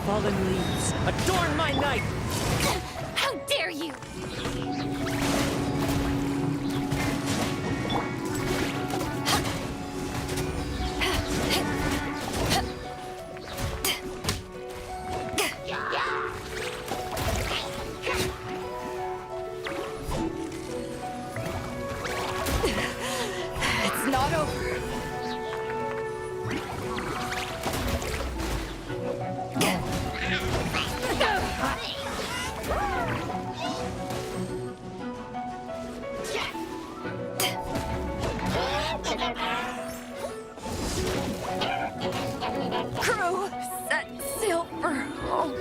Fallen leaves, adorn my night! How dare you! It's not over. Crew, set sail for home.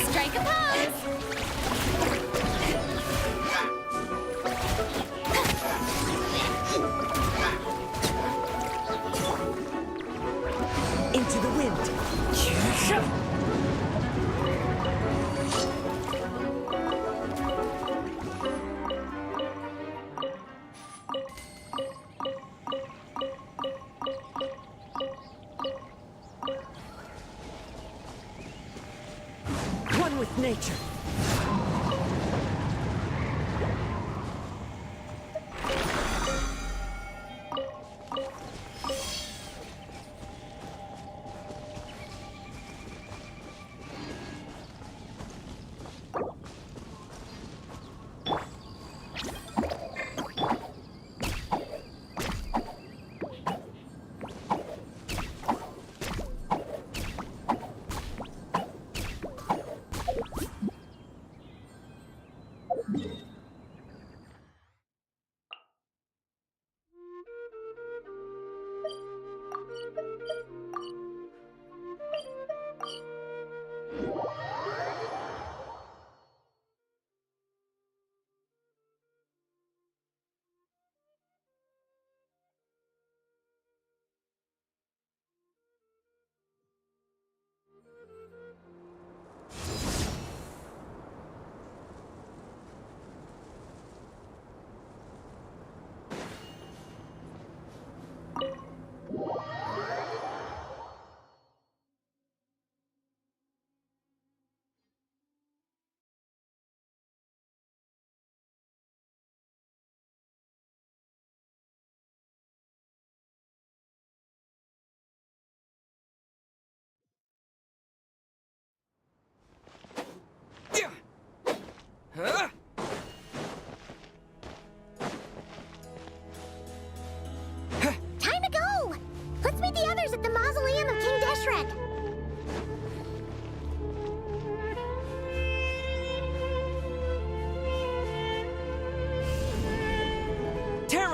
Strike a pose! Into the wind! One with nature.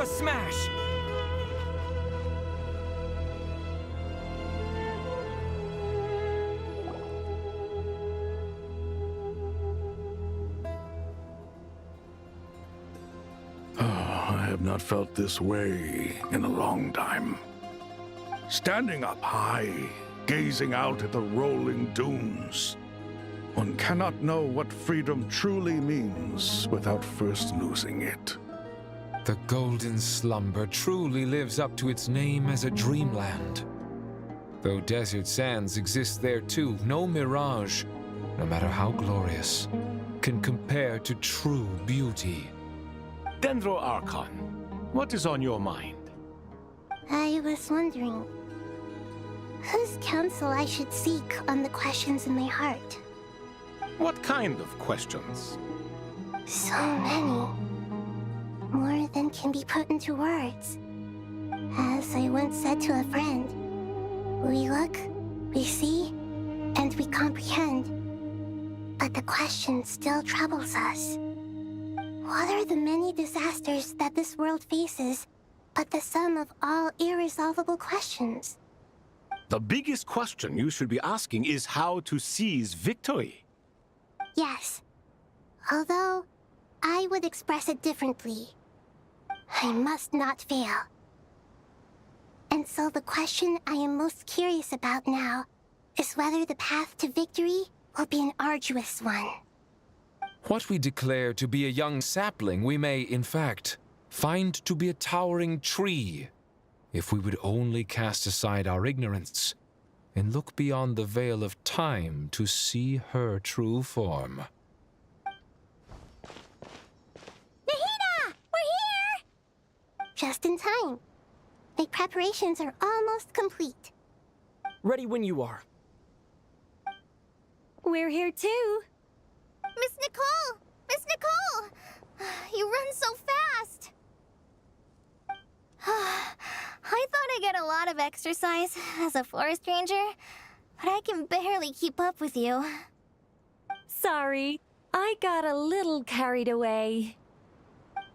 a smash! I have not felt this way in a long time. Standing up high, gazing out at the rolling dunes. One cannot know what freedom truly means without first losing it. The golden slumber truly lives up to its name as a dreamland. Though desert sands exist there too, no mirage, no matter how glorious, can compare to true beauty. Dendro Archon, what is on your mind? I was wondering whose counsel I should seek on the questions in my heart. What kind of questions? So many. More than can be put into words. As I once said to a friend, we look, we see, and we comprehend. But the question still troubles us. What are the many disasters that this world faces but the sum of all irresolvable questions? The biggest question you should be asking is how to seize victory. Yes. Although, I would express it differently. I must not fail. And so the question I am most curious about now is whether the path to victory will be an arduous one. What we declare to be a young sapling, we may, in fact, find to be a towering tree, if we would only cast aside our ignorance and look beyond the veil of time to see her true form. Nahida! We're here! Just in time. My preparations are almost complete. Ready when you are. We're here too. Miss Nicole! Miss Nicole! You run so fast! I thought I'd get a lot of exercise as a forest ranger, but I can barely keep up with you. Sorry, I got a little carried away.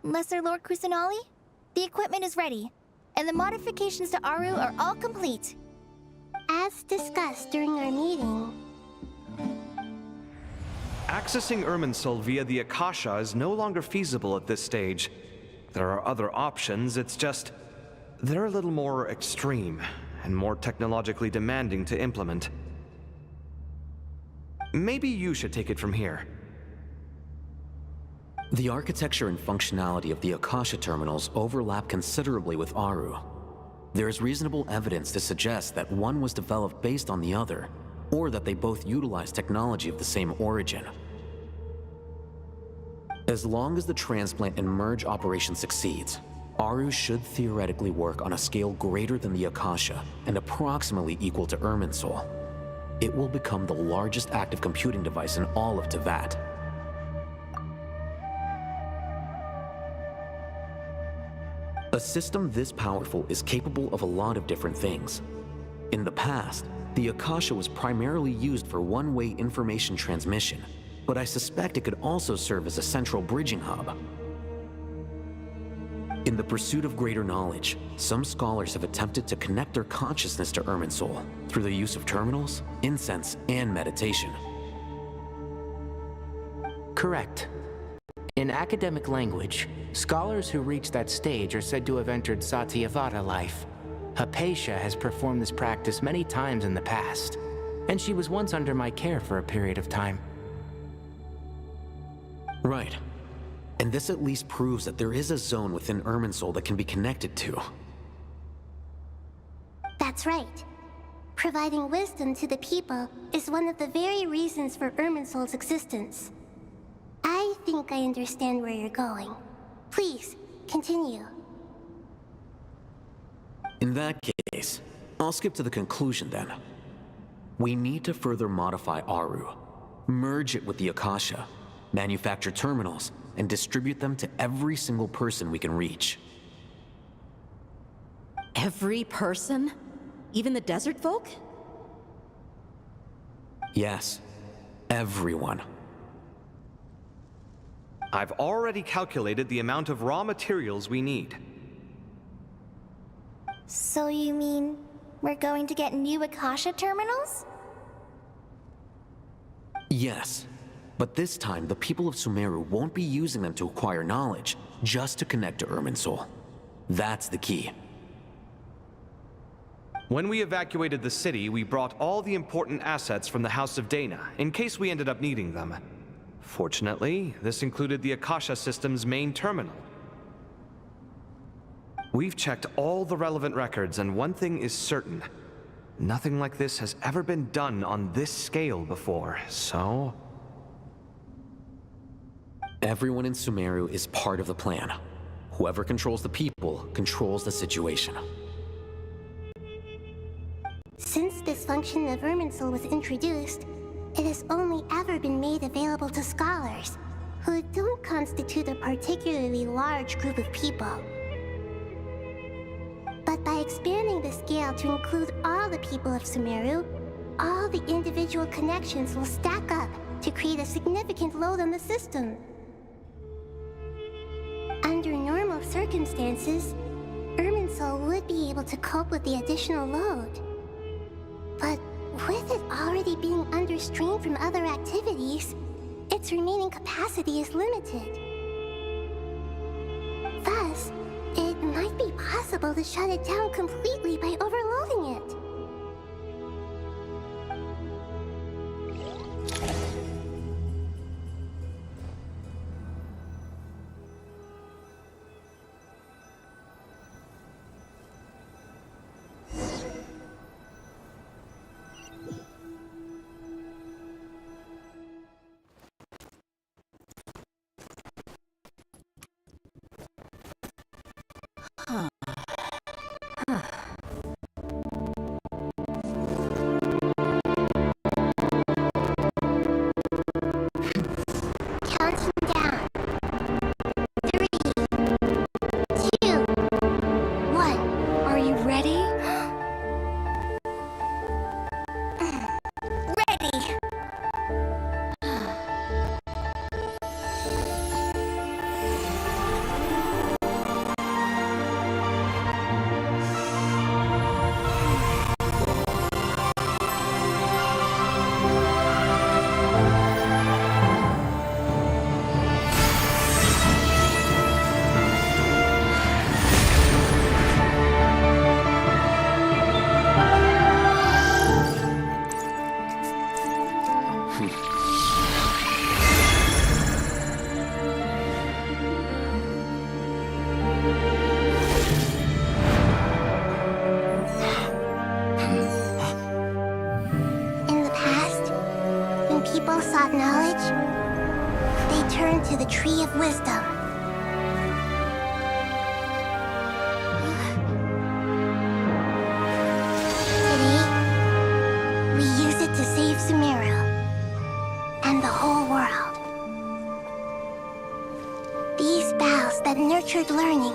Lesser Lord Kusanali, the equipment is ready, and the modifications to Aru are all complete. As discussed during our meeting, Accessing Irminsul via the Akasha is no longer feasible at this stage. There are other options, it's just they're a little more extreme and more technologically demanding to implement. Maybe you should take it from here. The architecture and functionality of the Akasha terminals overlap considerably with Aru. There is reasonable evidence to suggest that one was developed based on the other, or that they both utilize technology of the same origin. As long as the transplant and merge operation succeeds, Aru should theoretically work on a scale greater than the Akasha and approximately equal to Irminsul. It will become the largest active computing device in all of Tevat. A system this powerful is capable of a lot of different things. In the past, the Akasha was primarily used for one-way information transmission, but I suspect it could also serve as a central bridging hub. In the pursuit of greater knowledge, some scholars have attempted to connect their consciousness to Irminsul through the use of terminals, incense, and meditation. Correct. In academic language, scholars who reach that stage are said to have entered Satyavata life. Hypatia has performed this practice many times in the past, and she was once under my care for a period of time. Right. And this at least proves that there is a zone within Irminsul that can be connected to. that's right. Providing wisdom to the people is one of the very reasons for Irminsul's existence. I think I understand where you're going. Please, continue. In that case, I'll skip to the conclusion then. We need to further modify Aru, merge it with the Akasha, manufacture terminals, and distribute them to every single person we can reach. Every person? Even the desert folk? Yes, everyone. I've already calculated the amount of raw materials we need. So you mean we're going to get new Akasha terminals? Yes, but this time the people of Sumeru won't be using them to acquire knowledge, just to connect to Irminsul. That's the key. When we evacuated the city, we brought all the important assets from the House of Dana, in case we ended up needing them. Fortunately, this included the Akasha system's main terminal. We've checked all the relevant records, and one thing is certain. Nothing like this has ever been done on this scale before, so... Everyone in Sumeru is part of the plan. Whoever controls the people controls the situation. Since this function of Irminsul was introduced, it has only ever been made available to scholars, who don't constitute a particularly large group of people. But by expanding the scale to include all the people of Sumeru, all the individual connections will stack up to create a significant load on the system. Under normal circumstances, Irminsul would be able to cope with the additional load. But with it already being under strain from other activities, its remaining capacity is limited. Thus, it might be possible to shut it down completely by overloading it. Counting down. 3, 2, 1. Are you ready? Ready! In the past, when people sought knowledge, they turned to the Tree of Wisdom. Today, we use it to save Sumeru and the whole world. These boughs that nurtured learning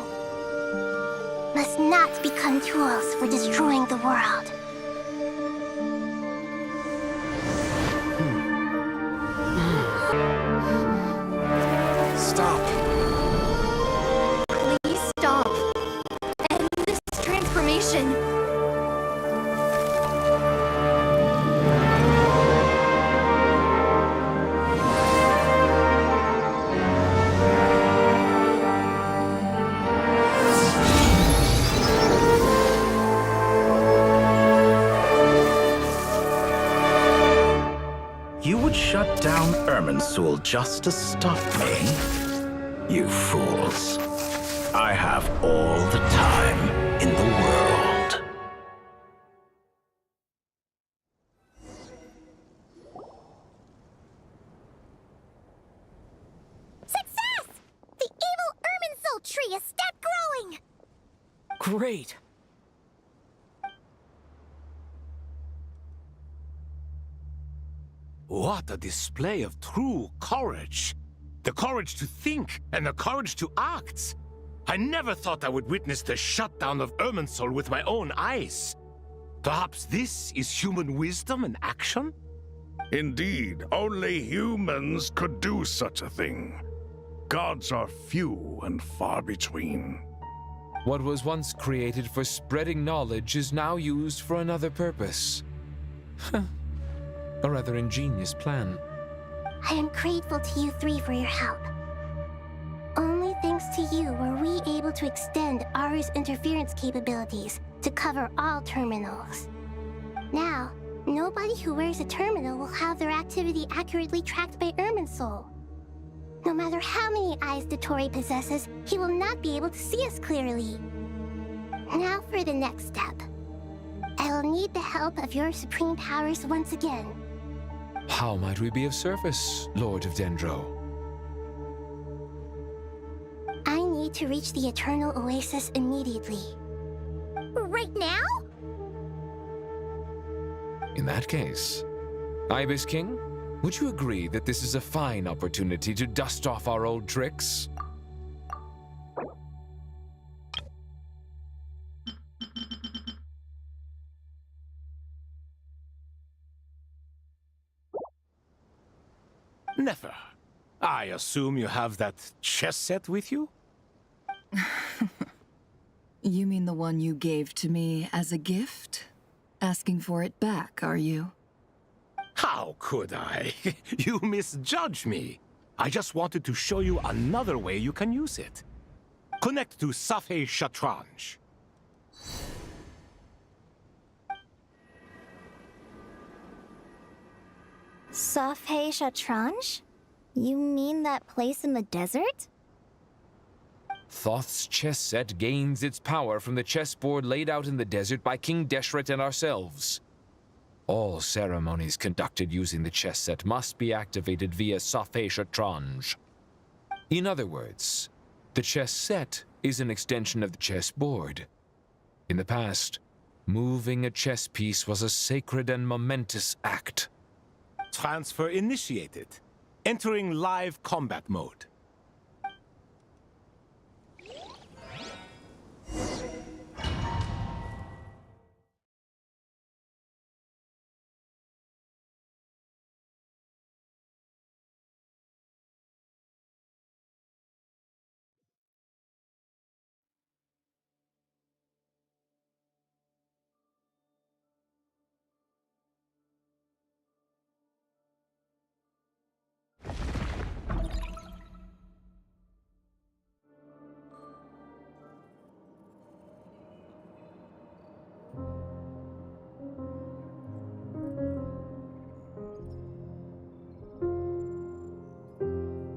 must not become tools for destroying the world. Stop. Please stop. End this transformation. You would shut down Irminsul just to stop me? You fools. I have all the time in the world. Success! The evil Irminsul tree has stopped growing! Great. What a display of true courage. The courage to think and the courage to act. I never thought I would witness the shutdown of Irminsul with my own eyes. Perhaps this is human wisdom in action? Indeed, only humans could do such a thing. Gods are few and far between. What was once created for spreading knowledge is now used for another purpose. A rather ingenious plan. I am grateful to you three for your help. Only thanks to you were we able to extend Aru's interference capabilities to cover all terminals. Now, nobody who wears a terminal will have their activity accurately tracked by Irminsul. No matter how many eyes Dottore possesses, he will not be able to see us clearly. Now for the next step. I will need the help of your supreme powers once again. How might we be of service, Lord of Dendro? I need to reach the Eternal Oasis immediately. Right now? In that case, Ibis King, would you agree that this is a fine opportunity to dust off our old tricks? Never. I assume you have that chess set with you? You mean the one you gave to me as a gift? Asking for it back, are you? How could I? You misjudge me. I just wanted to show you another way you can use it. Connect to Safei Shatranj. Safei Shatranj? You mean that place in the desert? Thoth's chess set gains its power from the chessboard laid out in the desert by King Deshret and ourselves. All ceremonies conducted using the chess set must be activated via Safei Shatranj. In other words, the chess set is an extension of the chessboard. In the past, moving a chess piece was a sacred and momentous act. Transfer initiated. Entering live combat mode.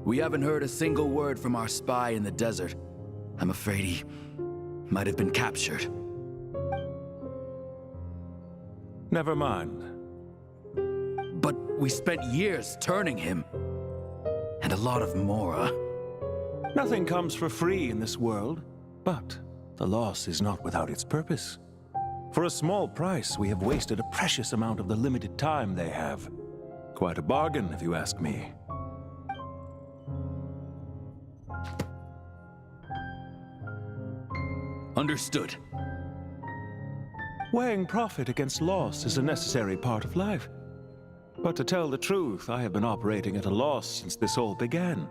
We haven't heard a single word from our spy in the desert. I'm afraid he might have been captured. Never mind. But we spent years turning him. And a lot of Mora. Nothing comes for free in this world, but the loss is not without its purpose. For a small price, we have wasted a precious amount of the limited time they have. Quite a bargain, if you ask me. Understood. Weighing profit against loss is a necessary part of life. But to tell the truth, I have been operating at a loss since this all began.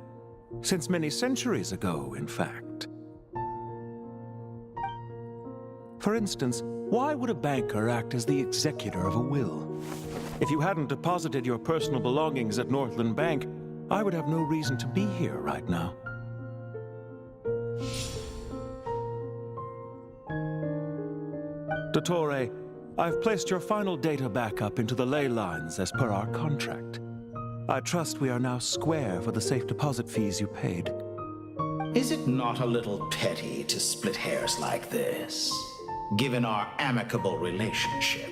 Since many centuries ago, in fact. For instance, why would a banker act as the executor of a will? If you hadn't deposited your personal belongings at Northland Bank, I would have no reason to be here right now. Dottore, I've placed your final data backup into the ley lines as per our contract. I trust we are now square for the safe deposit fees you paid. Is it not a little petty to split hairs like this, given our amicable relationship?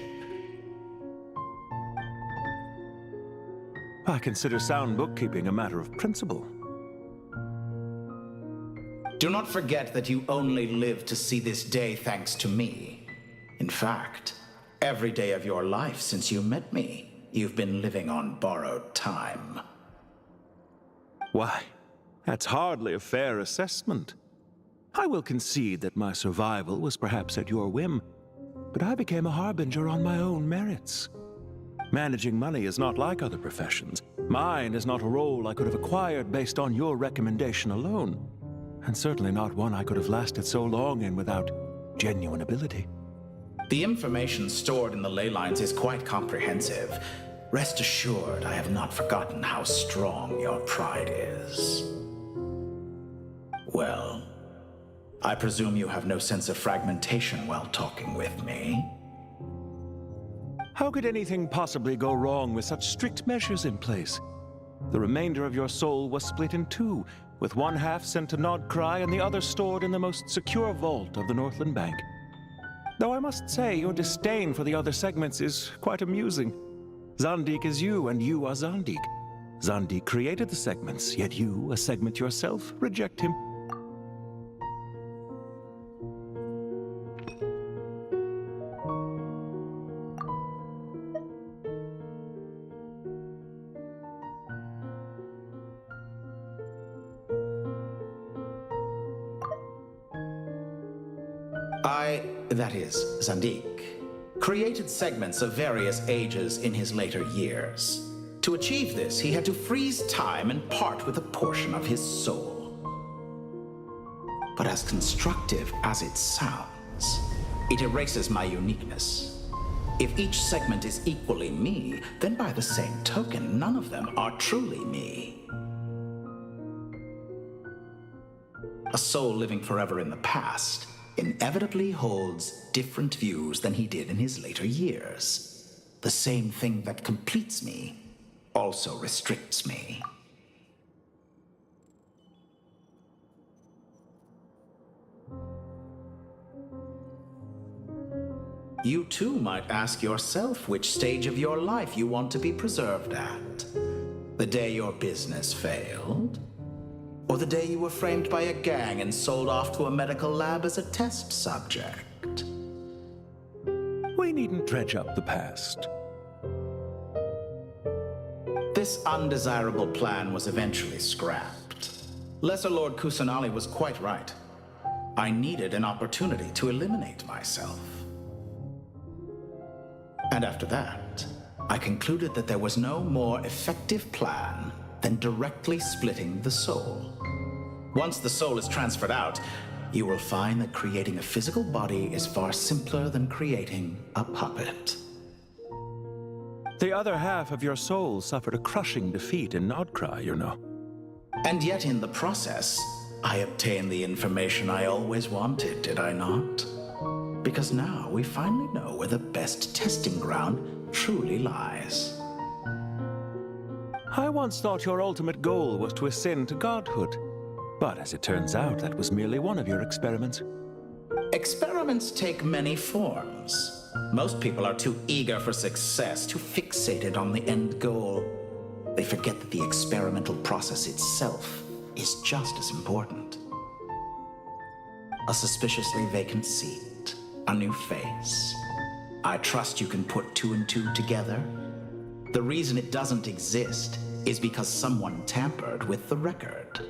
I consider sound bookkeeping a matter of principle. Do not forget that you only live to see this day thanks to me. In fact, every day of your life since you met me, you've been living on borrowed time. Why, that's hardly a fair assessment. I will concede that my survival was perhaps at your whim, but I became a harbinger on my own merits. Managing money is not like other professions. Mine is not a role I could have acquired based on your recommendation alone. and certainly not one I could have lasted so long in without genuine ability. The information stored in the ley lines is quite comprehensive. Rest assured, I have not forgotten how strong your pride is. Well, I presume you have no sense of fragmentation while talking with me. How could anything possibly go wrong with such strict measures in place? The remainder of your soul was split in two, with one half sent to Nodcry and the other stored in the most secure vault of the Northland Bank. Though I must say, your disdain for the other segments is quite amusing. Zandik is you, and you are Zandik. Zandik created the segments, yet you, a segment yourself, reject him. That is, Zandik, created segments of various ages in his later years. To achieve this, he had to freeze time and part with a portion of his soul. But as constructive as it sounds, it erases my uniqueness. If each segment is equally me, then by the same token, none of them are truly me. A soul living forever in the past inevitably holds different views than he did in his later years. The same thing that completes me also restricts me. You too might ask yourself which stage of your life you want to be preserved at. The day your business failed? Or the day you were framed by a gang and sold off to a medical lab as a test subject? We needn't dredge up the past. This undesirable plan was eventually scrapped. Lesser Lord Kusanali was quite right. I needed an opportunity to eliminate myself. And after that, I concluded that there was no more effective plan than directly splitting the soul. Once the soul is transferred out, you will find that creating a physical body is far simpler than creating a puppet. The other half of your soul suffered a crushing defeat in Nodcry, you know. And yet in the process, I obtained the information I always wanted, did I not? Because now we finally know where the best testing ground truly lies. I once thought your ultimate goal was to ascend to godhood. But as it turns out, that was merely one of your experiments. Experiments take many forms. Most people are too eager for success, too fixated on the end goal. They forget that the experimental process itself is just as important. A suspiciously vacant seat, a new face. I trust you can put two and two together. The reason it doesn't exist is because someone tampered with the record.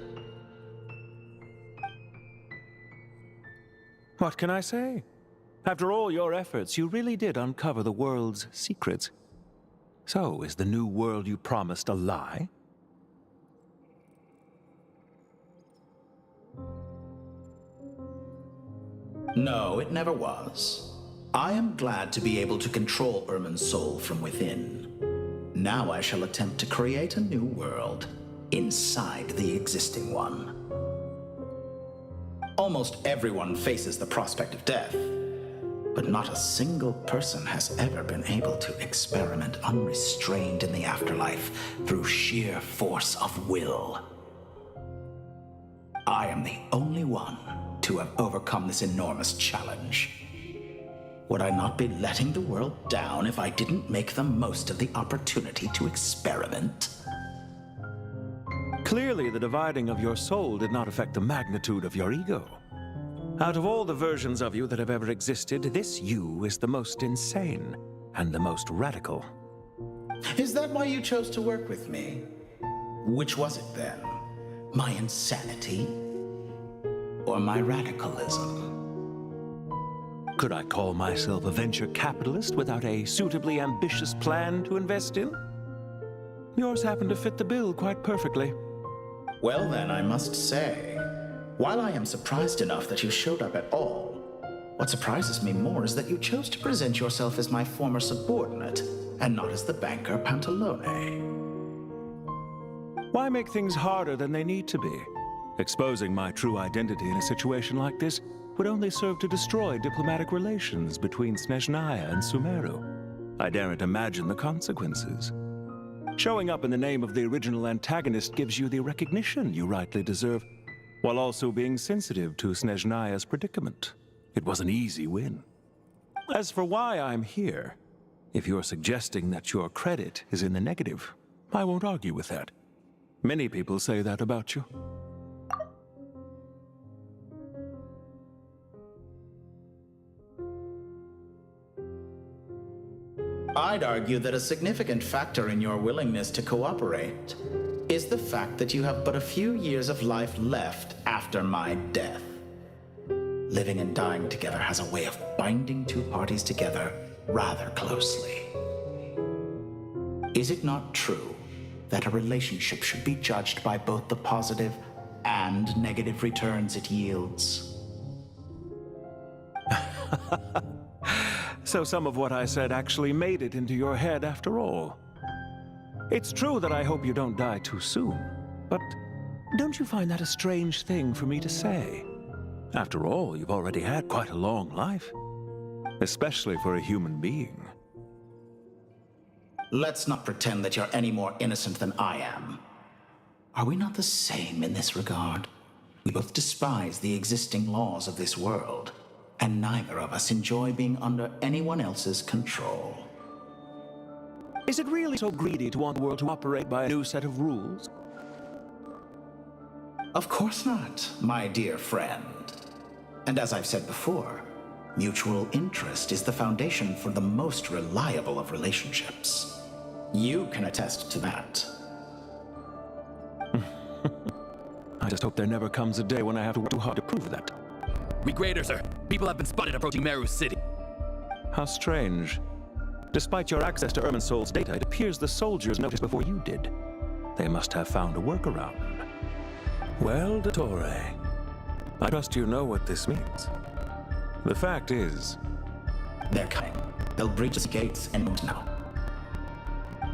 What can I say? After all your efforts, you really did uncover the world's secrets. So, is the new world you promised a lie? No, it never was. I am glad to be able to control Irmin's soul from within. Now I shall attempt to create a new world inside the existing one. Almost everyone faces the prospect of death, but not a single person has ever been able to experiment unrestrained in the afterlife through sheer force of will. I am the only one to have overcome this enormous challenge. Would I not be letting the world down if I didn't make the most of the opportunity to experiment? Clearly, the dividing of your soul did not affect the magnitude of your ego. Out of all the versions of you that have ever existed, this you is the most insane and the most radical. Is that why you chose to work with me? Which was it then? My insanity? Or my radicalism? Could I call myself a venture capitalist without a suitably ambitious plan to invest in? Yours happened to fit the bill quite perfectly. Well then, I must say, While I am surprised enough that you showed up at all, what surprises me more is that you chose to present yourself as my former subordinate, and not as the banker Pantalone. Why make things harder than they need to be? Exposing my true identity in a situation like this would only serve to destroy diplomatic relations between Snezhnaya and Sumeru. I daren't imagine the consequences. Showing up in the name of the original antagonist gives you the recognition you rightly deserve, while also being sensitive to Snezhnaya's predicament. It was an easy win. As for why I'm here, if you're suggesting that your credit is in the negative, I won't argue with that. Many people say that about you. I'd argue that a significant factor in your willingness to cooperate is the fact that you have but a few years of life left after my death. Living and dying together has a way of binding two parties together rather closely. Is it not true that a relationship should be judged by both the positive and negative returns it yields? So some of what I said actually made it into your head after all. It's true that I hope you don't die too soon, but don't you find that a strange thing for me to say? After all, you've already had quite a long life, especially for a human being. Let's not pretend that you're any more innocent than I am. Are we not the same in this regard? We both despise the existing laws of this world, and neither of us enjoy being under anyone else's control. Is it really so greedy to want the world to operate by a new set of rules? Of course not, my dear friend. And as I've said before, mutual interest is the foundation for the most reliable of relationships. You can attest to that. I just hope there never comes a day when I have to work too hard to prove that. Regrader, sir. People have been spotted approaching Meru City. How strange. Despite your access to Irminsol's data, it appears the soldiers noticed before you did. They must have found a workaround. Well, Dottore, I trust you know what this means. The fact is... They're coming. They'll breach the gates and move now.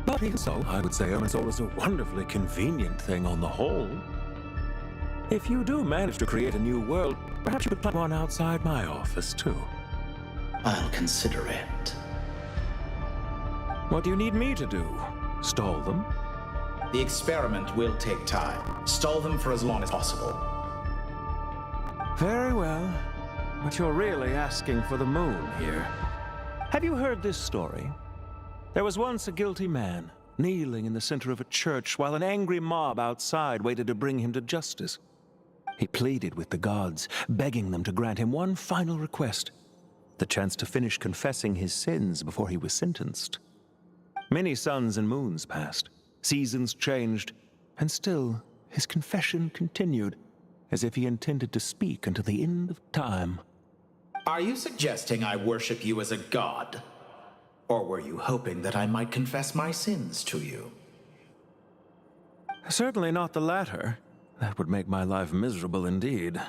But even so, I would say Irminsol is a wonderfully convenient thing on the whole. If you do manage to create a new world, perhaps you could plant one outside my office, too. I'll consider it. What do you need me to do? Stall them? The experiment will take time. Stall them for as long as possible. Very well. But you're really asking for the moon here. Have you heard this story? There was once a guilty man, kneeling in the center of a church while an angry mob outside waited to bring him to justice. He pleaded with the gods, begging them to grant him one final request, the chance to finish confessing his sins before he was sentenced. Many suns and moons passed, seasons changed, and still his confession continued, as if he intended to speak until the end of time. Are you suggesting I worship you as a god? Or were you hoping that I might confess my sins to you? Certainly not the latter. That would make my life miserable indeed.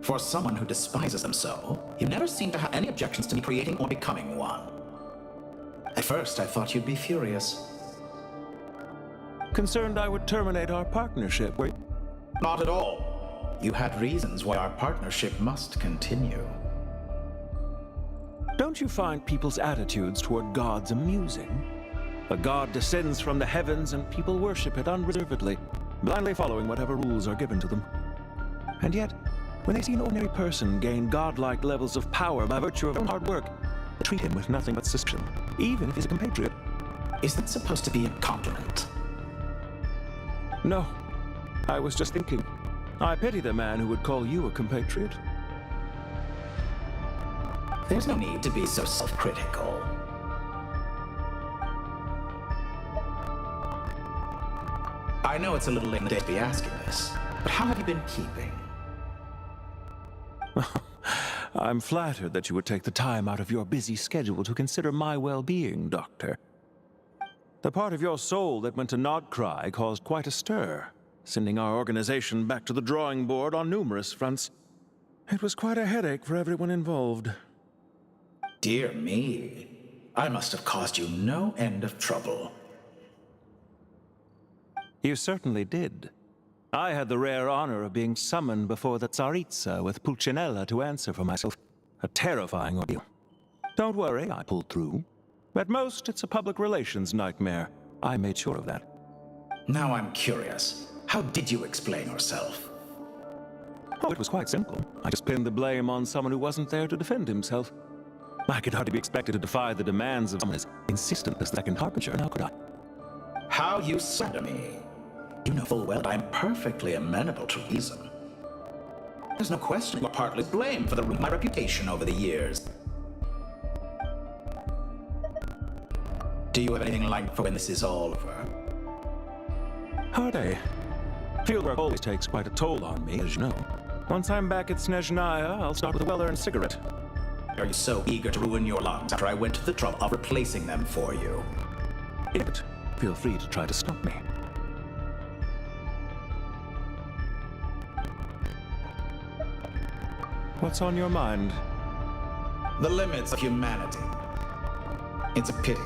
For someone who despises them so, you never seem to have any objections to me creating or becoming one. At first, I thought you'd be furious. Concerned I would terminate our partnership, were you? Not at all. You had reasons why our partnership must continue. Don't you find people's attitudes toward gods amusing? A god descends from the heavens and people worship it unreservedly, blindly following whatever rules are given to them. And yet, when they see an ordinary person gain godlike levels of power by virtue of their own hard work, they treat him with nothing but suspicion, even if he's a compatriot. Is that supposed to be a compliment? No. I was just thinking. I pity the man who would call you a compatriot. There's no need to be so self-critical. I know it's a little late in the day to be asking this, but how have you been keeping? I'm flattered that you would take the time out of your busy schedule to consider my well-being, Doctor. The part of your soul that went to Nodcry caused quite a stir, sending our organization back to the drawing board on numerous fronts. It was quite a headache for everyone involved. Dear me. I must have caused you no end of trouble. You certainly did. I had the rare honor of being summoned before the Tsaritsa with Pulcinella to answer for myself. A terrifying ordeal. Don't worry, I pulled through. At most, it's a public relations nightmare. I made sure of that. Now I'm curious. How did you explain yourself? Oh, it was quite simple. I just pinned the blame on someone who wasn't there to defend himself. I could hardly be expected to defy the demands of someone as insistent as the second Harbinger, now could I? How you slander me. You know full well I'm perfectly amenable to reason. There's no question you are partly blamed for the ruin of my reputation over the years. Do you have anything like for when this is all over? Hardly. Fieldwork always takes quite a toll on me, as you know. Once I'm back at Snezhnaya, I'll start with a well-earned cigarette. Are you so eager to ruin your lungs after I went to the trouble of replacing them for you? But feel free to try to stop me. What's on your mind? The limits of humanity. It's a pity.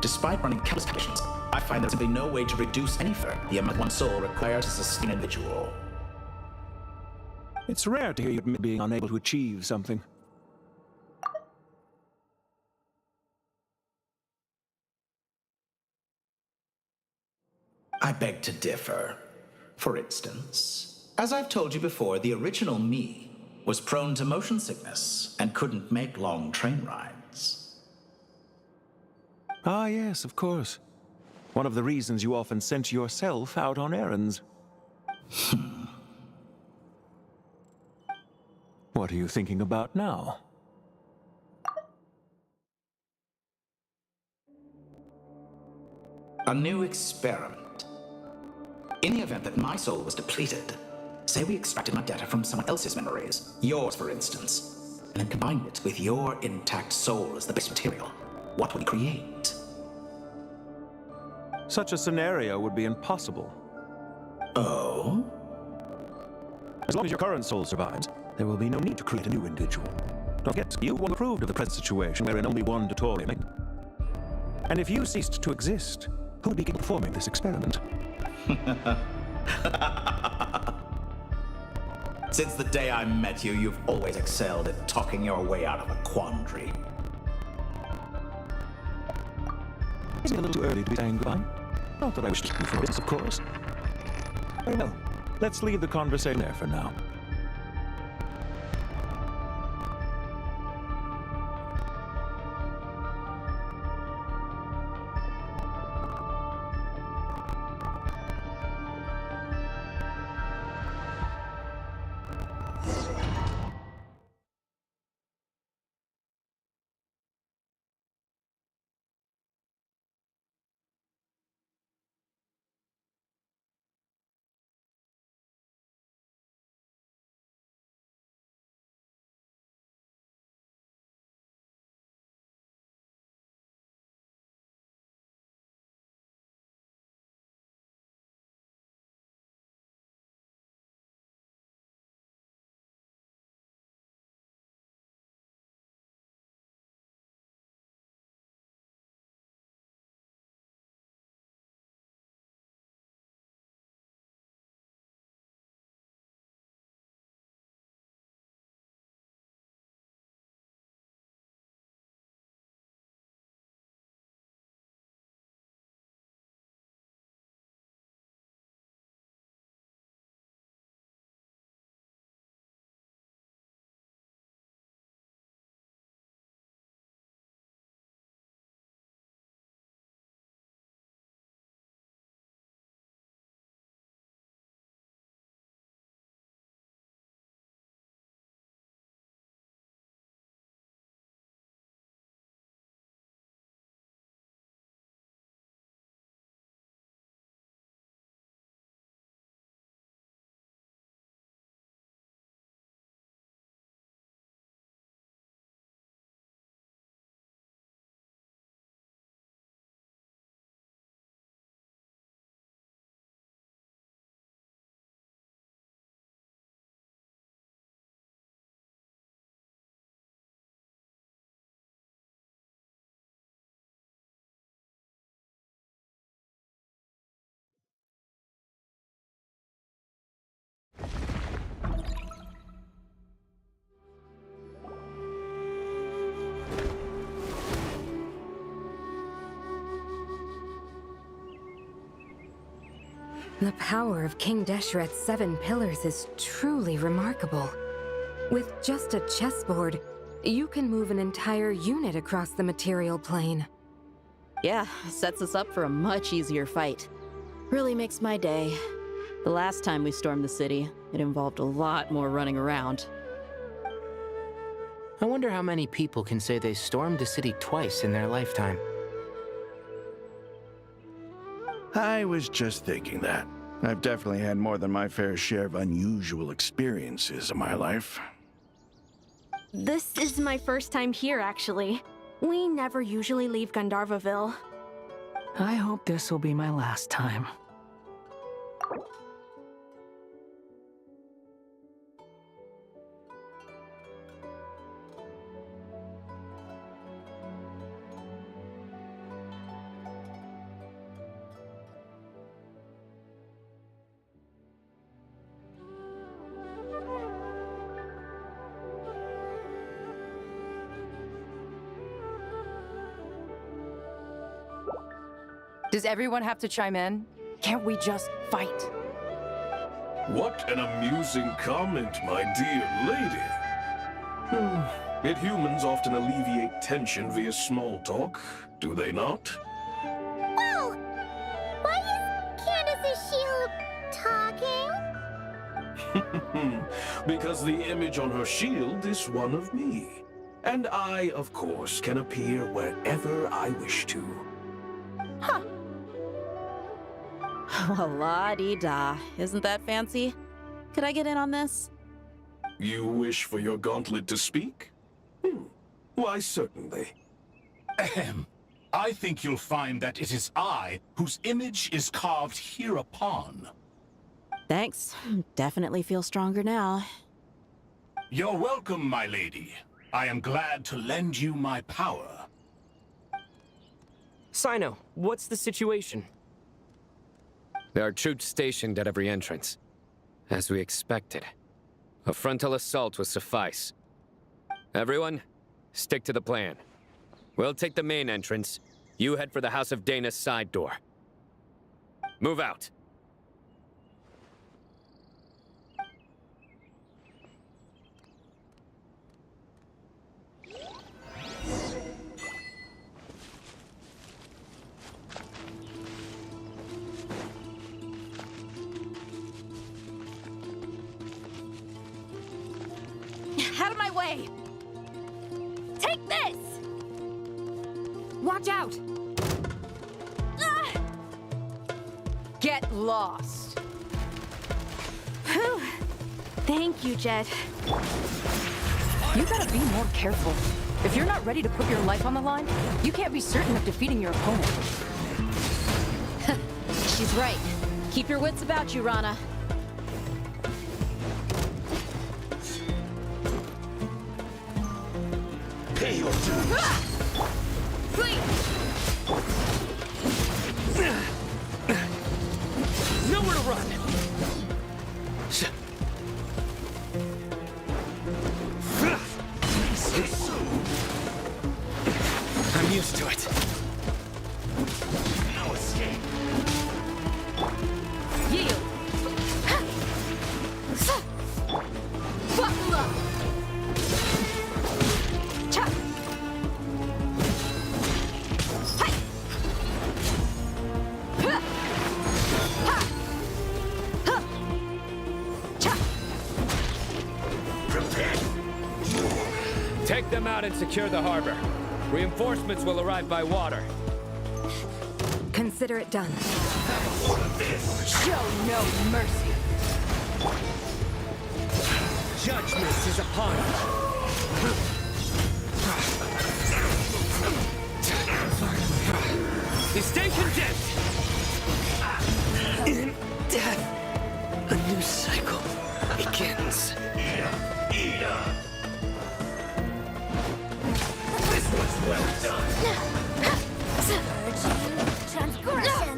Despite running countless calculations, I find there's simply no way to reduce any further the amount one soul requires to sustain an individual. It's rare to hear you admit being unable to achieve something. I beg to differ. For instance, as I've told you before, the original me was prone to motion sickness and couldn't make long train rides. Ah, yes, of course. One of the reasons you often sent yourself out on errands. What are you thinking about now? A new experiment. In the event that my soul was depleted, say we extracted my data from someone else's memories, yours for instance, and then combined it with your intact soul as the base material, what would we create? Such a scenario would be impossible. Oh? As long as your current soul survives, there will be no need to create a new individual. Don't forget, you won't approve of the present situation wherein only one tutorial remains. And if you ceased to exist, who would begin performing this experiment? Since the day I met you, you've always excelled at talking your way out of a quandary. Isn't it a little too early to be saying goodbye? Not that I wish to speak for business, of course. Very well. Let's leave the conversation there for now. The power of King Deshret's 7 pillars is truly remarkable. With just a chessboard, you can move an entire unit across the material plane. Yeah, sets us up for a much easier fight. Really makes my day. The last time we stormed the city, it involved a lot more running around. I wonder how many people can say they stormed a city twice in their lifetime. I was just thinking that. I've definitely had more than my fair share of unusual experiences in my life. This is my first time here, actually. We never usually leave Gandharvaville. I hope this will be my last time. Does everyone have to chime in? Can't we just fight? What an amusing comment, my dear lady. Yet humans often alleviate tension via small talk, do they not? Whoa! Why is Candace's shield talking? Because the image on her shield is one of me. And I, of course, can appear wherever I wish to. Huh. Well, la-dee-da. Isn't that fancy? Could I get in on this? You wish for your gauntlet to speak? Why, certainly. Ahem. I think you'll find that it is I whose image is carved hereupon. Thanks. Definitely feel stronger now. You're welcome, my lady. I am glad to lend you my power. Sino, what's the situation? There are troops stationed at every entrance. As we expected. A frontal assault will suffice. Everyone, stick to the plan. We'll take the main entrance. You head for the House of Dana's side door. Move out. Out of my way! Take this! Watch out! Ah! Get lost. Whew. Thank you, Jet. You gotta be more careful. If you're not ready to put your life on the line, you can't be certain of defeating your opponent. She's right. Keep your wits about you, Rana. Pay your dues. Nowhere to run! I'm used to it. No escape. Yield! Buckle up! Cha! Hi! Ha! Ha! Ha! Cha! Prepare. Take them out and secure the harbor. Reinforcements will arrive by water. Consider it done. Show no mercy. Judgment is upon us. Stay condemned! In death, a new cycle begins. This was well done. Transgression!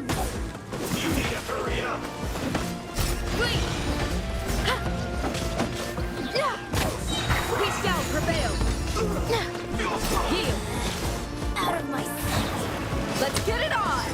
You need to hurry up. We shall prevail! Yield! Out of my sight! Let's get it on!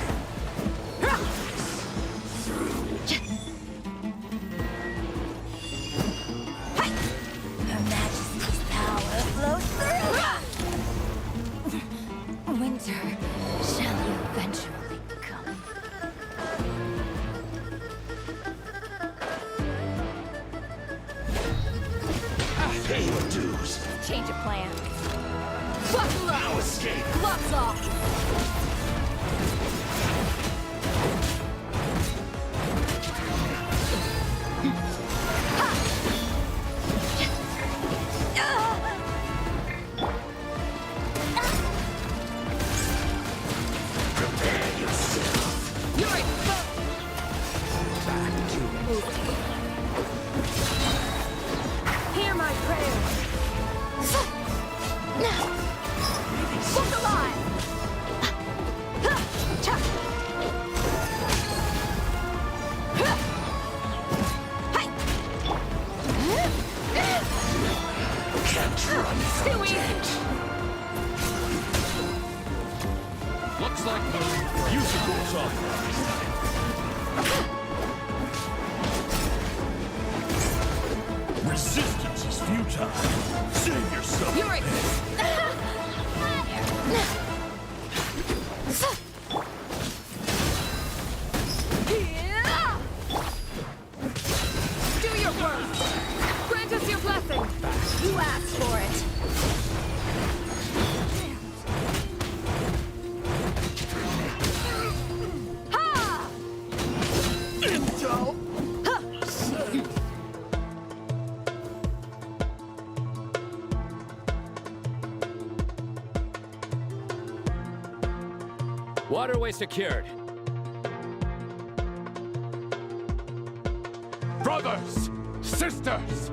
change of plans. Buckle up! Now escape! Gloves off! Prepare yourself! You're a Back to Hear my prayer. Look alive! Can't run from Too easy. it. Looks like the musical's on. Resistance is futile. Save yourself. You're a Do your work. Grant us your blessing. You asked for it. Ha! Intel. Waterway secured. Brothers! Sisters!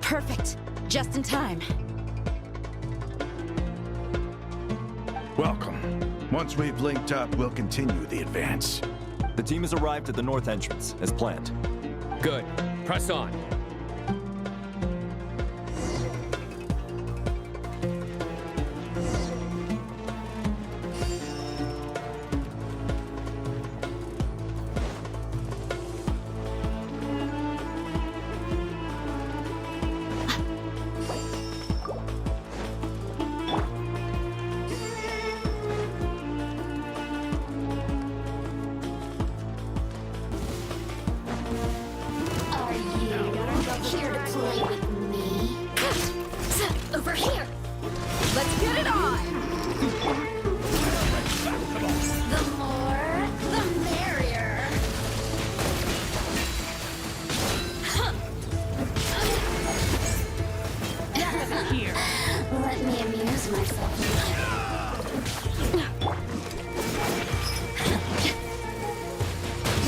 Perfect. Just in time. Welcome. Once we've linked up, we'll continue the advance. The team has arrived at the north entrance, as planned. Good. Press on. Are you here to play with me? Over here! Let's get it on! The more, the merrier. Here. Let me amuse myself.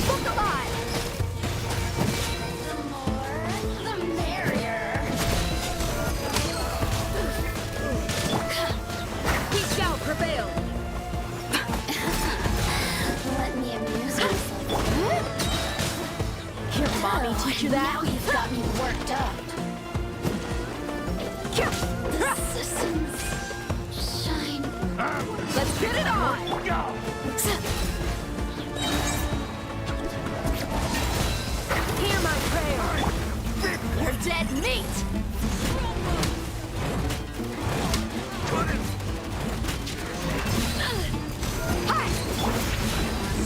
Look alive! The more, the merrier. We shall prevail! Let me amuse myself. Here, mommy, teach you that? Now you've got me worked up. The systems shine. Let's get it on! Hear my prayer! You're dead meat! Hi!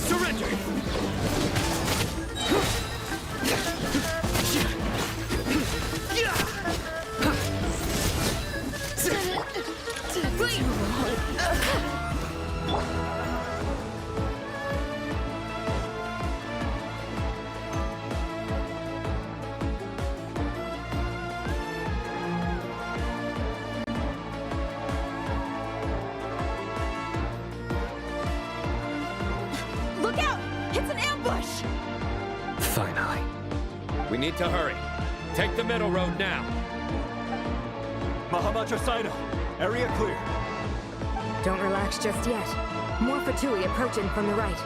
Surrender! Look out! It's an ambush! Finally. We need to hurry. Take the middle road now. Mahamacha Sino, area clear. Don't relax just yet. More Fatui approaching from the right.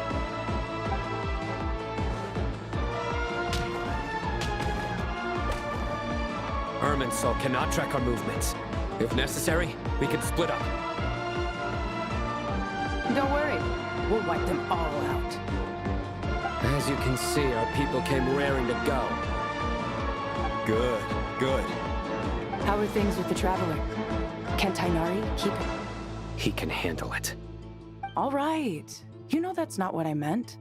Irminsul cannot track our movements. If necessary, we can split up. Don't worry. We'll wipe them all out. As you can see, our people came raring to go. Good, good. How are things with the Traveler? Can Tainari keep it? He can handle it. All right. You know that's not what I meant.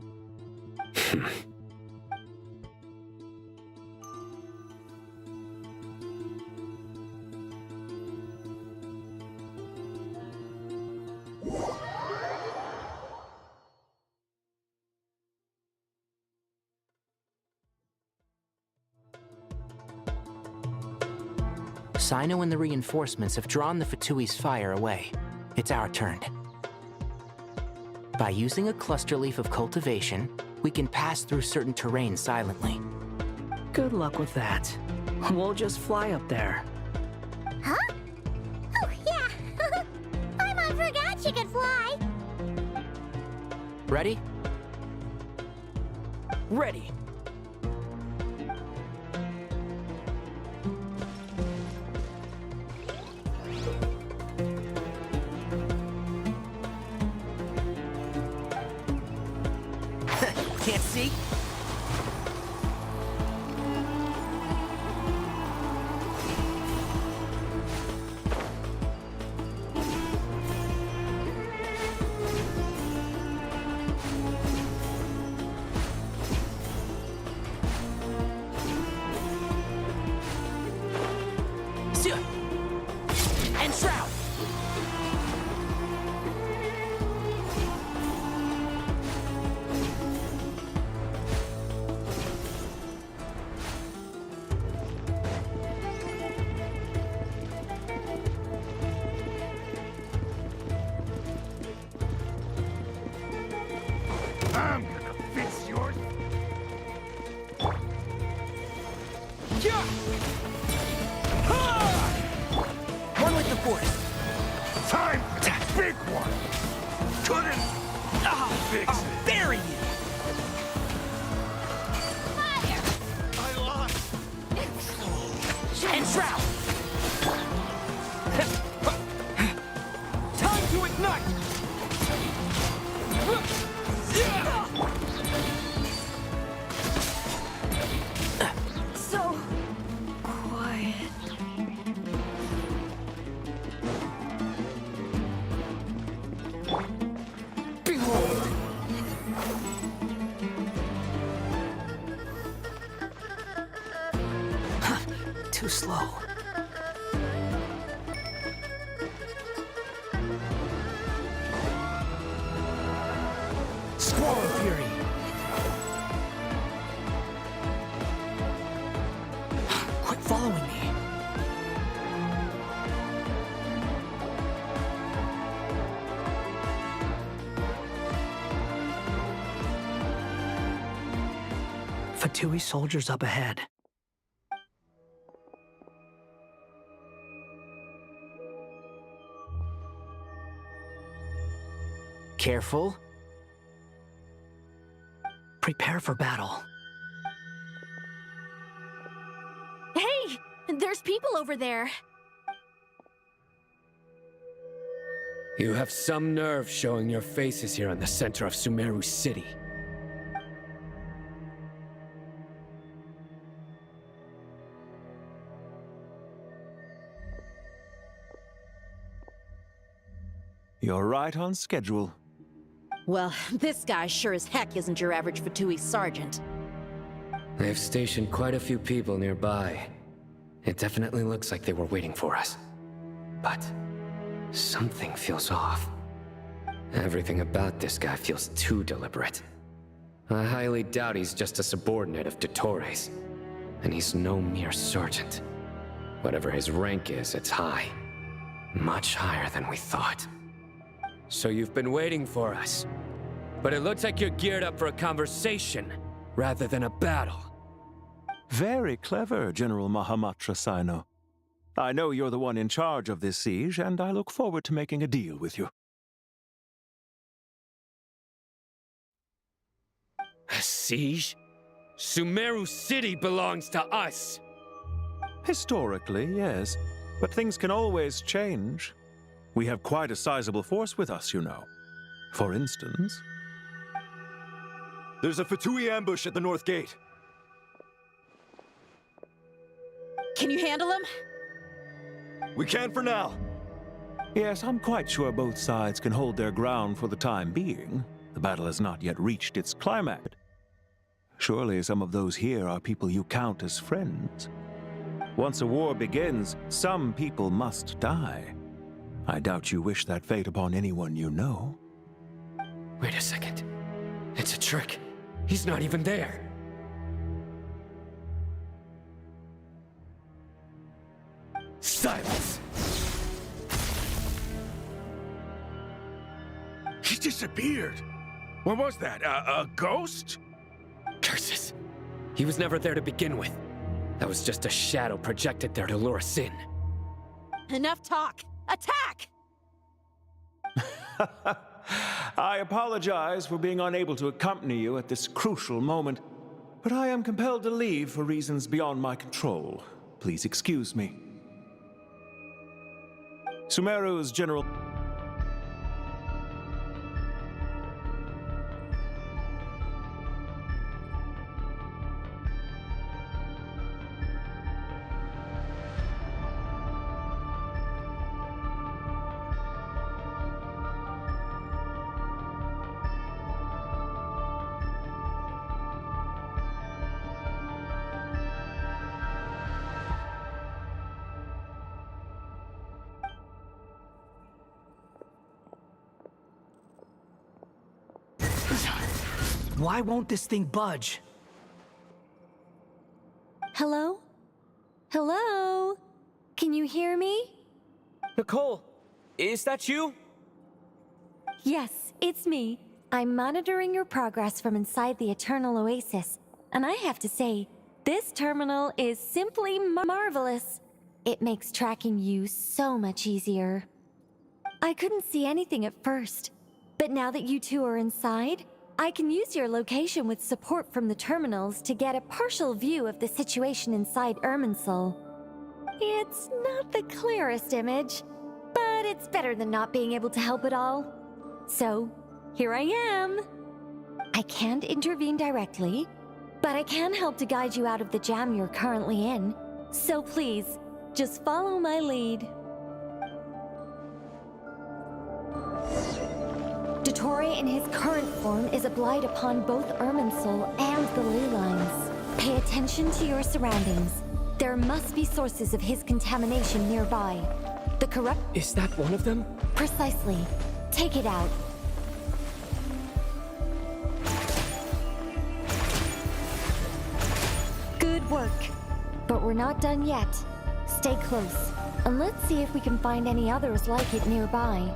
Sino and the reinforcements have drawn the Fatui's fire away. It's our turn. By using a cluster leaf of cultivation, we can pass through certain terrain silently. Good luck with that. We'll just fly up there. Huh? Oh, yeah. Paimon forgot she could fly. Ready? Ready. Can't see? And shroud! I'm gonna fix yours. Yeah! One with the force. Time for the big one. Couldn't fix it. Bury you! I lost. And shroud! Time to ignite! So quiet. Behold! Too slow. Squall Fury. Quit following me. Fatui soldiers up ahead. Careful. Prepare for battle. Hey! There's people over there. You have some nerve showing your faces here in the center of Sumeru City. You're right on schedule. Well, this guy sure as heck isn't your average Fatui sergeant. They've stationed quite a few people nearby. It definitely looks like they were waiting for us. But something feels off. Everything about this guy feels too deliberate. I highly doubt he's just a subordinate of Dottores. And he's no mere sergeant. Whatever his rank is, it's high. Much higher than we thought. So you've been waiting for us. But it looks like you're geared up for a conversation, rather than a battle. Very clever, General Mahamatra Sino. I know you're the one in charge of this siege, and I look forward to making a deal with you. A siege? Sumeru City belongs to us! Historically, yes. But things can always change. We have quite a sizable force with us, you know. For instance... There's a Fatui ambush at the north gate. Can you handle him? We can for now. Yes, I'm quite sure both sides can hold their ground for the time being. The battle has not yet reached its climax. Surely some of those here are people you count as friends. Once a war begins, some people must die. I doubt you wish that fate upon anyone you know. Wait a second. It's a trick. He's not even there. Silence! He disappeared. What was that? A ghost? Curses. He was never there to begin with. That was just a shadow projected there to lure us in. Enough talk! Attack! I apologize for being unable to accompany you at this crucial moment, but I am compelled to leave for reasons beyond my control. Please excuse me. Sumeru's general... Why won't this thing budge? Hello? Hello? Can you hear me? Nicole, is that you? Yes, it's me. I'm monitoring your progress from inside the Eternal Oasis, and I have to say, this terminal is simply marvelous. It makes tracking you so much easier. I couldn't see anything at first, but now that you two are inside, I can use your location with support from the terminals to get a partial view of the situation inside Irminsul. It's not the clearest image, but it's better than not being able to help at all. So, here I am. I can't intervene directly, but I can help to guide you out of the jam you're currently in. So please, just follow my lead. Dottore in his current form is a blight upon both Irminsul and the ley lines. Pay attention to your surroundings. There must be sources of his contamination nearby. The corrupt... Is that one of them? Precisely. Take it out. Good work. But we're not done yet. Stay close, and let's see if we can find any others like it nearby.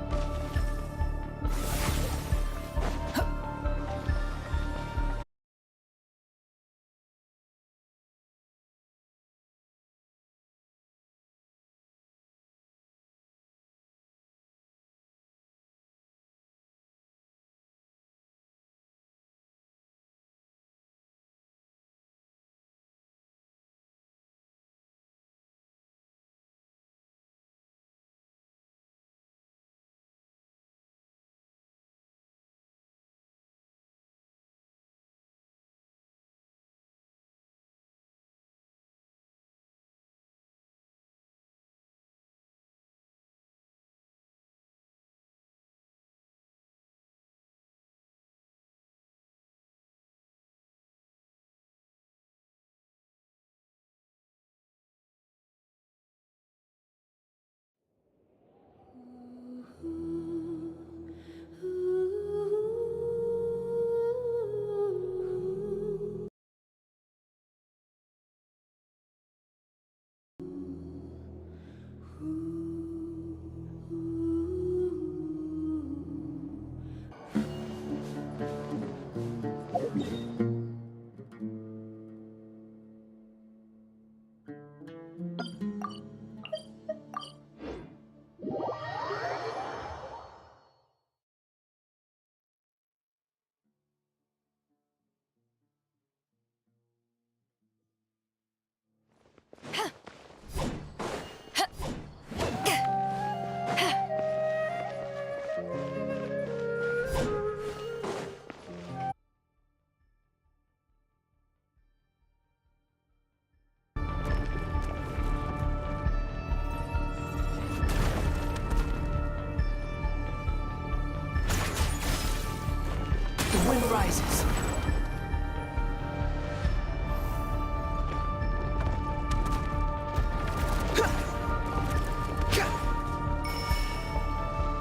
The wind rises.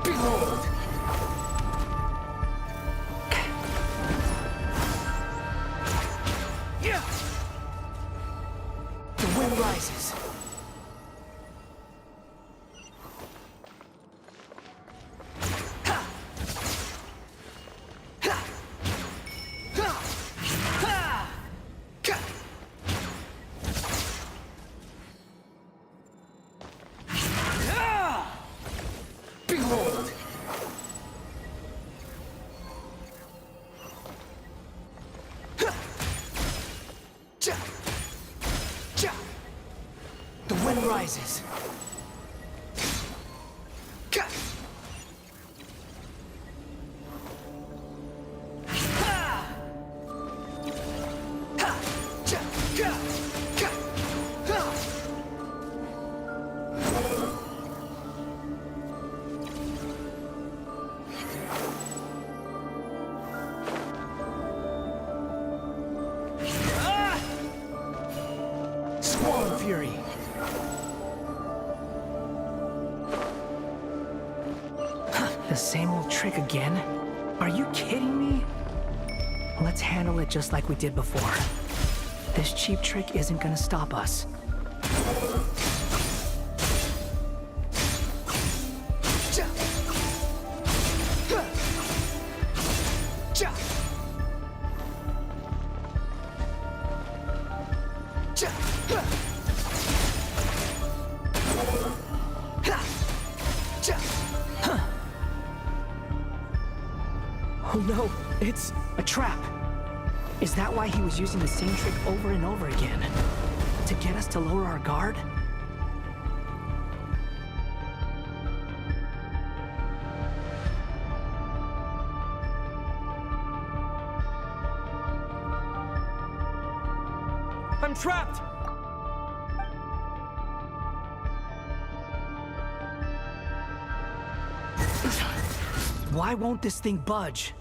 Behold! The wind rises. Behold! The wind rises. Squall Fury. The same old trick again? Are you kidding me? Let's handle it just like we did before. This cheap trick isn't gonna stop us. Oh no, it's a trap. Is that why he was using the same trick over and over again? To get us to lower our guard? I'm trapped! Why won't this thing budge?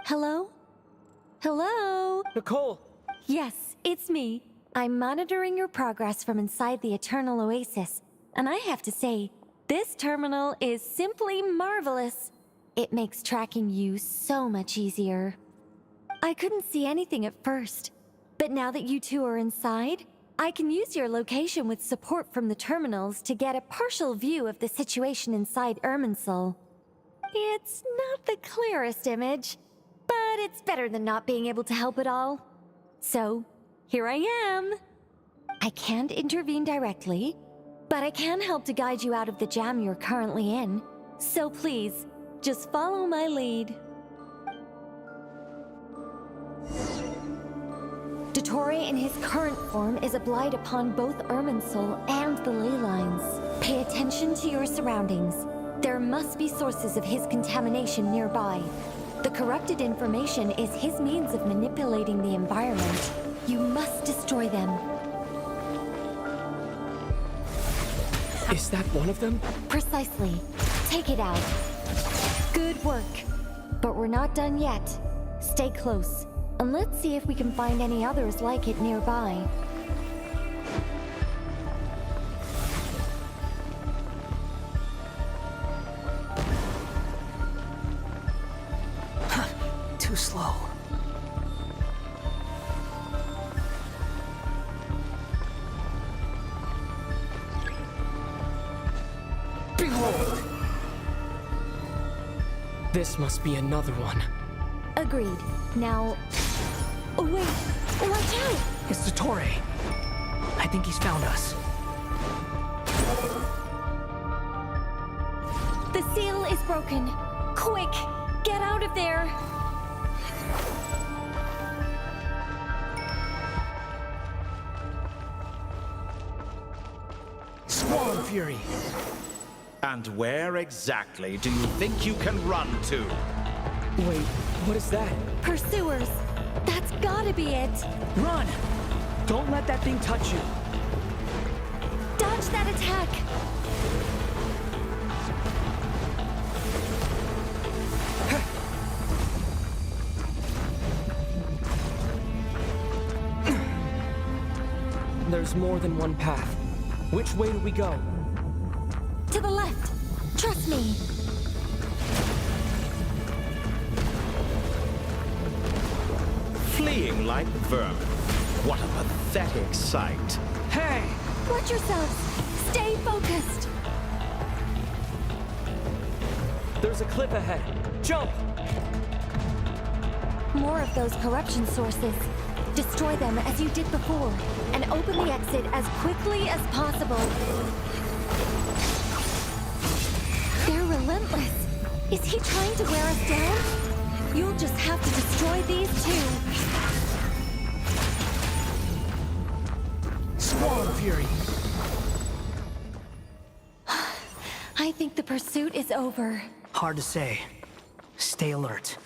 Hello? Hello? Nicole! Yes, it's me. I'm monitoring your progress from inside the Eternal Oasis, and I have to say, this terminal is simply marvelous. It makes tracking you so much easier. I couldn't see anything at first, but now that you two are inside, I can use your location with support from the terminals to get a partial view of the situation inside Irminsul. It's not the clearest image, but it's better than not being able to help at all. So, here I am. I can't intervene directly, but I can help to guide you out of the jam you're currently in. So please, just follow my lead. Dottore in his current form is a blight upon both Irminsul and the ley lines. Pay attention to your surroundings. There must be sources of his contamination nearby. The corrupted information is his means of manipulating the environment. You must destroy them. Is that one of them? Precisely. Take it out. Good work. But we're not done yet. Stay close. And let's see if we can find any others like it nearby. Too slow. Behold! This must be another one. Agreed. Now... Oh, wait! Watch out! It's Dottore. I think he's found us. The seal is broken. Quick! Get out of there! Squall Fury! And where exactly do you think you can run to? Wait, what is that? Pursuers! That's gotta be it! Run! Don't let that thing touch you! Dodge that attack! There's more than one path. Which way do we go? To the left! Trust me! Fleeing like vermin. What a pathetic sight. Hey! Watch yourselves! Stay focused! There's a cliff ahead. Jump! More of those corruption sources. Destroy them as you did before, and open the exit as quickly as possible. relentless. Is he trying to wear us down? You'll just have to destroy these two. Squall Fury! I think the pursuit is over. Hard to say. Stay alert.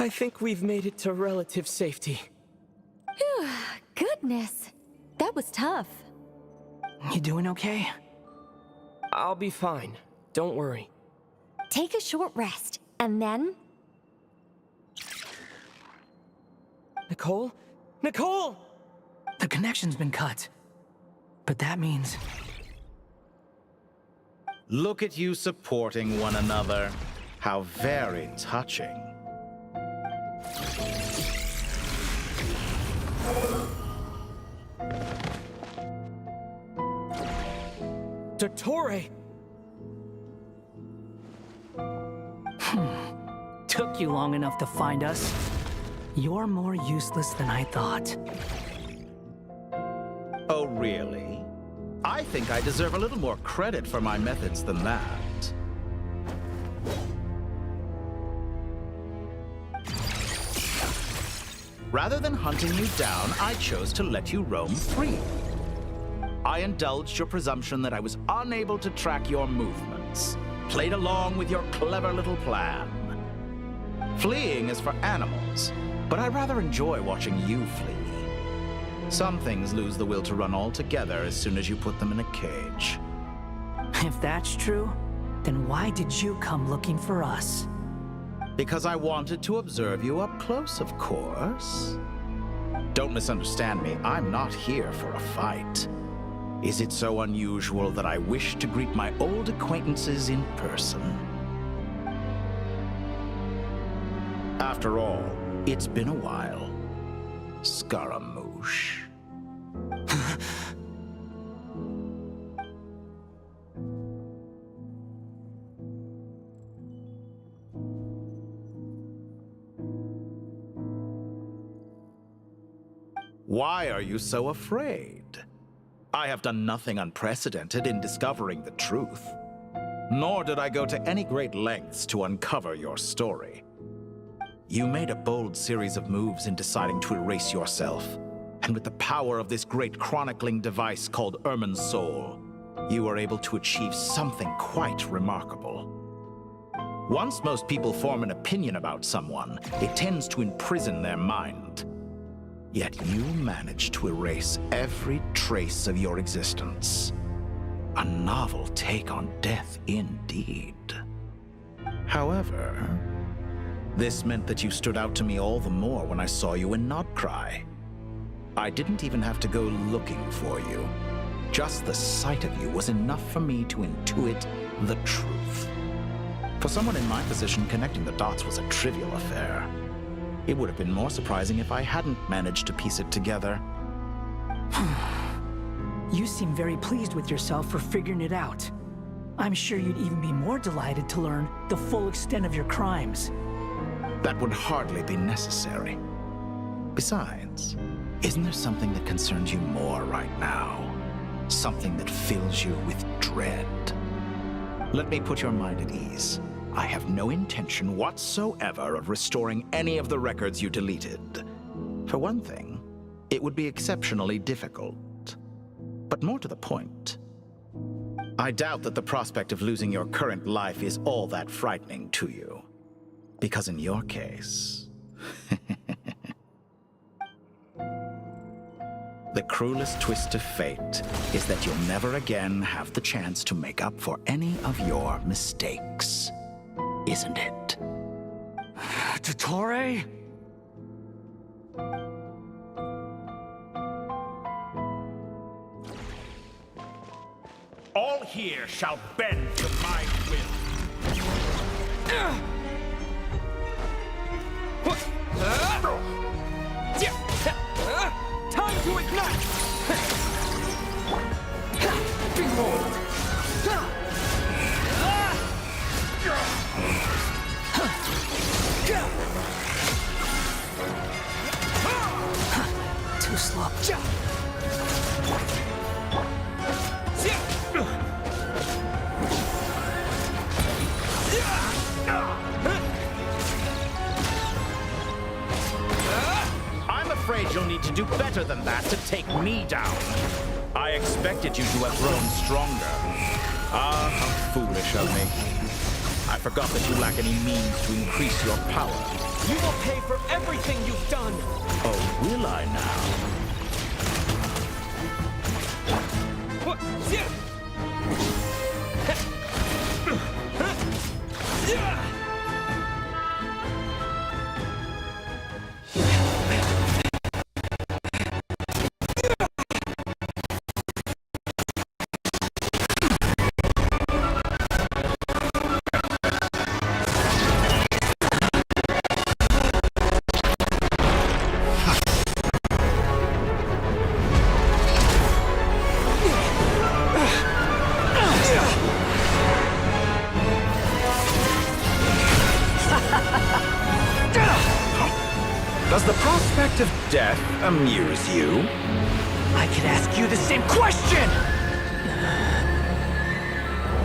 I think we've made it to relative safety. Goodness, that was tough. You doing okay? I'll be fine. Don't worry. Take a short rest, and then... Nicole? Nicole! The connection's been cut. But that means... Look at you supporting one another. How very touching. Dottore! Took you long enough to find us. You're more useless than I thought. Oh, really? I think I deserve a little more credit for my methods than that. Rather than hunting you down, I chose to let you roam free. I indulged your presumption that I was unable to track your movements, played along with your clever little plan. Fleeing is for animals, but I rather enjoy watching you flee. Some things lose the will to run altogether as soon as you put them in a cage. If that's true, then why did you come looking for us? Because I wanted to observe you up close, of course. Don't misunderstand me, I'm not here for a fight. Is it so unusual that I wish to greet my old acquaintances in person? After all, it's been a while. Scaramouche. Why are you so afraid? I have done nothing unprecedented in discovering the truth. Nor did I go to any great lengths to uncover your story. You made a bold series of moves in deciding to erase yourself. And with the power of this great chronicling device called Irmin's Soul, you were able to achieve something quite remarkable. Once most people form an opinion about someone, it tends to imprison their mind. Yet you managed to erase every trace of your existence. A novel take on death indeed. However, this meant that you stood out to me all the more when I saw you in Nodcry. I didn't even have to go looking for you. Just the sight of you was enough for me to intuit the truth. For someone in my position, connecting the dots was a trivial affair. It would have been more surprising if I hadn't managed to piece it together. You seem very pleased with yourself for figuring it out. I'm sure you'd even be more delighted to learn the full extent of your crimes. That would hardly be necessary. Besides, isn't there something that concerns you more right now? Something that fills you with dread? Let me put your mind at ease. I have no intention whatsoever of restoring any of the records you deleted. For one thing, it would be exceptionally difficult. But more to the point, I doubt that the prospect of losing your current life is all that frightening to you. Because in your case... the cruelest twist of fate is that you'll never again have the chance to make up for any of your mistakes. Isn't it? Dottore? All here shall bend to my will. slow. I'm afraid you'll need to do better than that to take me down. I expected you to have grown stronger. Ah, how foolish of me. I forgot that you lack any means to increase your power. You will pay for everything you've done! Oh, will I now? What? Does the prospect of death amuse you? I could ask you the same question!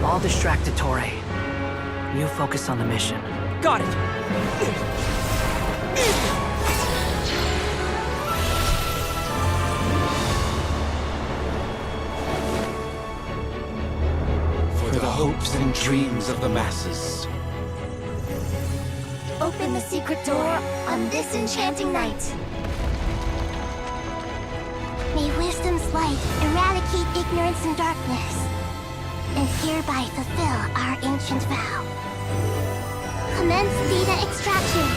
I'll distract Ettore. You focus on the mission. Got it! For the hopes and dreams of the masses. Open the secret door on this enchanting night. May wisdom's light eradicate ignorance and darkness, and hereby fulfill our ancient vow. Commence data extraction.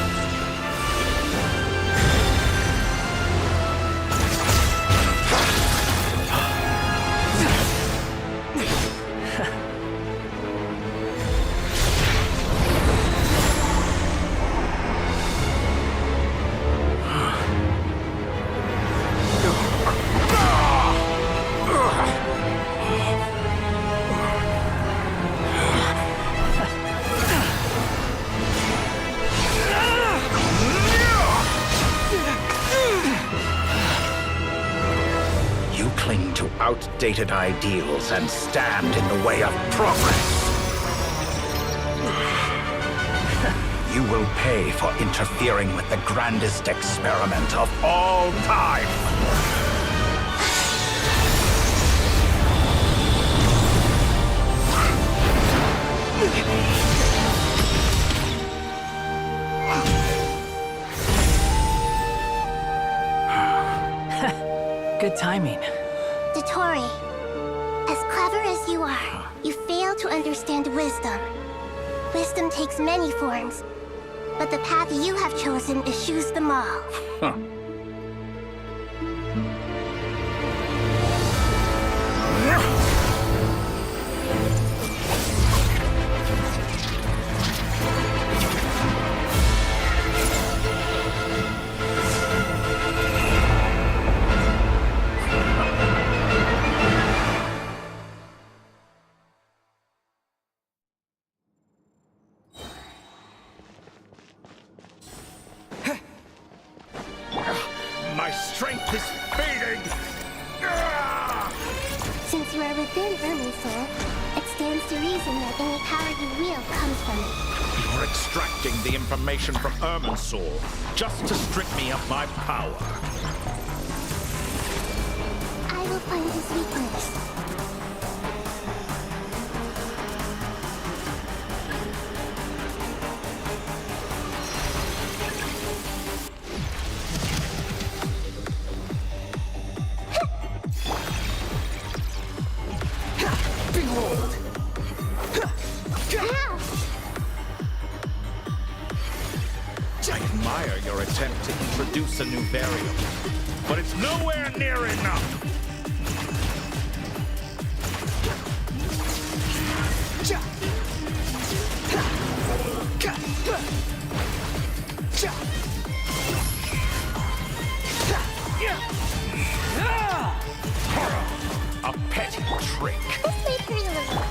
Outdated ideals and stand in the way of progress. You will pay for interfering with the grandest experiment of all time. Good timing. Ettore, as clever as you are, you fail to understand wisdom. Wisdom takes many forms, but the path you have chosen eschews them all. Huh. My strength is fading! Since you are within Irminsul, it stands to reason that any power you wield comes from it. You're extracting the information from Irminsul just to strip me of my power. I will find his weakness. I admire your attempt to introduce a new variable, but it's nowhere near enough. A petty trick. This may hurt a little.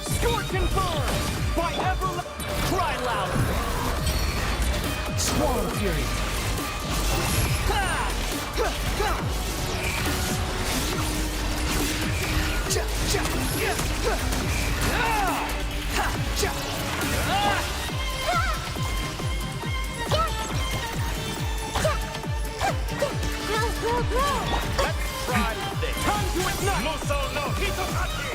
Score confirmed! By ever... Cry louder! Swallow Fury. Ha! Let's try this. Time to ignite! Muso no Hitokachi!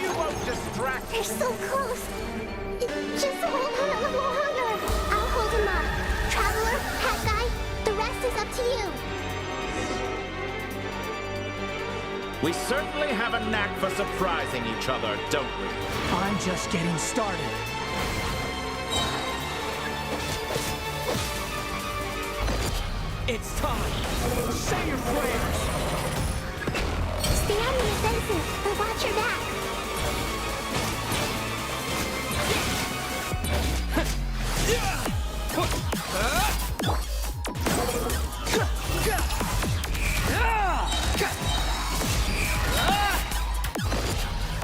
You won't distract. They're so close. Just hold on a little longer. I'll hold him up. Traveler, Hat Guy, the rest is up to you. We certainly have a knack for surprising each other, don't we? I'm just getting started. It's time. Say your prayers. Stay on the defensive, but watch your back.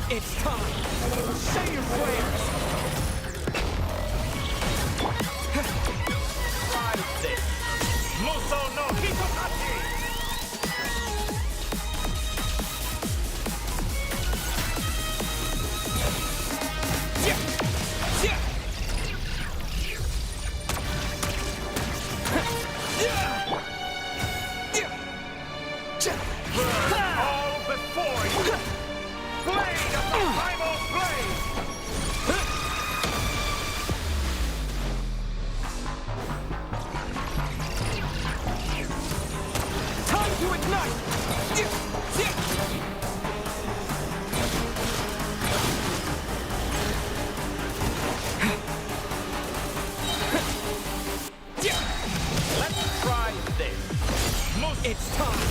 It's time. Say your prayers. Try this. Muso no Hitokachi! Burn all before you! Blade of the primal blade! Time to ignite! Let's try this. It's time.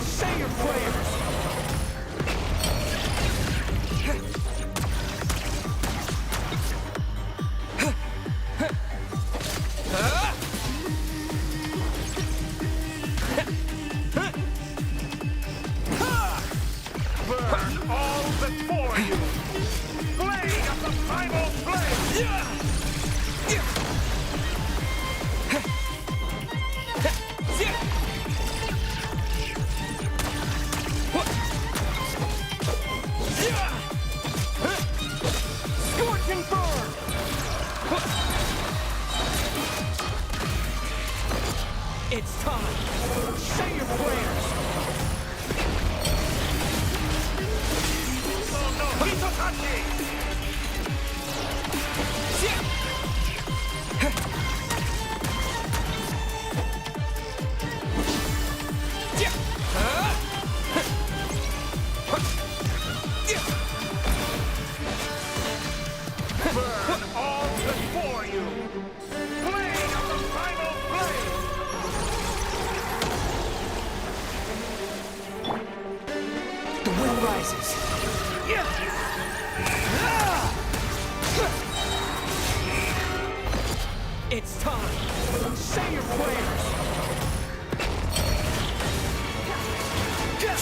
Say your prayers. Burn all before you! Blade of the primal blade! Scorching burn! It's time. Say your prayers. Oh no, Hitokachi! Burn all before you! Blade of the primal blade! The wind rises. It's time. Say your prayers.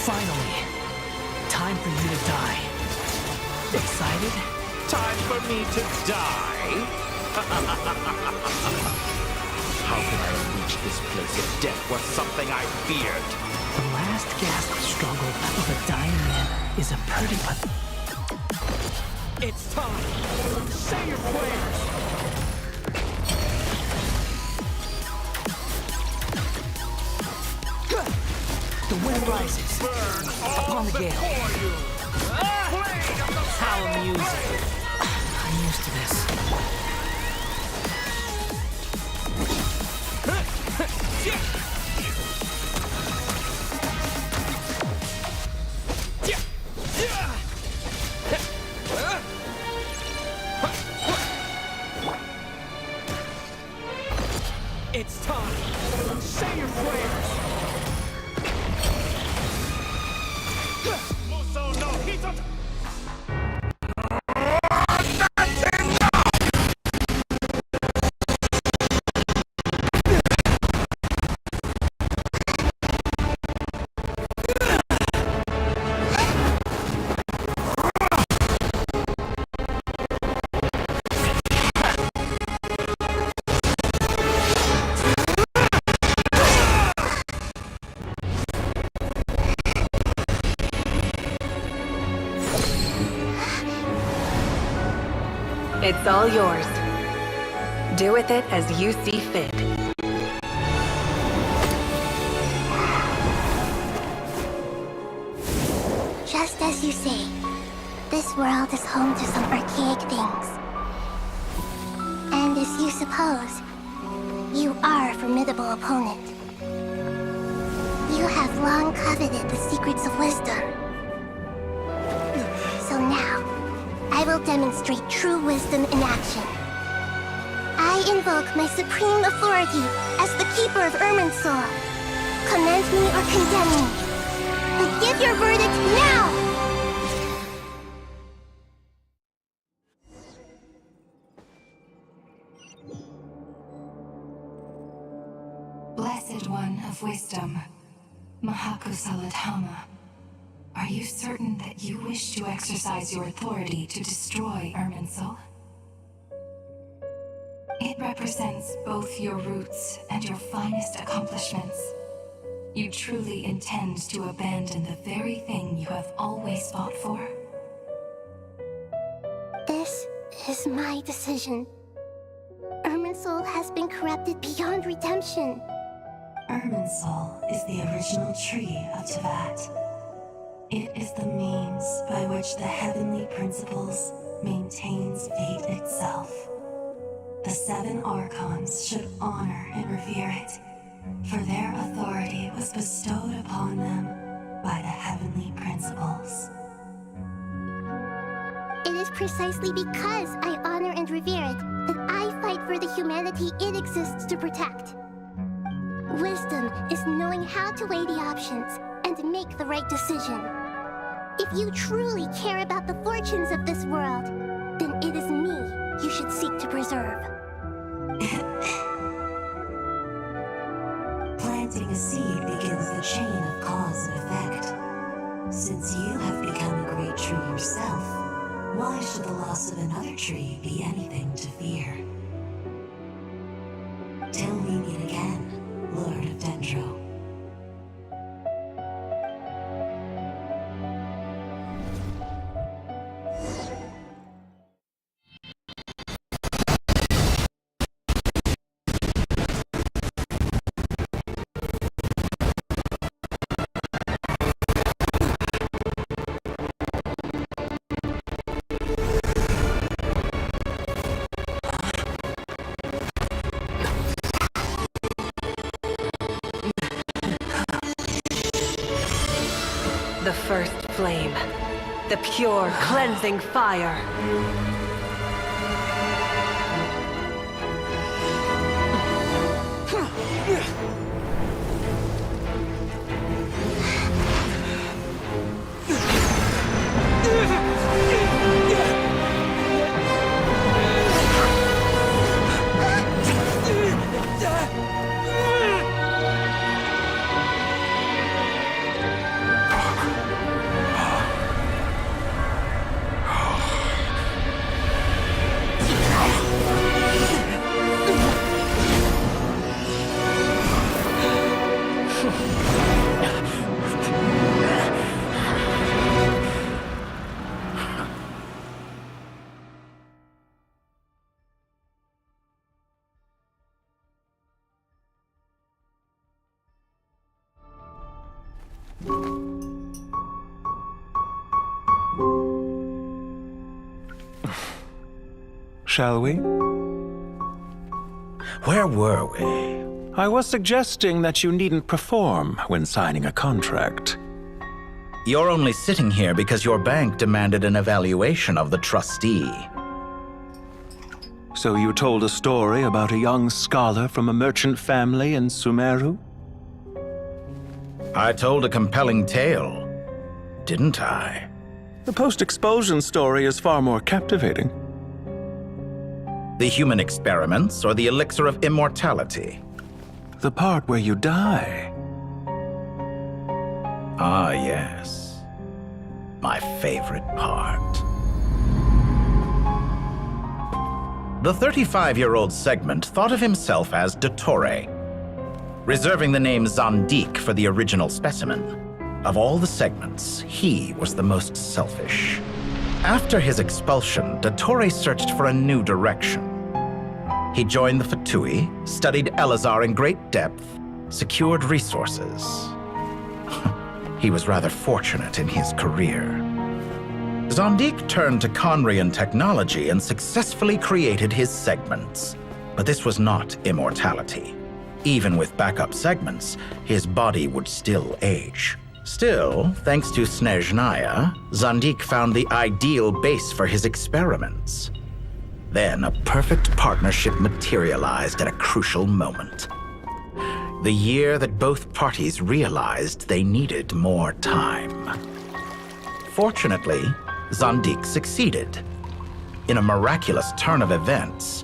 Finally. Time for you to die. Excited? Time for me to die? How could I have reached this place if death was something I feared? The last gasp struggle of a dying man is a pretty It's time. Say your prayers. The wind rises. Burn all Upon the gale. before you! Blade of the How primal amusing. blade! I'm used to this. It's time. Say your prayers. Muso no Hitokachi! It's all yours. Do with it as you see fit. Just as you say, this world is home to some archaic things. And as you suppose, you are a formidable opponent. You have long coveted the secrets of wisdom. So now, I will demonstrate true wisdom in action. I invoke my supreme authority as the keeper of Irminsul. Commend me or condemn me, but give your verdict now! Blessed One of Wisdom, Mahakusaladhama, are you certain that you wish to exercise your authority to destroy Irminsul? It represents both your roots and your finest accomplishments. You truly intend to abandon the very thing you have always fought for? This is my decision. Irminsul has been corrupted beyond redemption. Irminsul is the original tree of Tevat. It is the means by which the heavenly principles maintains fate itself. The 7 Archons should honor and revere it, for their authority was bestowed upon them by the heavenly principles. It is precisely because I honor and revere it that I fight for the humanity it exists to protect. Wisdom is knowing how to weigh the options and make the right decision. If you truly care about the fortunes of this world, then it is me you should seek to preserve. Planting a seed begins the chain of cause and effect. Since you have become a great tree yourself, why should the loss of another tree be anything to fear? Till we meet again, Lord of Dendro. The first flame. The pure, cleansing fire. Shall we? Where were we? I was suggesting that you needn't perform when signing a contract. You're only sitting here because your bank demanded an evaluation of the trustee. So you told a story about a young scholar from a merchant family in Sumeru? I told a compelling tale, didn't I? The post-expulsion story is far more captivating. The human experiments or the elixir of immortality? The part where you die. Ah, yes. My favorite part. The 35-year-old Segment thought of himself as Dottore, reserving the name Zondique for the original specimen. Of all the segments, he was the most selfish. After his expulsion, Dottore searched for a new direction. He joined the Fatui, studied Elazar in great depth, secured resources. He was rather fortunate in his career. Zondique turned to Conrian technology and successfully created his segments. But this was not immortality. Even with backup segments, his body would still age. Still, thanks to Snezhnaya, Zondique found the ideal base for his experiments. Then a perfect partnership materialized at a crucial moment. The year that both parties realized they needed more time. Fortunately, Zondique succeeded. In a miraculous turn of events,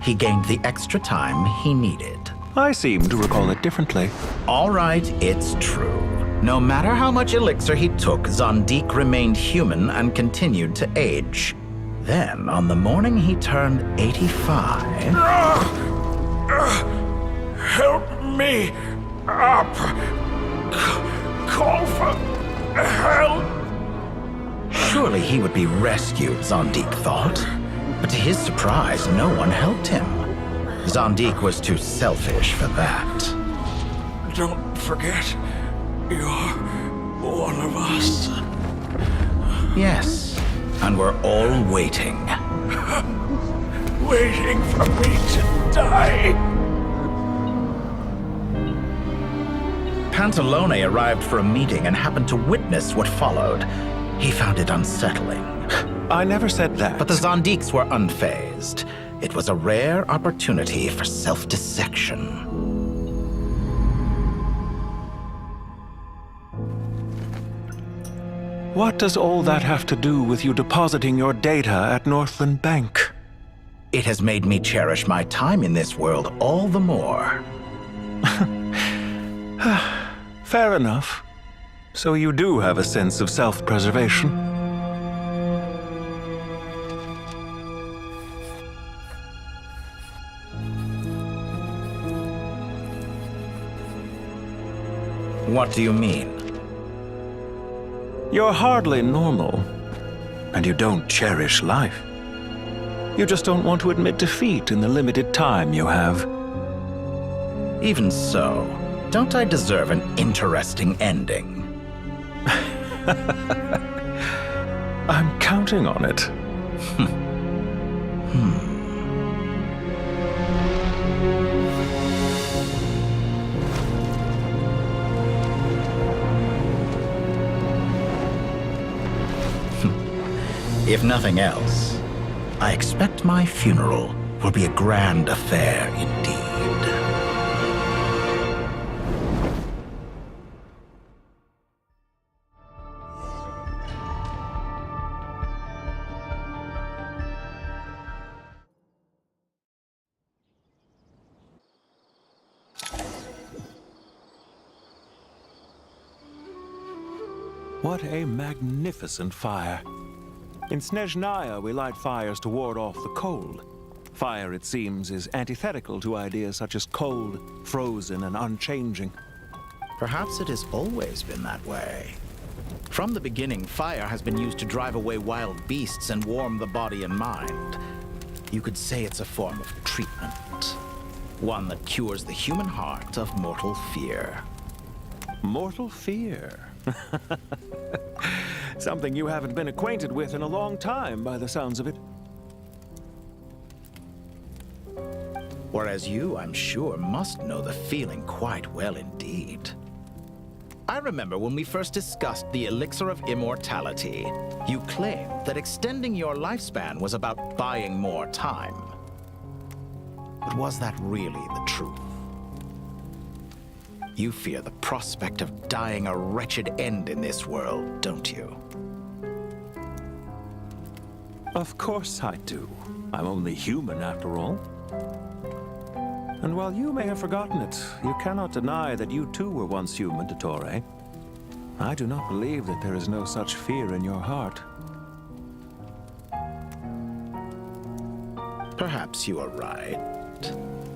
he gained the extra time he needed. I seem to recall it differently. All right, it's true. No matter how much elixir he took, Zondique remained human and continued to age. Then, on the morning he turned 85... Help me up! Call for help! Surely he would be rescued, Zondique thought. But to his surprise, no one helped him. Zondique was too selfish for that. Don't forget, you're one of us. Yes, and we're all waiting. Waiting for me to die. Pantalone arrived for a meeting and happened to witness what followed. He found it unsettling. I never said that. But the Zondiques were unfazed. It was a rare opportunity for self-dissection. What does all that have to do with you depositing your data at Northland Bank? It has made me cherish my time in this world all the more. Fair enough. So you do have a sense of self-preservation. What do you mean? You're hardly normal, and you don't cherish life. You just don't want to admit defeat in the limited time you have. Even so, don't I deserve an interesting ending? I'm counting on it. If nothing else, I expect my funeral will be a grand affair indeed. What a magnificent fire. In Snezhnaya, we light fires to ward off the cold. Fire, it seems, is antithetical to ideas such as cold, frozen, and unchanging. Perhaps it has always been that way. From the beginning, fire has been used to drive away wild beasts and warm the body and mind. You could say it's a form of treatment. One that cures the human heart of mortal fear. Mortal fear? Something you haven't been acquainted with in a long time, by the sounds of it. Whereas you, I'm sure, must know the feeling quite well indeed. I remember when we first discussed the elixir of immortality, you claimed that extending your lifespan was about buying more time. But was that really the truth? You fear the prospect of dying a wretched end in this world, don't you? Of course I do. I'm only human, after all. And while you may have forgotten it, you cannot deny that you too were once human, Dottore. I do not believe that there is no such fear in your heart. Perhaps you are right.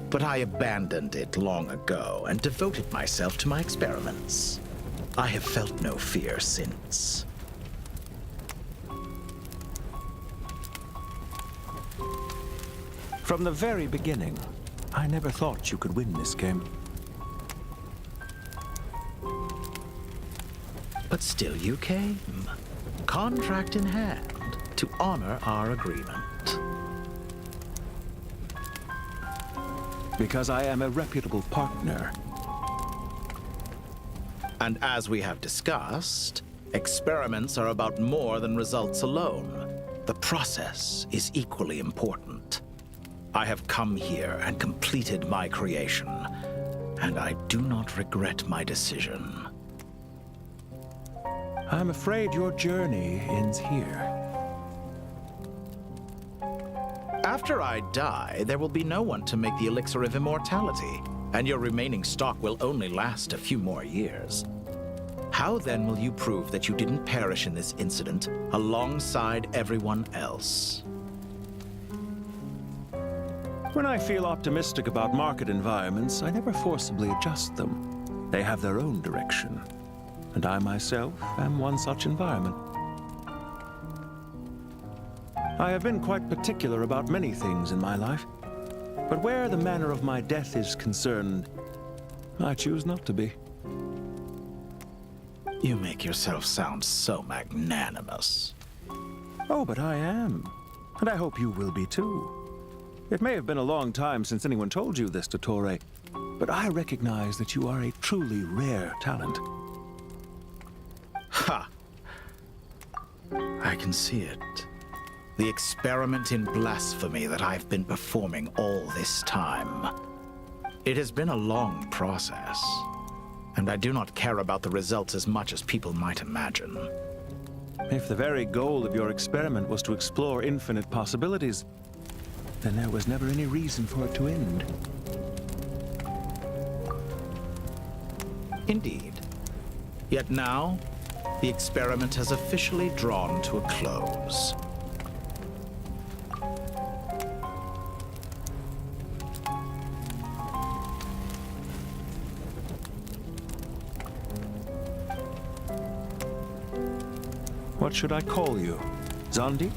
But I abandoned it long ago and devoted myself to my experiments. I have felt no fear since. From the very beginning, I never thought you could win this game. But still you came, contract in hand, to honor our agreement. Because I am a reputable partner. And as we have discussed, experiments are about more than results alone. The process is equally important. I have come here and completed my creation, and I do not regret my decision. I'm afraid your journey ends here. After I die, there will be no one to make the elixir of immortality, and your remaining stock will only last a few more years. How then will you prove that you didn't perish in this incident alongside everyone else? When I feel optimistic about market environments, I never forcibly adjust them. They have their own direction, and I myself am one such environment. I have been quite particular about many things in my life, but where the manner of my death is concerned, I choose not to be. You make yourself sound so magnanimous. Oh, but I am, and I hope you will be too. It may have been a long time since anyone told you this, Dottore, but I recognize that you are a truly rare talent. Ha! I can see it. The experiment in blasphemy that I've been performing all this time. It has been a long process, and I do not care about the results as much as people might imagine. If the very goal of your experiment was to explore infinite possibilities, then there was never any reason for it to end. Indeed. Yet now, the experiment has officially drawn to a close. What should I call you? Zondik?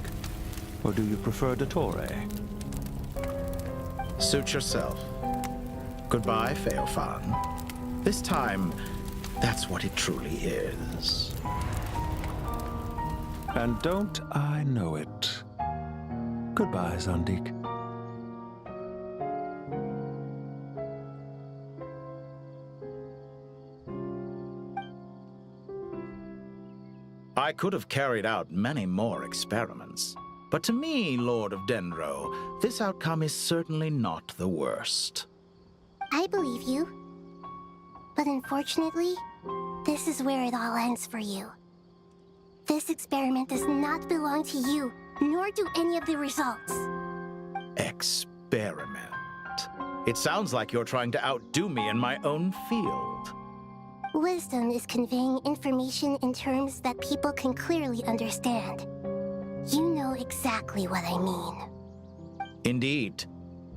Or do you prefer Dottore? Suit yourself. Goodbye, Fontaine. This time, that's what it truly is. And don't I know it? Goodbye, Zondik. I could have carried out many more experiments, but to me, Lord of Dendro, this outcome is certainly not the worst. I believe you. But unfortunately, this is where it all ends for you. This experiment does not belong to you, nor do any of the results. Experiment. It sounds like you're trying to outdo me in my own field. Wisdom is conveying information in terms that people can clearly understand. You know exactly what I mean. Indeed.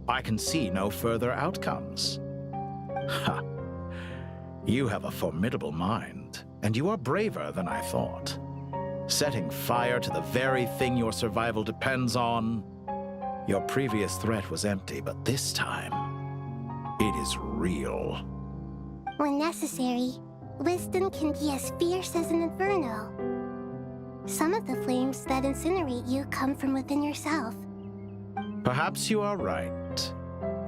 I can see no further outcomes. Ha! You have a formidable mind, and you are braver than I thought. Setting fire to the very thing your survival depends on. Your previous threat was empty, but this time, it is real. When necessary, wisdom can be as fierce as an inferno. Some of the flames that incinerate you come from within yourself. Perhaps you are right.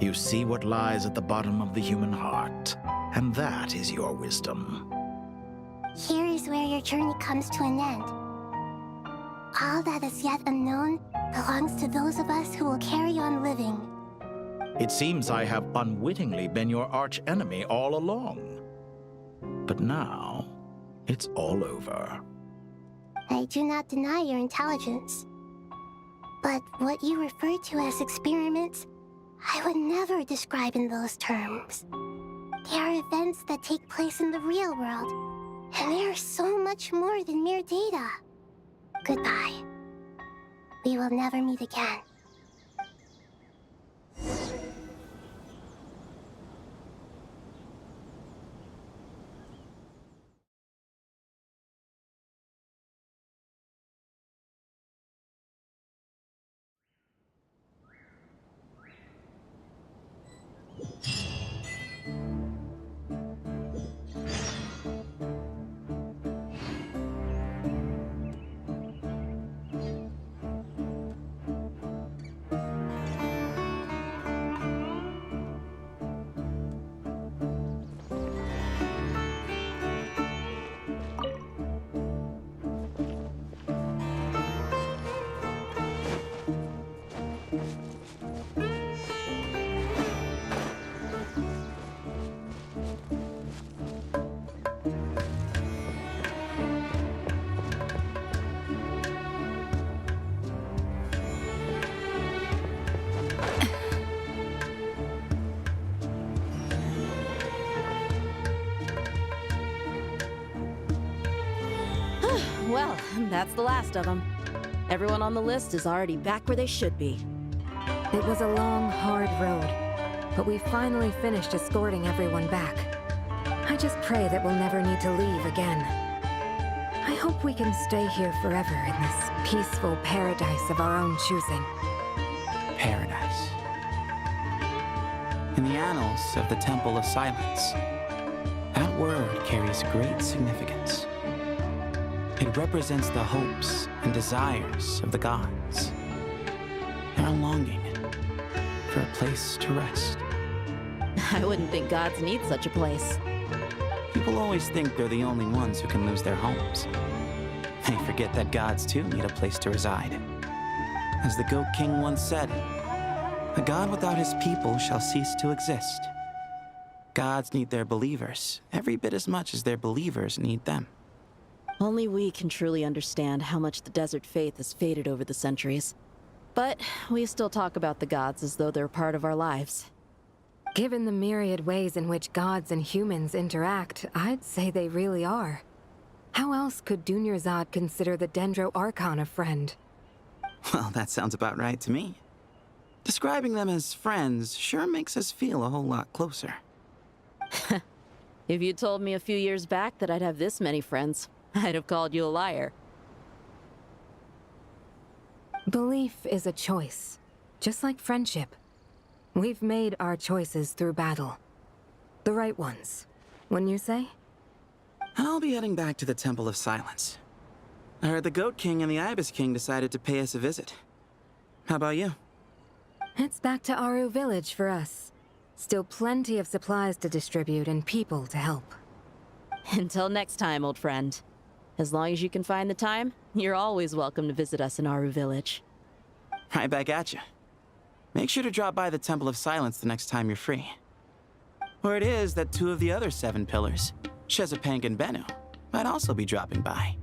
You see what lies at the bottom of the human heart, and that is your wisdom. Here is where your journey comes to an end. All that is yet unknown belongs to those of us who will carry on living. It seems I have unwittingly been your arch-enemy all along. But now, it's all over. I do not deny your intelligence. But what you refer to as experiments, I would never describe in those terms. They are events that take place in the real world, and they are so much more than mere data. Goodbye. We will never meet again. Well, that's the last of them. Everyone on the list is already back where they should be. It was a long, hard road, but we finally finished escorting everyone back. I just pray that we'll never need to leave again. I hope we can stay here forever in this peaceful paradise of our own choosing. Paradise. In the annals of the Temple of Silence, that word carries great significance. It represents the hopes and desires of the gods. Their longing for a place to rest. I wouldn't think gods need such a place. People always think they're the only ones who can lose their homes. They forget that gods too need a place to reside. As the Goat King once said, "A god without his people shall cease to exist." Gods need their believers every bit as much as their believers need them. Only we can truly understand how much the desert faith has faded over the centuries. But we still talk about the gods as though they're part of our lives. Given the myriad ways in which gods and humans interact, I'd say they really are. How else could Dunyarzad consider the Dendro Archon a friend? Well, that sounds about right to me. Describing them as friends sure makes us feel a whole lot closer. If you told me a few years back that I'd have this many friends, I'd have called you a liar. Belief is a choice, just like friendship. We've made our choices through battle. The right ones, wouldn't you say? I'll be heading back to the Temple of Silence. I heard the Goat King and the Ibis King decided to pay us a visit. How about you? It's back to Aru Village for us. Still plenty of supplies to distribute and people to help. Until next time, old friend. As long as you can find the time, you're always welcome to visit us in Aru Village. Right back at you. Make sure to drop by the Temple of Silence the next time you're free. Or it is that two of the other 7 pillars, Shezapank and Bennu, might also be dropping by.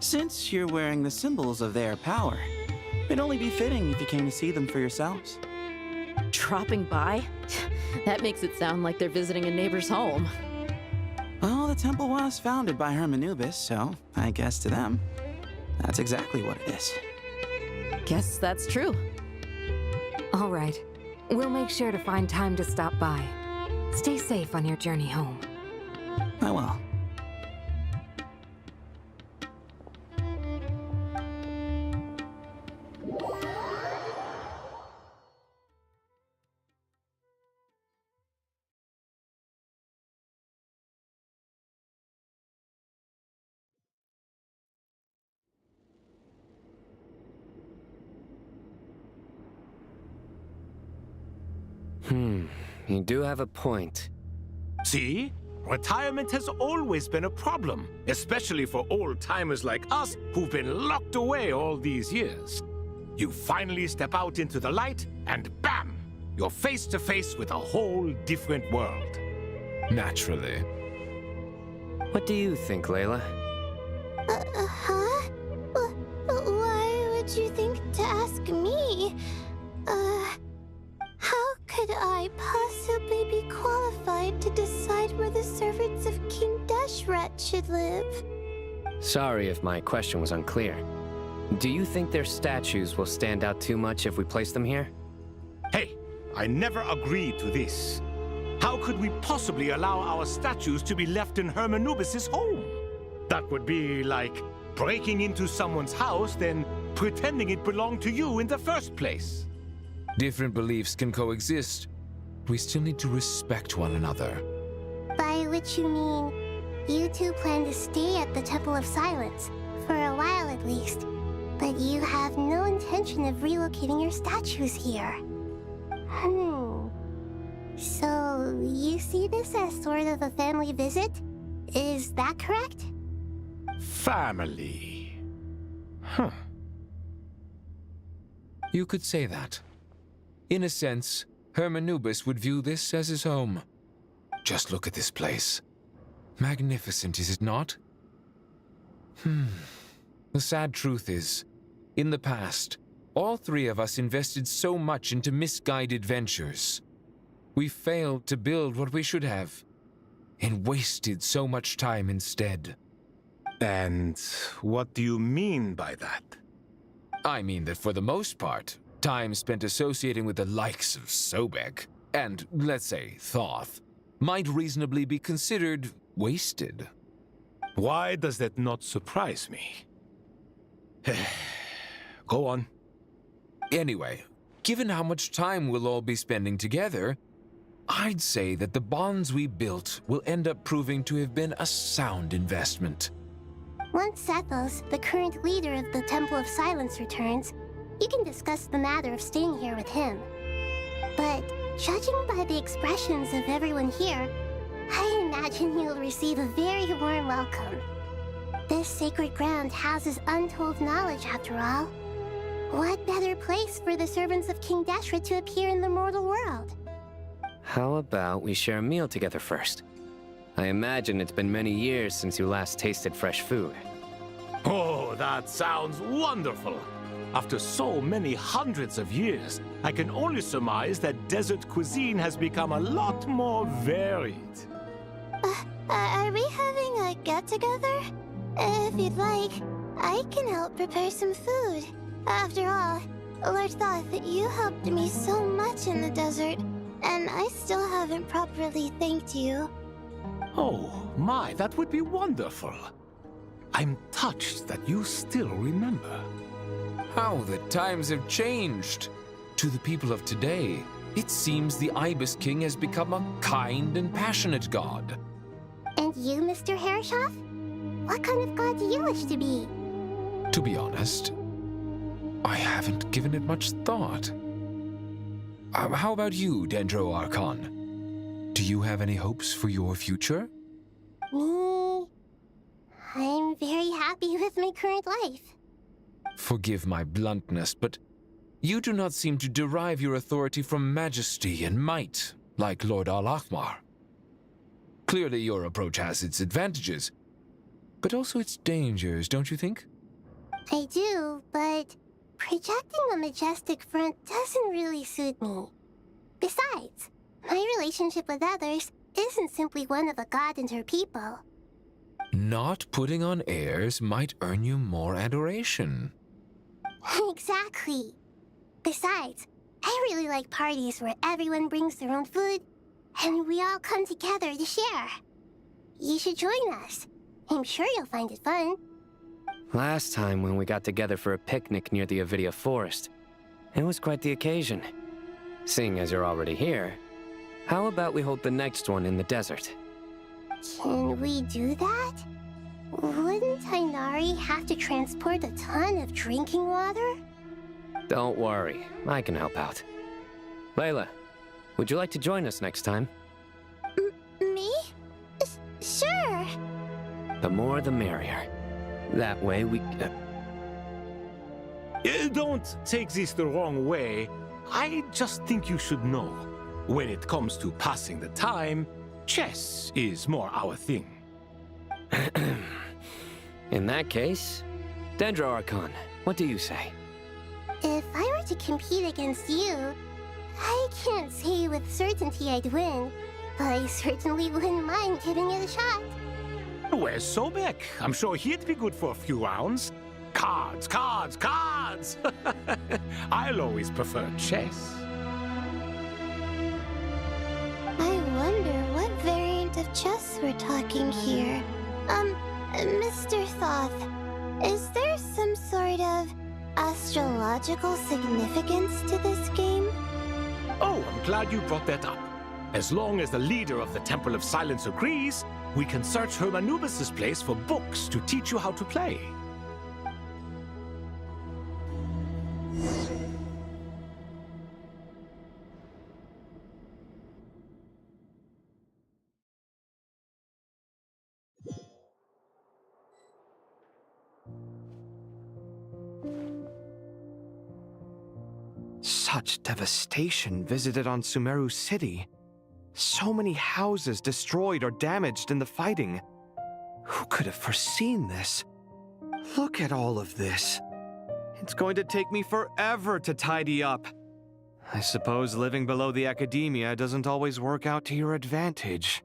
Since you're wearing the symbols of their power, it'd only be fitting if you came to see them for yourselves. Dropping by? That makes it sound like they're visiting a neighbor's home. Well, the temple was founded by Hermanubis, so I guess to them, that's exactly what it is. Guess that's true. All right. We'll make sure to find time to stop by. Stay safe on your journey home. I will. You do have a point. See? Retirement has always been a problem, especially for old-timers like us who've been locked away all these years. You finally step out into the light, and bam! You're face to face with a whole different world. Naturally. What do you think, Layla? Huh? Why would you think to ask me? How could I possibly be qualified to decide where the servants of King Deshret should live? Sorry if my question was unclear. Do you think their statues will stand out too much if we place them here? Hey, I never agreed to this. How could we possibly allow our statues to be left in Hermanubis' home? That would be like breaking into someone's house, then pretending it belonged to you in the first place. Different beliefs can coexist. We still need to respect one another. By which you mean, you two plan to stay at the Temple of Silence, for a while at least. But you have no intention of relocating your statues here. So, you see this as sort of a family visit? Is that correct? Family. Huh. You could say that. In a sense, Hermanubis would view this as his home. Just look at this place. Magnificent, is it not? The sad truth is, in the past, all 3 of us invested so much into misguided ventures. We failed to build what we should have, and wasted so much time instead. And what do you mean by that? I mean that for the most part, time spent associating with the likes of Sobek and, let's say, Thoth, might reasonably be considered wasted. Why does that not surprise me? Go on. Anyway, given how much time we'll all be spending together, I'd say that the bonds we built will end up proving to have been a sound investment. Once Sethos, the current leader of the Temple of Silence, returns, you can discuss the matter of staying here with him. But judging by the expressions of everyone here, I imagine you'll receive a very warm welcome. This sacred ground houses untold knowledge, after all. What better place for the servants of King Deshret to appear in the mortal world? How about we share a meal together first? I imagine it's been many years since you last tasted fresh food. Oh, that sounds wonderful! After so many hundreds of years, I can only surmise that desert cuisine has become a lot more varied. Are we having a get-together? If you'd like, I can help prepare some food. After all, Lord Thoth, you helped me so much in the desert, and I still haven't properly thanked you. Oh, my, that would be wonderful. I'm touched that you still remember. How the times have changed. To the people of today, it seems the Ibis King has become a kind and passionate god. And you, Mr. Herreshoff? What kind of god do you wish to be? To be honest, I haven't given it much thought. How about you, Dendro Archon? Do you have any hopes for your future? Me? I'm very happy with my current life. Forgive my bluntness, but you do not seem to derive your authority from majesty and might, like Lord Al-Ahmar. Clearly your approach has its advantages, but also its dangers, don't you think? I do, but projecting a majestic front doesn't really suit me. Besides, my relationship with others isn't simply one of a god and her people. Not putting on airs might earn you more adoration. Exactly. Besides, I really like parties where everyone brings their own food, and we all come together to share. You should join us. I'm sure you'll find it fun. Last time when we got together for a picnic near the Avidia Forest, it was quite the occasion. Seeing as you're already here, how about we hold the next one in the desert? Can we do that? Wouldn't Tainari have to transport a ton of drinking water? Don't worry, I can help out. Layla, would you like to join us next time? Me? Sure. The more the merrier. That way we... Don't take this the wrong way. I just think you should know. When it comes to passing the time, chess is more our thing. In that case, Dendro Archon, what do you say? If I were to compete against you, I can't say with certainty I'd win, but I certainly wouldn't mind giving it a shot. Where's Sobek? I'm sure he'd be good for a few rounds. Cards, cards, cards! I'll always prefer chess. I wonder what variant of chess we're talking here. Mr. Thoth, is there some sort of astrological significance to this game? Oh, I'm glad you brought that up. As long as the leader of the Temple of Silence agrees, we can search Hermanubis' place for books to teach you how to play. Such devastation visited on Sumeru City. So many houses destroyed or damaged in the fighting. Who could have foreseen this? Look at all of this. It's going to take me forever to tidy up. I suppose living below the academia doesn't always work out to your advantage.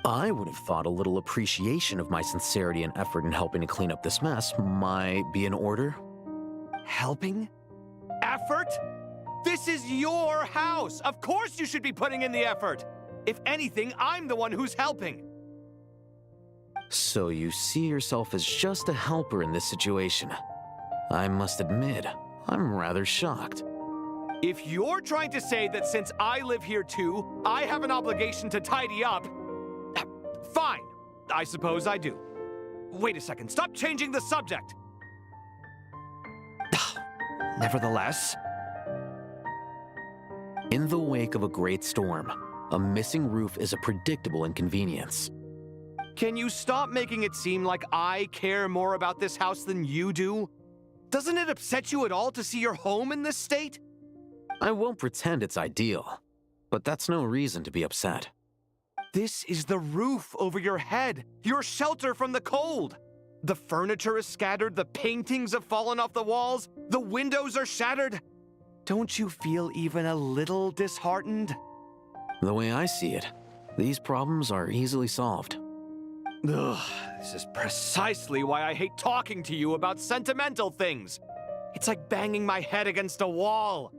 I would have thought a little appreciation of my sincerity and effort in helping to clean up this mess might be in order. Helping? Effort? This is your house! Of course you should be putting in the effort! If anything, I'm the one who's helping. So you see yourself as just a helper in this situation. I must admit, I'm rather shocked. If you're trying to say that since I live here too, I have an obligation to tidy up, fine, I suppose I do. Wait a second, stop changing the subject! Nevertheless... In the wake of a great storm, a missing roof is a predictable inconvenience. Can you stop making it seem like I care more about this house than you do? Doesn't it upset you at all to see your home in this state? I won't pretend it's ideal, but that's no reason to be upset. This is the roof over your head, your shelter from the cold. The furniture is scattered, the paintings have fallen off the walls, the windows are shattered. Don't you feel even a little disheartened? The way I see it, these problems are easily solved. Ugh, this is precisely why I hate talking to you about sentimental things. It's like banging my head against a wall.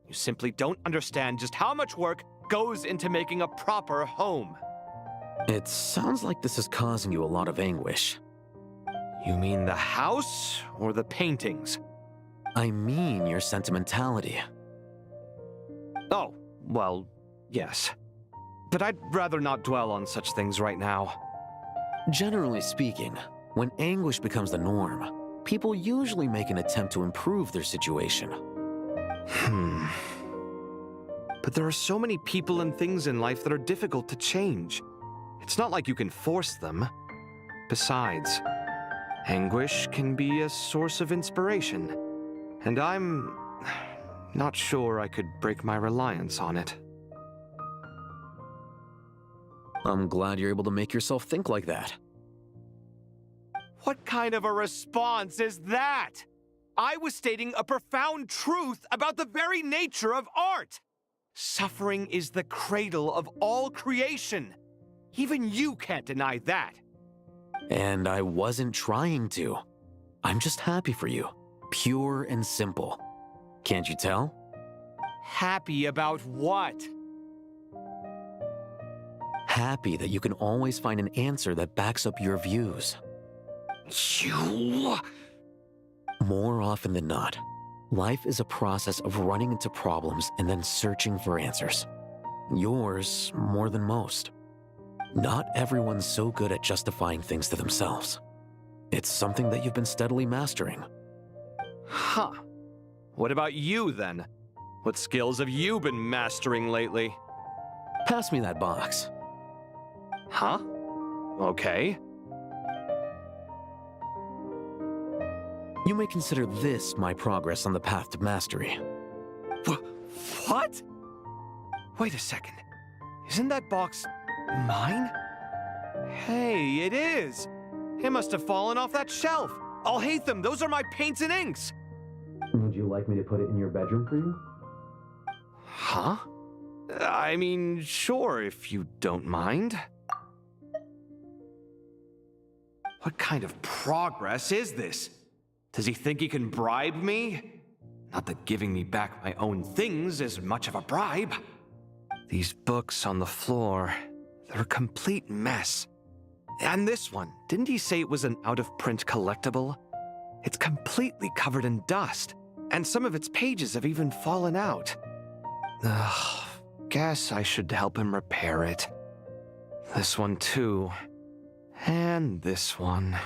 You simply don't understand just how much work goes into making a proper home. It sounds like this is causing you a lot of anguish. You mean the house or the paintings? I mean your sentimentality. Oh, well, yes. But I'd rather not dwell on such things right now. Generally speaking, when anguish becomes the norm, people usually make an attempt to improve their situation. But there are so many people and things in life that are difficult to change. It's not like you can force them. Besides, anguish can be a source of inspiration. And I'm not sure I could break my reliance on it. I'm glad you're able to make yourself think like that. What kind of a response is that? I was stating a profound truth about the very nature of art. Suffering is the cradle of all creation. Even you can't deny that. And I wasn't trying to. I'm just happy for you. Pure and simple. Can't you tell? Happy about what? Happy that you can always find an answer that backs up your views. You... More often than not, life is a process of running into problems and then searching for answers. Yours more than most. Not everyone's so good at justifying things to themselves. It's something that you've been steadily mastering. Huh. What about you, then? What skills have you been mastering lately? Pass me that box. Huh? Okay. You may consider this my progress on the path to mastery. What? Wait a second. Isn't that box mine? Hey, it is. It must have fallen off that shelf. I'll hate them. Those are my paints and inks. Would you like me to put it in your bedroom for you? Huh? I mean, sure, if you don't mind. What kind of progress is this? Does he think he can bribe me? Not that giving me back my own things is much of a bribe. These books on the floor, they're a complete mess. And this one, didn't he say it was an out-of-print collectible? It's completely covered in dust, and some of its pages have even fallen out. Ugh, guess I should help him repair it. This one too. And this one.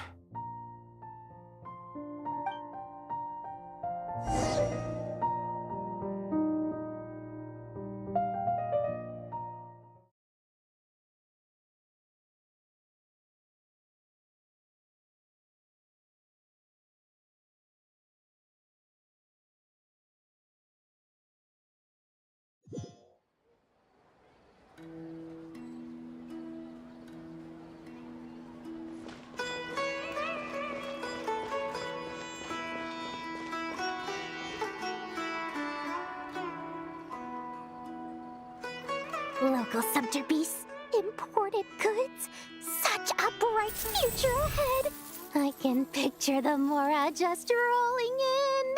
Local subter beasts, Imported goods? Such a bright future ahead! I can picture the Mora just rolling in.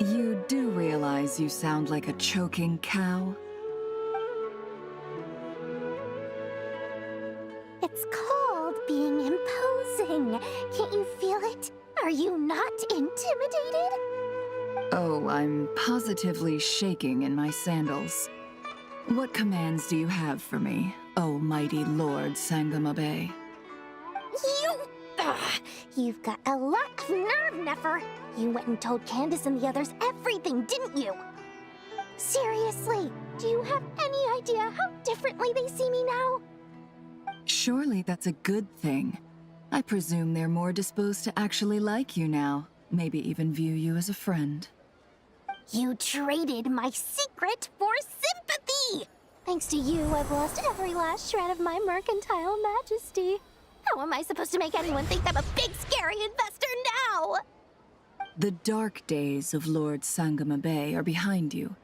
You do realize you sound like a choking cow? It's called being imposing. Can't you feel it? Are you not intimidated? Oh, I'm positively shaking in my sandals. What commands do you have for me, oh mighty Lord Sangamabe? You've got a lot of nerve, Nefer. You went and told Candace and the others everything, didn't you? Seriously, do you have any idea how differently they see me now? Surely that's a good thing. I presume they're more disposed to actually like you now, maybe even view you as a friend. You traded my secret for sympathy! Thanks to you, I've lost every last shred of my mercantile majesty. How am I supposed to make anyone think I'm a big, scary investor now? The dark days of Lord Sangamabe are behind you.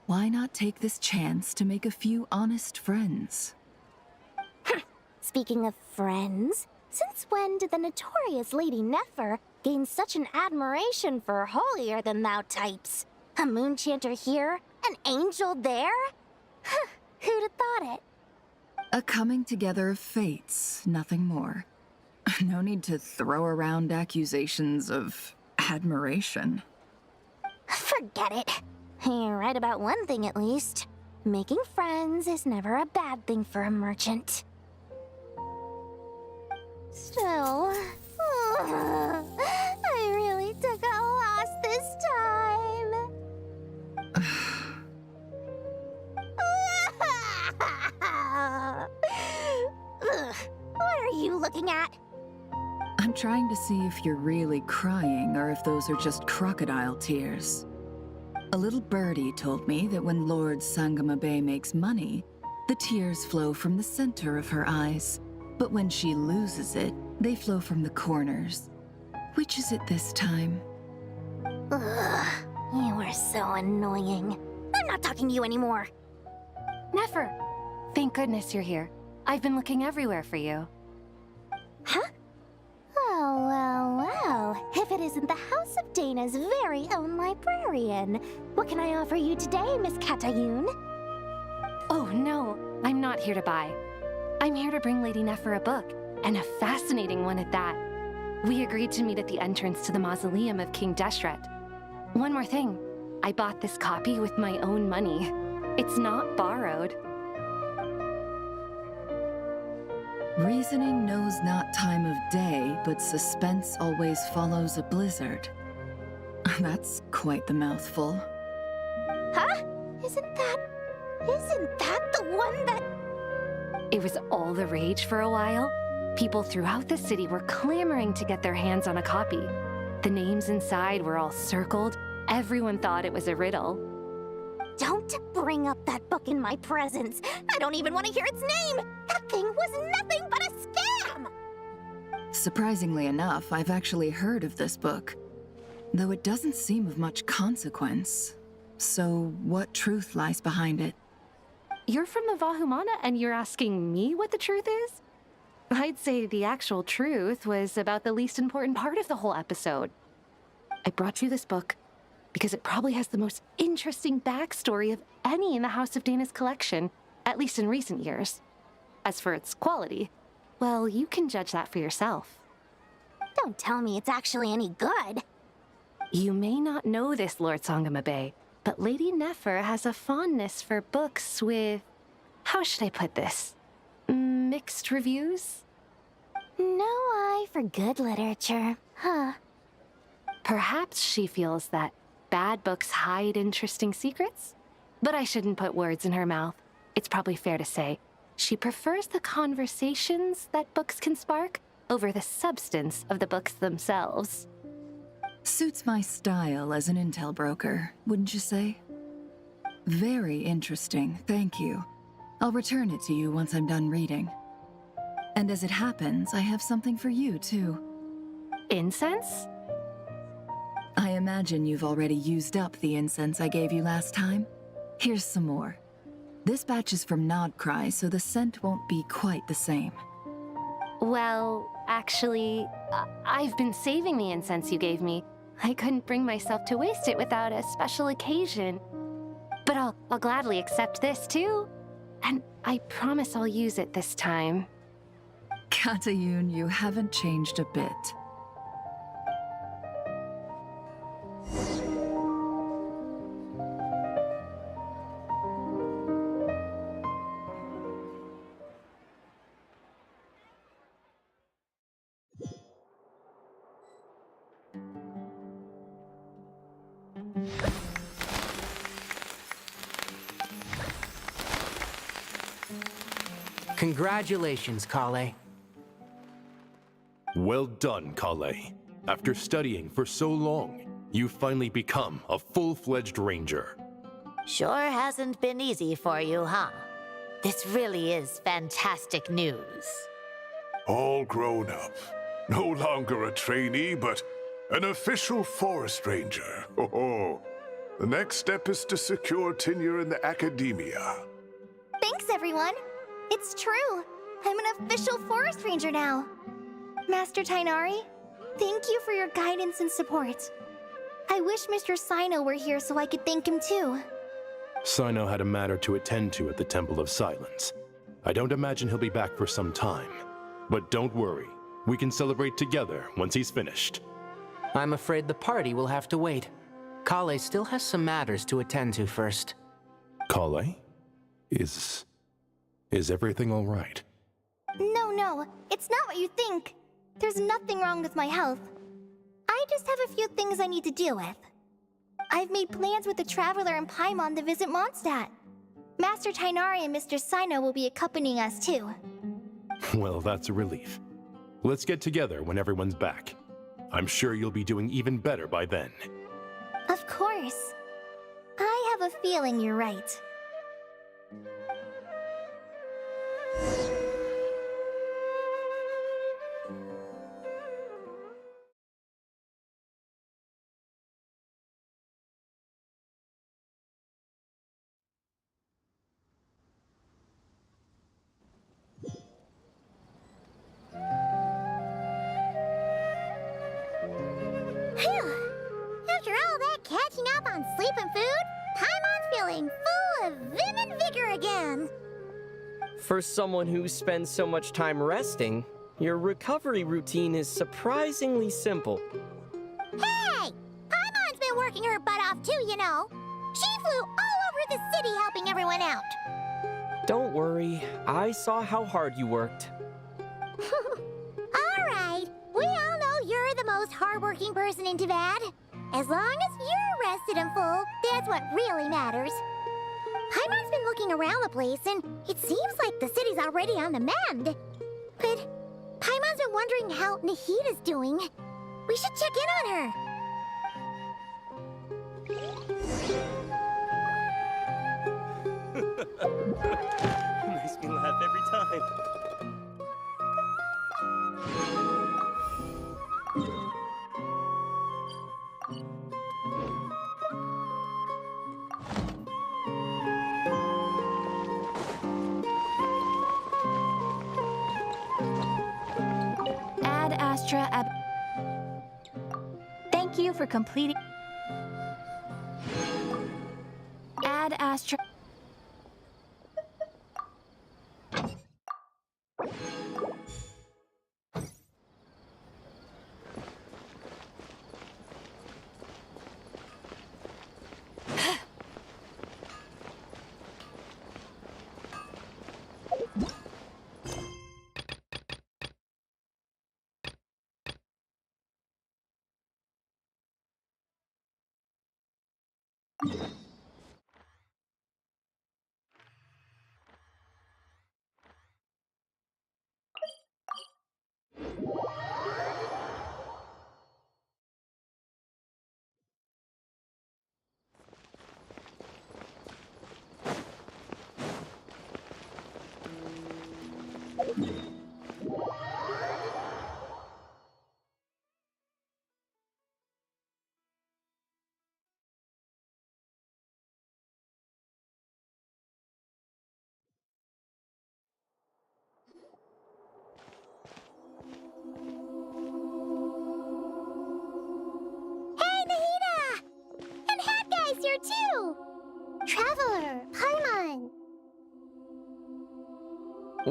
Why not take this chance to make a few honest friends? Speaking of friends, since when did the notorious Lady Nefer gain such an admiration for holier-than-thou types? A moon chanter here, an angel there? Who'd have thought it? A coming together of fates, nothing more. No need to throw around accusations of admiration. Forget it. You're right about one thing at least. Making friends is never a bad thing for a merchant. Still, I really took a loss this time. What are you looking at? I'm trying to see if you're really crying or if those are just crocodile tears. A little birdie told me that when Lord Sangamabe makes money, the tears flow from the center of her eyes. But when she loses it, they flow from the corners. Which is it this time? Ugh, you are so annoying. I'm not talking to you anymore. Nefer, thank goodness you're here. I've been looking everywhere for you. Huh? Well. If it isn't the House of Dana's very own librarian. What can I offer you today, Miss Katayun? Oh, no. I'm not here to buy. I'm here to bring Lady Nefer a book, and a fascinating one at that. We agreed to meet at the entrance to the mausoleum of King Deshret. One more thing. I bought this copy with my own money. It's not borrowed. Reasoning knows not time of day, but suspense always follows a blizzard. That's quite the mouthful. Huh? Isn't that the one that... It was all the rage for a while. People throughout the city were clamoring to get their hands on a copy. The names inside were all circled. Everyone thought it was a riddle. Don't bring up that book in my presence. I don't even want to hear its name. That thing was nothing but a scam. Surprisingly enough, I've actually heard of this book, though it doesn't seem of much consequence. So what truth lies behind it? You're from the Vahumana and you're asking me what the truth is? I'd say the actual truth was about the least important part of the whole episode. I brought you this book because it probably has the most interesting backstory of any in the House of Dana's collection, at least in recent years. As for its quality, well, you can judge that for yourself. Don't tell me it's actually any good. You may not know this, Lord Sangamabe, but Lady Nefer has a fondness for books with... how should I put this? Mixed reviews? No eye for good literature, huh? Perhaps she feels that bad books hide interesting secrets? But I shouldn't put words in her mouth. It's probably fair to say she prefers the conversations that books can spark over the substance of the books themselves. Suits my style as an intel broker, wouldn't you say? Very interesting, thank you. I'll return it to you once I'm done reading. And as it happens, I have something for you, too. Incense? I imagine you've already used up the incense I gave you last time. Here's some more. This batch is from Nodcry, so the scent won't be quite the same. Well, actually, I've been saving the incense you gave me. I couldn't bring myself to waste it without a special occasion. But I'll gladly accept this too. And I promise I'll use it this time. Katayun, you haven't changed a bit. Congratulations, Kale. Well done, Kale. After studying for so long, you've finally become a full-fledged ranger. Sure hasn't been easy for you, huh? This really is fantastic news. All grown up. No longer a trainee, but an official forest ranger. Oh, the next step is to secure tenure in the academia. Thanks, everyone. It's true. I'm an official forest ranger now. Master Tainari, thank you for your guidance and support. I wish Mr. Sino were here so I could thank him too. Sino had a matter to attend to at the Temple of Silence. I don't imagine he'll be back for some time. But don't worry, we can celebrate together once he's finished. I'm afraid the party will have to wait. Kale still has some matters to attend to first. Kale? Is everything all right? No, it's not what you think. There's nothing wrong with my health. I just have a few things I need to deal with. I've made plans with the Traveler and Paimon to visit Mondstadt. Master Tainari and Mr. Sino will be accompanying us too. Well, that's a relief. Let's get together when everyone's back. I'm sure you'll be doing even better by then. Of course. I have a feeling you're right. After all that catching up on sleep and food, Paimon's feeling full of vim and vigor again. For someone who spends so much time resting, your recovery routine is surprisingly simple. Hey! Paimon's been working her butt off too, you know. She flew all over the city helping everyone out. Don't worry, I saw how hard you worked. All right, we all know you're the most hardworking person in Tavad. As long as you're rested and full, that's what really matters. Paimon's been looking around the place, and it seems like the city's already on the mend. But Paimon's been wondering how Nahita's doing. We should check in on her. Makes me laugh every time. Ad Astra Ab. Thank you for completing. Ad Astra.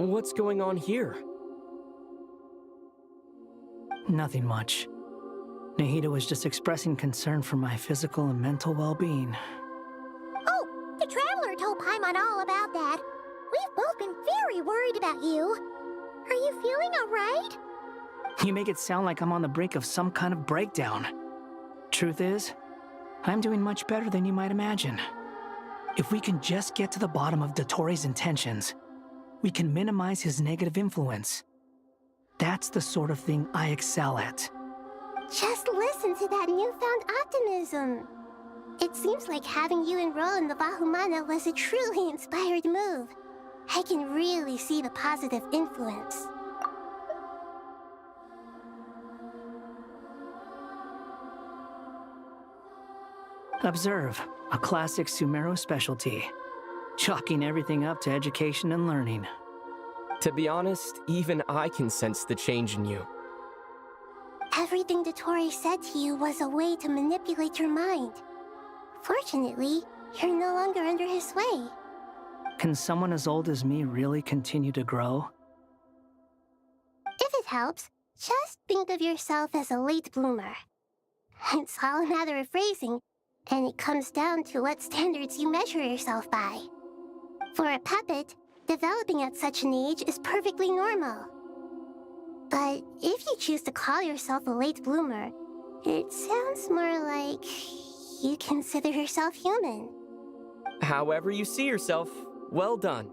What's going on here? Nothing much. Nahida was just expressing concern for my physical and mental well-being. Oh, the Traveler told Paimon all about that. We've both been very worried about you. Are you feeling alright? You make it sound like I'm on the brink of some kind of breakdown. Truth is, I'm doing much better than you might imagine. If we can just get to the bottom of Dottoro's intentions, we can minimize his negative influence. That's the sort of thing I excel at. Just listen to that newfound optimism. It seems like having you enroll in the Vahumana was a truly inspired move. I can really see the positive influence. Observe, a classic Sumeru specialty. Chalking everything up to education and learning. To be honest, even I can sense the change in you. Everything Dottore said to you was a way to manipulate your mind. Fortunately, you're no longer under his sway. Can someone as old as me really continue to grow? If it helps, just think of yourself as a late bloomer. It's all a matter of phrasing, and it comes down to what standards you measure yourself by. For a puppet, developing at such an age is perfectly normal. But if you choose to call yourself a late bloomer, it sounds more like you consider yourself human. However you see yourself, well done.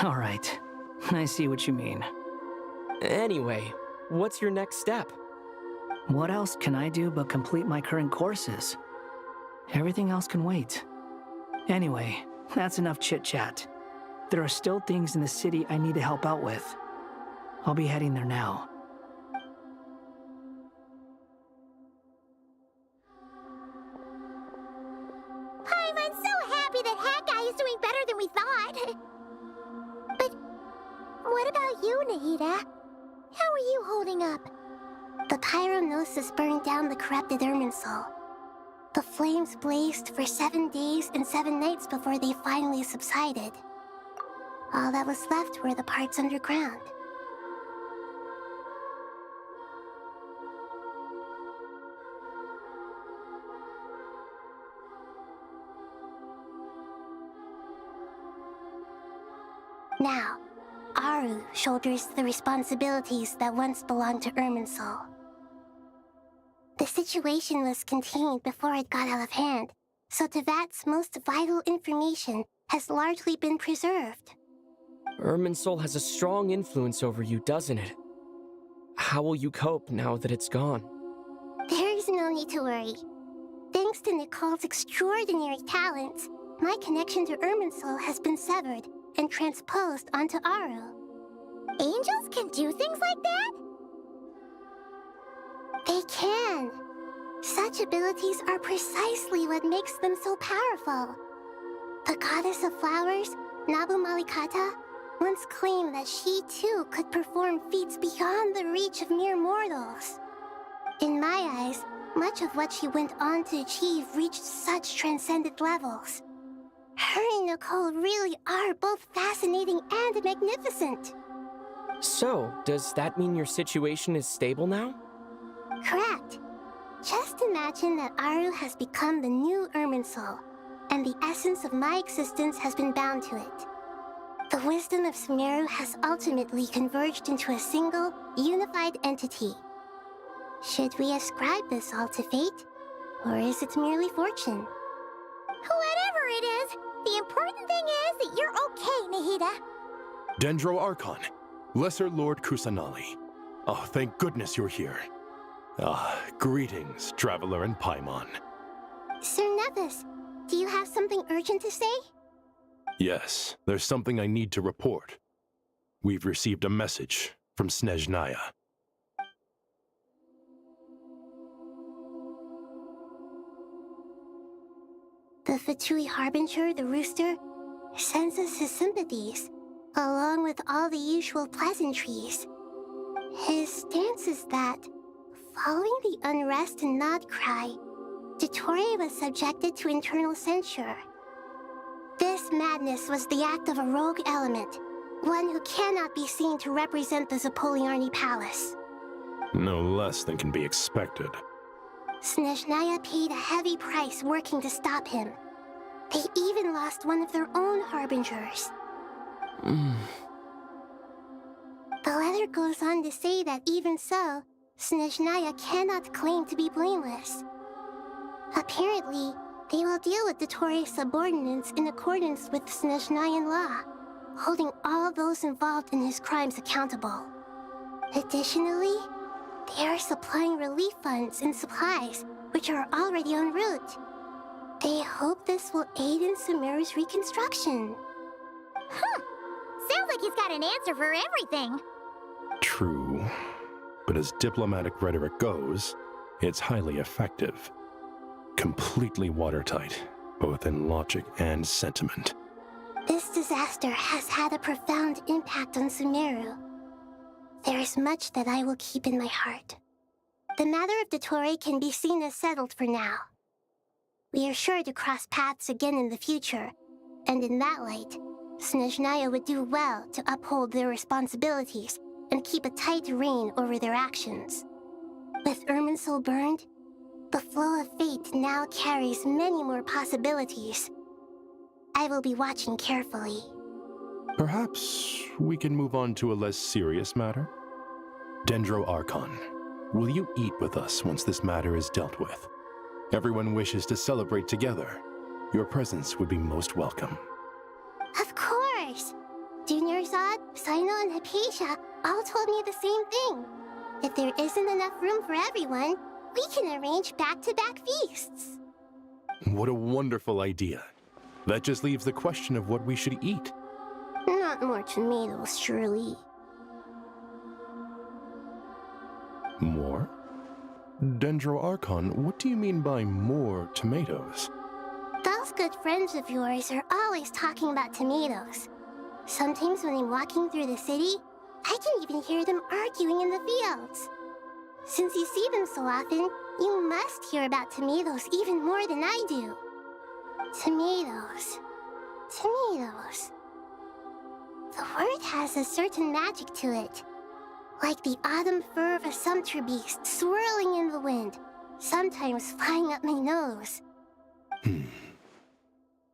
All right, I see what you mean. Anyway, what's your next step? What else can I do but complete my current courses? Everything else can wait. Anyway, that's enough chit-chat. There are still things in the city I need to help out with. I'll be heading there now. I'm so happy that Hat Guy is doing better than we thought. But what about you, Nahida? How are you holding up? The pyronosis burned down the corrupted Irminsul. The flames blazed for 7 days and 7 nights before they finally subsided. All that was left were the parts underground. Now, Aru shoulders the responsibilities that once belonged to Irminsul. The situation was contained before it got out of hand, so Tevat's most vital information has largely been preserved. Irminsul has a strong influence over you, doesn't it? How will you cope now that it's gone? There is no need to worry. Thanks to Nicole's extraordinary talents, my connection to Irminsul has been severed and transposed onto Aru. Angels can do things like that? They can. Such abilities are precisely what makes them so powerful. The goddess of flowers, Nabu Malikata, once claimed that she too could perform feats beyond the reach of mere mortals. In my eyes, much of what she went on to achieve reached such transcendent levels. Her and Nicole really are both fascinating and magnificent. So, does that mean your situation is stable now? Correct. Just imagine that Aru has become the new Irminsul, and the essence of my existence has been bound to it. The wisdom of Sumeru has ultimately converged into a single, unified entity. Should we ascribe this all to fate, or is it merely fortune? Whatever it is, the important thing is that you're okay, Nahida. Dendro Archon, Lesser Lord Kusanali. Oh, thank goodness you're here. Greetings, Traveler and Paimon. Sir Nevis, do you have something urgent to say? Yes, there's something I need to report. We've received a message from Snezhnaya. The Fatui Harbinger, the Rooster, sends us his sympathies, along with all the usual pleasantries. His stance is that, following the unrest and Nod Cry, Dottore was subjected to internal censure. This madness was the act of a rogue element, one who cannot be seen to represent the Zapoliarny Palace. No less than can be expected. Snezhnaya paid a heavy price working to stop him. They even lost one of their own harbingers. The letter goes on to say that even so, Snezhnaya cannot claim to be blameless. Apparently, they will deal with Dottore subordinates in accordance with Snezhnayan law, holding all those involved in his crimes accountable. Additionally, they are supplying relief funds and supplies, which are already en route. They hope this will aid in Sumeru's reconstruction. Sounds like he's got an answer for everything. True. But as diplomatic rhetoric goes, it's highly effective. Completely watertight, both in logic and sentiment. This disaster has had a profound impact on Sumeru. There is much that I will keep in my heart. The matter of Dottore can be seen as settled for now. We are sure to cross paths again in the future, and in that light, Snezhnaya would do well to uphold their responsibilities and keep a tight rein over their actions. With Irminsul burned, the flow of fate now carries many more possibilities. I will be watching carefully. Perhaps we can move on to a less serious matter? Dendro Archon, will you eat with us once this matter is dealt with? Everyone wishes to celebrate together. Your presence would be most welcome. Of course! Junior Zod, Sino, and Hypatia all told me the same thing. If there isn't enough room for everyone, we can arrange back-to-back feasts. What a wonderful idea. That just leaves the question of what we should eat. Not more tomatoes, surely. More? Dendro Archon, what do you mean by more tomatoes? Those good friends of yours are always talking about tomatoes. Sometimes when I'm walking through the city, I can even hear them arguing in the fields. Since you see them so often, you must hear about tomatoes even more than I do. Tomatoes. Tomatoes. The word has a certain magic to it. Like the autumn fur of a sumpter beast swirling in the wind, sometimes flying up my nose.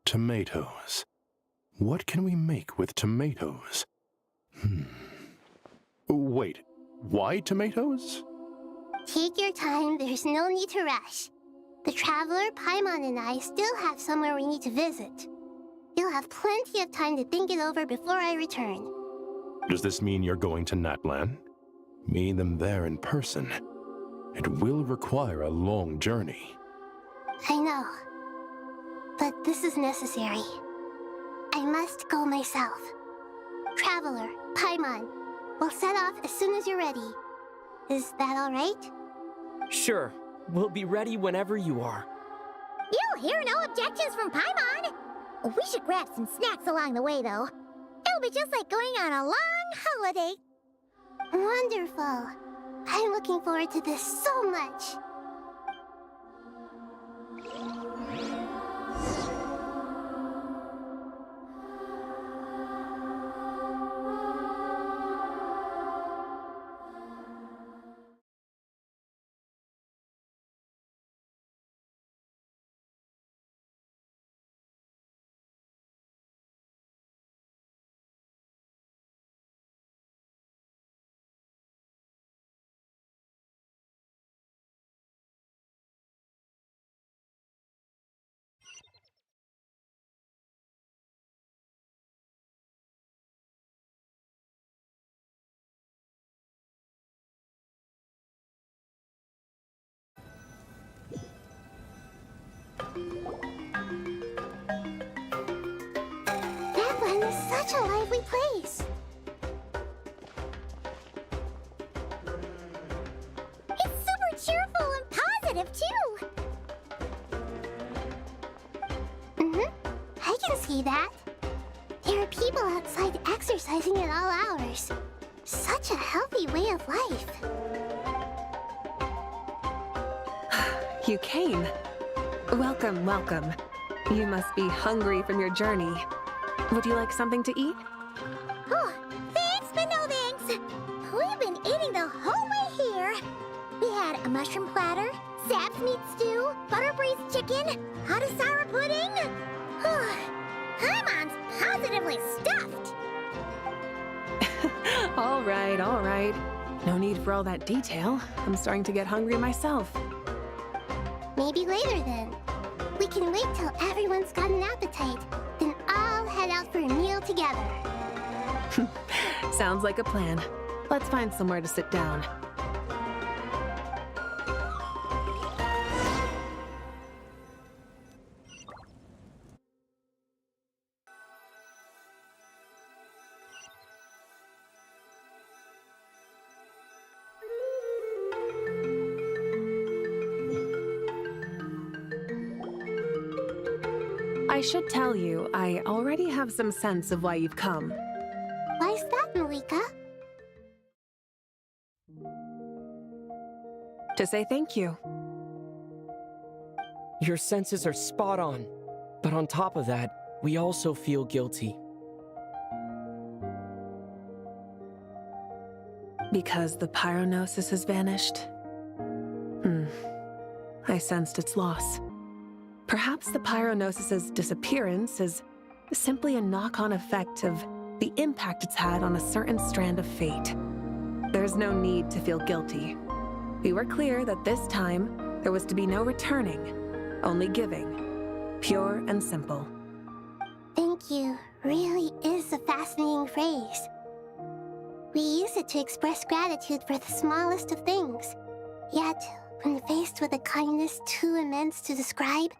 Tomatoes. What can we make with tomatoes? Wait, why tomatoes? Take your time, there's no need to rush. The Traveler, Paimon, and I still have somewhere we need to visit. You'll have plenty of time to think it over before I return. Does this mean you're going to Natlan? Meeting them there in person. It will require a long journey. I know. But this is necessary. I must go myself. Traveler, Paimon, we'll set off as soon as you're ready. Is that all right? Sure. We'll be ready whenever you are. You'll hear no objections from Paimon. We should grab some snacks along the way, though. It'll be just like going on a long holiday. Wonderful. I'm looking forward to this so much. Natlan is such a lively place. It's super cheerful and positive, too. I can see that. There are people outside exercising at all hours. Such a healthy way of life. You came. Welcome, welcome. You must be hungry from your journey. Would you like something to eat? Oh, thanks, but no thanks. We've been eating the whole way here. We had a mushroom platter, Zab's meat stew, butter braised chicken, hot sour pudding. Paimon's positively stuffed. All right, all right. No need for all that detail. I'm starting to get hungry myself. Maybe later then. We can wait till everyone's got an appetite, then all head out for a meal together. Sounds like a plan. Let's find somewhere to sit down. I should tell you, I already have some sense of why you've come. Why's that, Malika? To say thank you. Your senses are spot on. But on top of that, we also feel guilty. Because the pyronosis has vanished? I sensed its loss. Perhaps the pyronosis's disappearance is simply a knock-on effect of the impact it's had on a certain strand of fate. There's no need to feel guilty. We were clear that this time there was to be no returning, only giving, pure and simple. Thank you really is a fascinating phrase. We use it to express gratitude for the smallest of things. Yet, when faced with a kindness too immense to describe,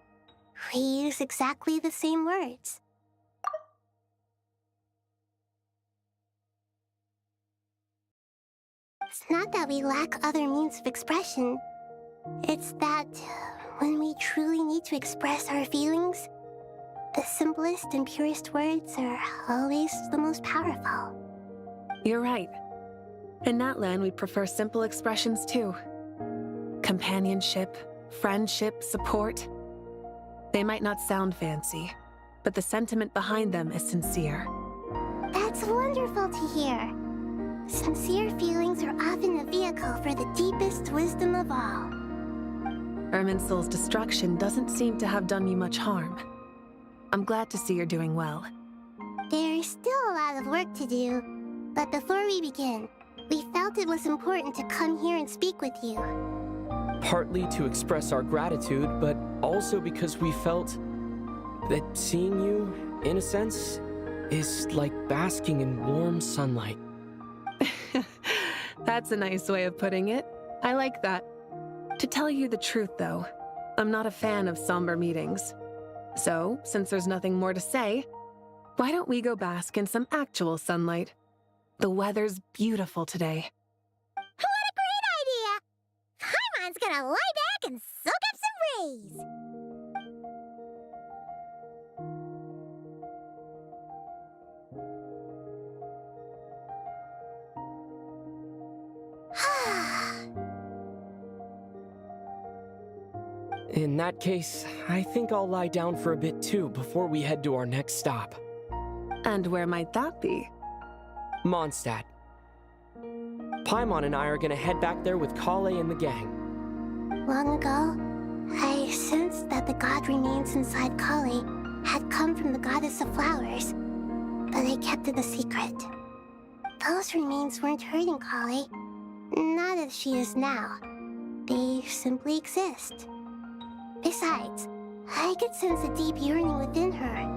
we use exactly the same words. It's not that we lack other means of expression. It's that when we truly need to express our feelings, the simplest and purest words are always the most powerful. You're right. In that land, we prefer simple expressions too. Companionship, friendship, support. They might not sound fancy, but the sentiment behind them is sincere. That's wonderful to hear. Sincere feelings are often a vehicle for the deepest wisdom of all. Irminsul's destruction doesn't seem to have done you much harm. I'm glad to see you're doing well. There's still a lot of work to do, but before we begin, we felt it was important to come here and speak with you. Partly to express our gratitude, but also because we felt that seeing you, in a sense, is like basking in warm sunlight. That's a nice way of putting it. I like that. To tell you the truth, though, I'm not a fan of somber meetings. So, since there's nothing more to say, why don't we go bask in some actual sunlight? The weather's beautiful today. What a great idea! Paimon's gonna lie back and soak up some rays! In that case, I think I'll lie down for a bit too before we head to our next stop. And where might that be? Mondstadt. Paimon and I are gonna head back there with Kale and the gang. Long ago, I sensed that the god remains inside Kale had come from the goddess of flowers, but I kept it a secret. Those remains weren't hurting Kale, not as she is now. They simply exist. Besides, I could sense a deep yearning within her.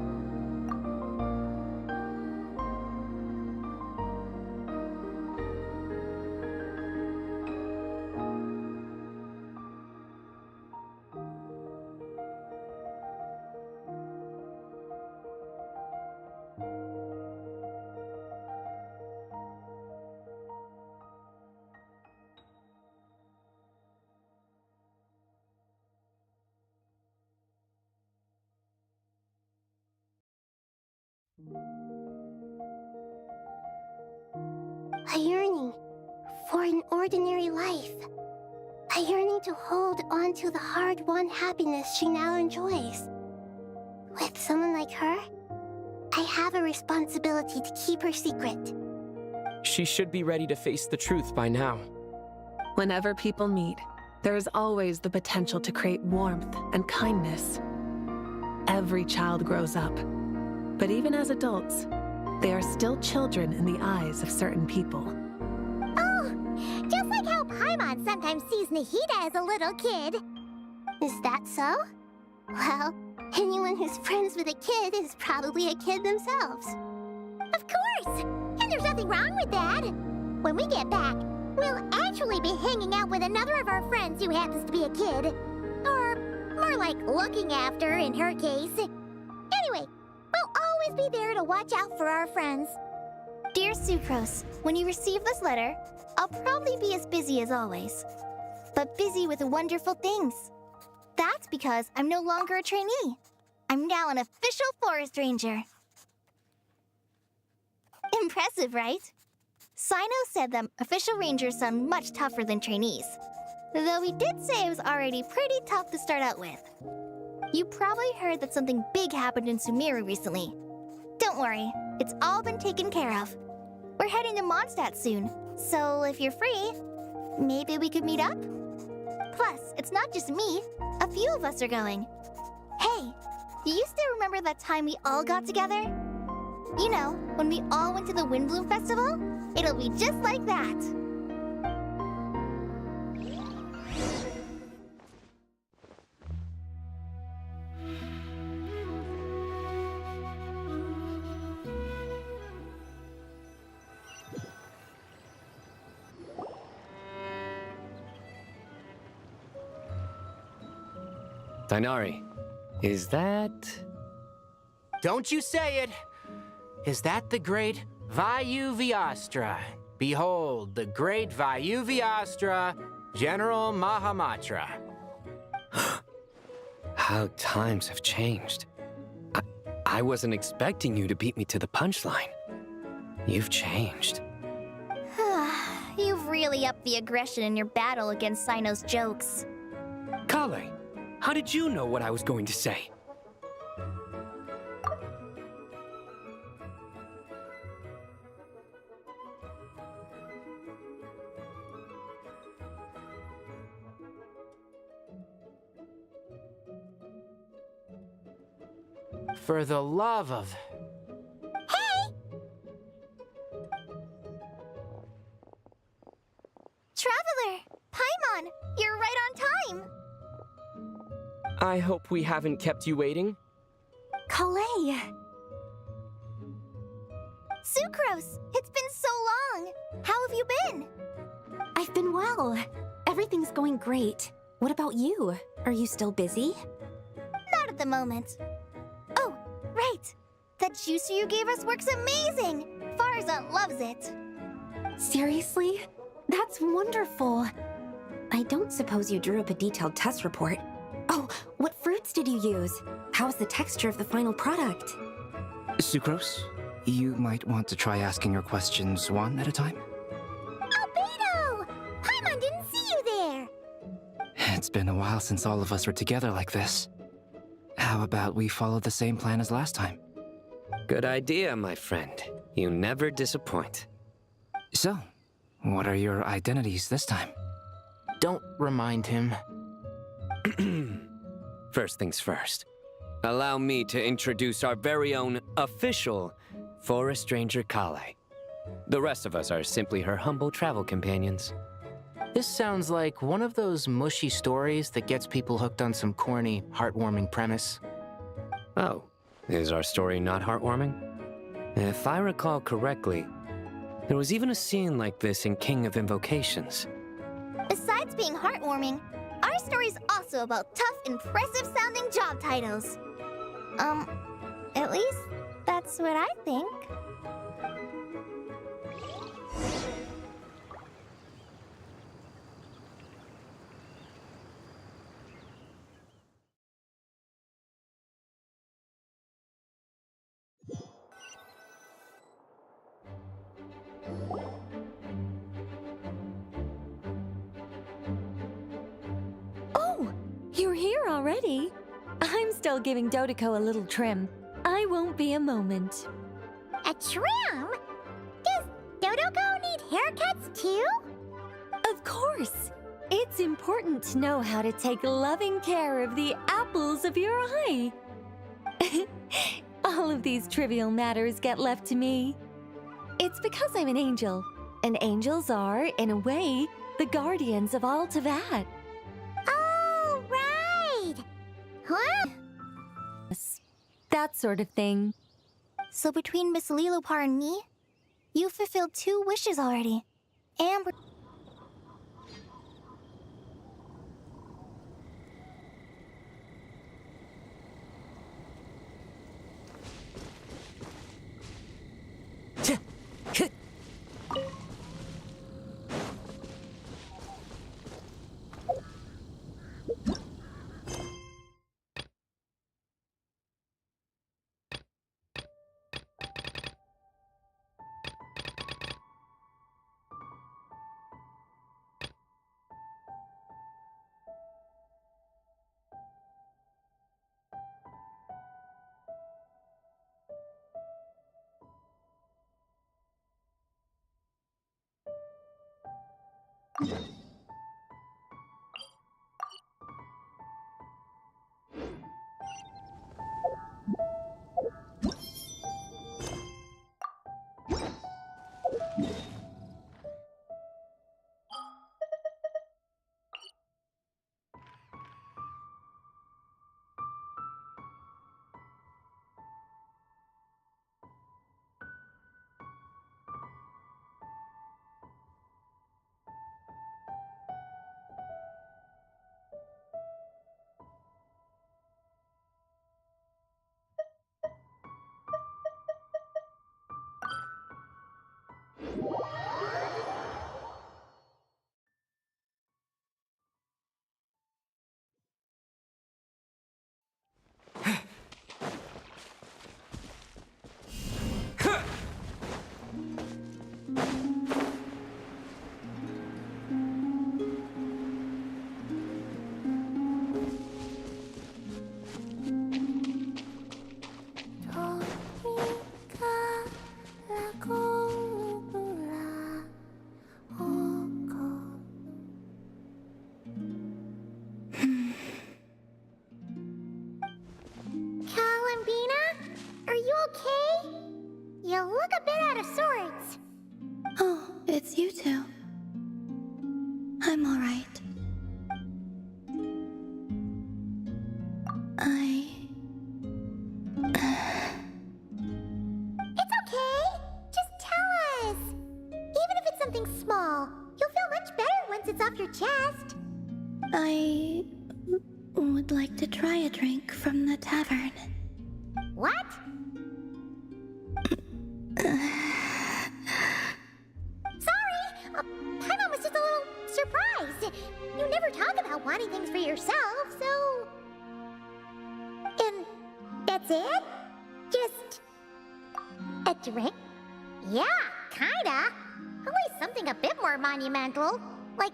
A yearning for an ordinary life. A yearning to hold on to the hard-won happiness she now enjoys. With someone like her, I have a responsibility to keep her secret. She should be ready to face the truth by now. Whenever people meet, there is always the potential to create warmth and kindness. Every child grows up, but even as adults, they are still children in the eyes of certain people. Oh, just like how Paimon sometimes sees Nahida as a little kid. Is that so? Well, anyone who's friends with a kid is probably a kid themselves. Of course! And there's nothing wrong with that. When we get back, we'll actually be hanging out with another of our friends who happens to be a kid. Or more like looking after, in her case. Anyway, we'll always be there to watch out for our friends. Dear Sucrose, when you receive this letter, I'll probably be as busy as always. But busy with wonderful things. That's because I'm no longer a trainee. I'm now an official forest ranger. Impressive, right? Sino said that official rangers sound much tougher than trainees. Though he did say it was already pretty tough to start out with. You probably heard that something big happened in Sumeru recently. Don't worry, it's all been taken care of. We're heading to Mondstadt soon, so if you're free, maybe we could meet up? Plus, it's not just me. A few of us are going. Hey, do you still remember that time we all got together? You know, when we all went to the Windbloom Festival? It'll be just like that. Tainari, is that... Don't you say it! Is that the great Vayu-Vyastra? Behold, the great Vayu-Vyastra, General Mahamatra. How times have changed. I wasn't expecting you to beat me to the punchline. You've changed. You've really upped the aggression in your battle against Sino's jokes. Kale, how did you know what I was going to say? For the love of... Hey! Traveler! Paimon! You're right on time! I hope we haven't kept you waiting. Kalei! Sucrose! It's been so long! How have you been? I've been well. Everything's going great. What about you? Are you still busy? Not at the moment. Oh, right! That juicer you gave us works amazing! Farzan loves it. Seriously? That's wonderful. I don't suppose you drew up a detailed test report. Oh, what fruits did you use? How's the texture of the final product? Sucrose, you might want to try asking your questions one at a time. Albedo! Paimon didn't see you there! It's been a while since all of us were together like this. How about we follow the same plan as last time? Good idea, my friend. You never disappoint. So, what are your identities this time? Don't remind him. First things first. Allow me to introduce our very own official Forest Ranger Kale. The rest of us are simply her humble travel companions. This sounds like one of those mushy stories that gets people hooked on some corny, heartwarming premise. Oh, is our story not heartwarming? If I recall correctly, there was even a scene like this in King of Invocations. Besides being heartwarming, our story's also about tough, impressive-sounding job titles. At least that's what I think. Oh, you're here already? I'm still giving Dodeko a little trim. I won't be a moment. A trim? Does Dodoko need haircuts too? Of course. It's important to know how to take loving care of the apples of your eye. All of these trivial matters get left to me. It's because I'm an angel, and angels are, in a way, the guardians of all Teyvat. Oh, right! Huh? That sort of thing. So between Miss Lilopar and me, you fulfilled 2 wishes already. And we're... It's you two. I'm all right. It's okay. Just tell us. Even if it's something small, you'll feel much better once it's off your chest. I would like to try a drink from the tavern. What? Sorry, Paimon was just a little surprised. You never talk about wanting things for yourself, so... And that's it? Just... a drink? Yeah, kinda. Only something a bit more monumental. Like,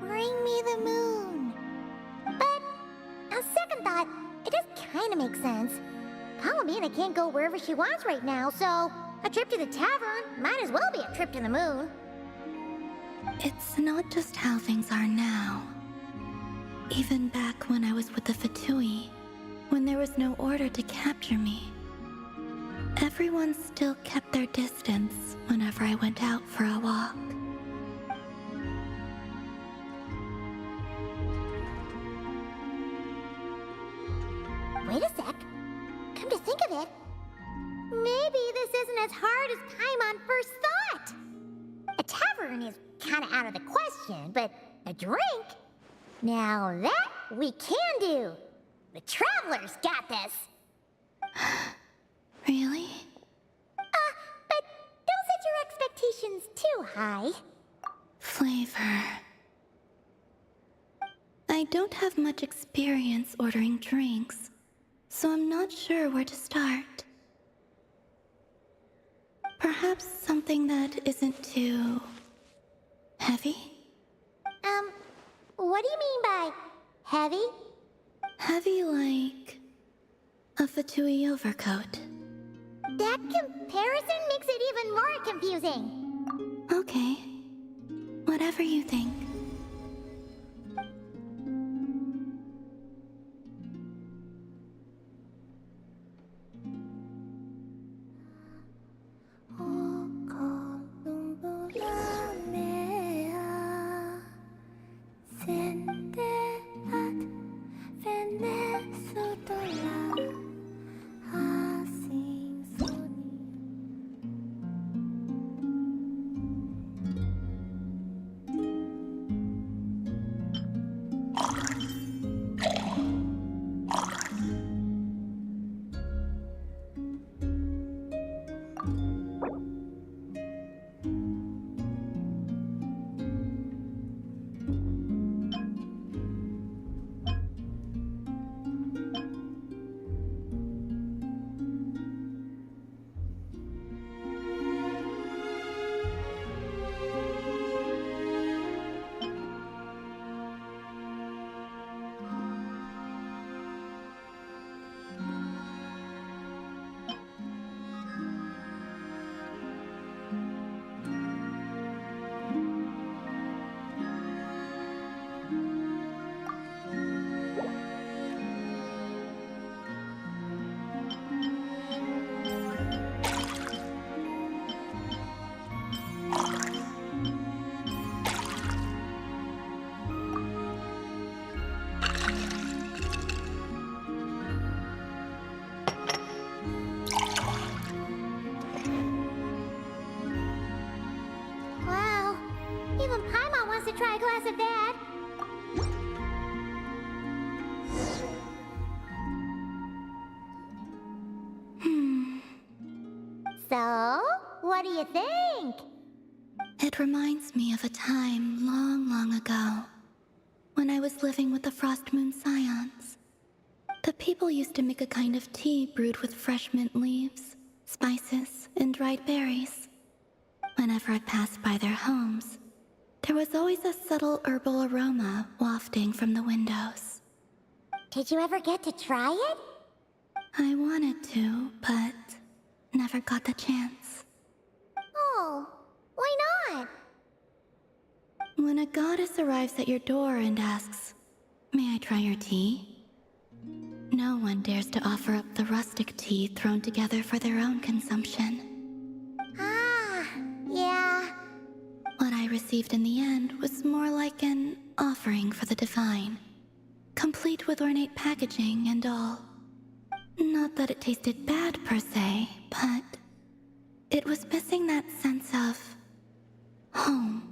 bring me the moon. But, on second thought, it does kinda make sense. Palomina can't go wherever she wants right now, so a trip to the tavern might as well be a trip to the moon. It's not just how things are now. Even back when I was with the Fatui, when there was no order to capture me, everyone still kept their distance whenever I went out for a walk. Wait a sec. Come to think of it, maybe this isn't as hard as Paimon first thought. A tavern is kinda out of the question, but a drink? Now that we can do. The Travelers got this. Really? But don't set your expectations too high. Flavor. I don't have much experience ordering drinks, so I'm not sure where to start. Perhaps something that isn't too... heavy? What do you mean by heavy? heavy like a Fatui overcoat. That comparison makes it even more confusing. Okay. Whatever you think. Wow. Even Paimon wants to try a glass of that. So, what do you think? It reminds me of a time long, long ago, when I was living with the Frost Moon Scions. The people used to make a kind of tea brewed with fresh mint leaves, spices, and dried berries. Whenever I passed by their homes, there was always a subtle herbal aroma wafting from the windows. Did you ever get to try it? I wanted to, but never got the chance. Oh, why not? When a goddess arrives at your door and asks, "May I try your tea?" no one dares to offer up the rustic tea thrown together for their own consumption. Ah, yeah. What I received in the end was more like an offering for the divine, complete with ornate packaging and all. Not that it tasted bad per se, but it was missing that sense of home.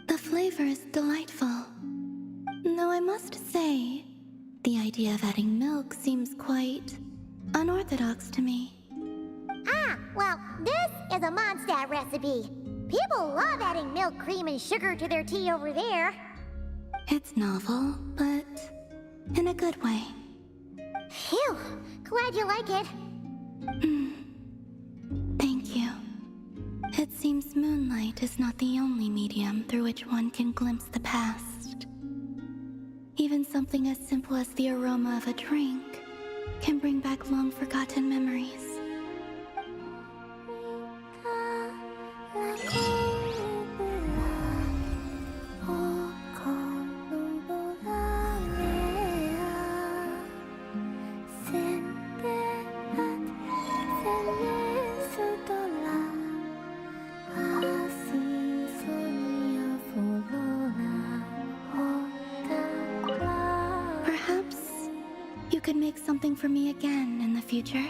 The flavor is delightful. Though I must say, the idea of adding milk seems quite unorthodox to me. Ah, well, this is a Mondstadt recipe. People love adding milk, cream, and sugar to their tea over there. It's novel, but in a good way. Phew, glad you like it. Thank you. It seems moonlight is not the only medium through which one can glimpse the past. Even something as simple as the aroma of a drink can bring back long-forgotten memories. Perhaps you could make something for me again in the future.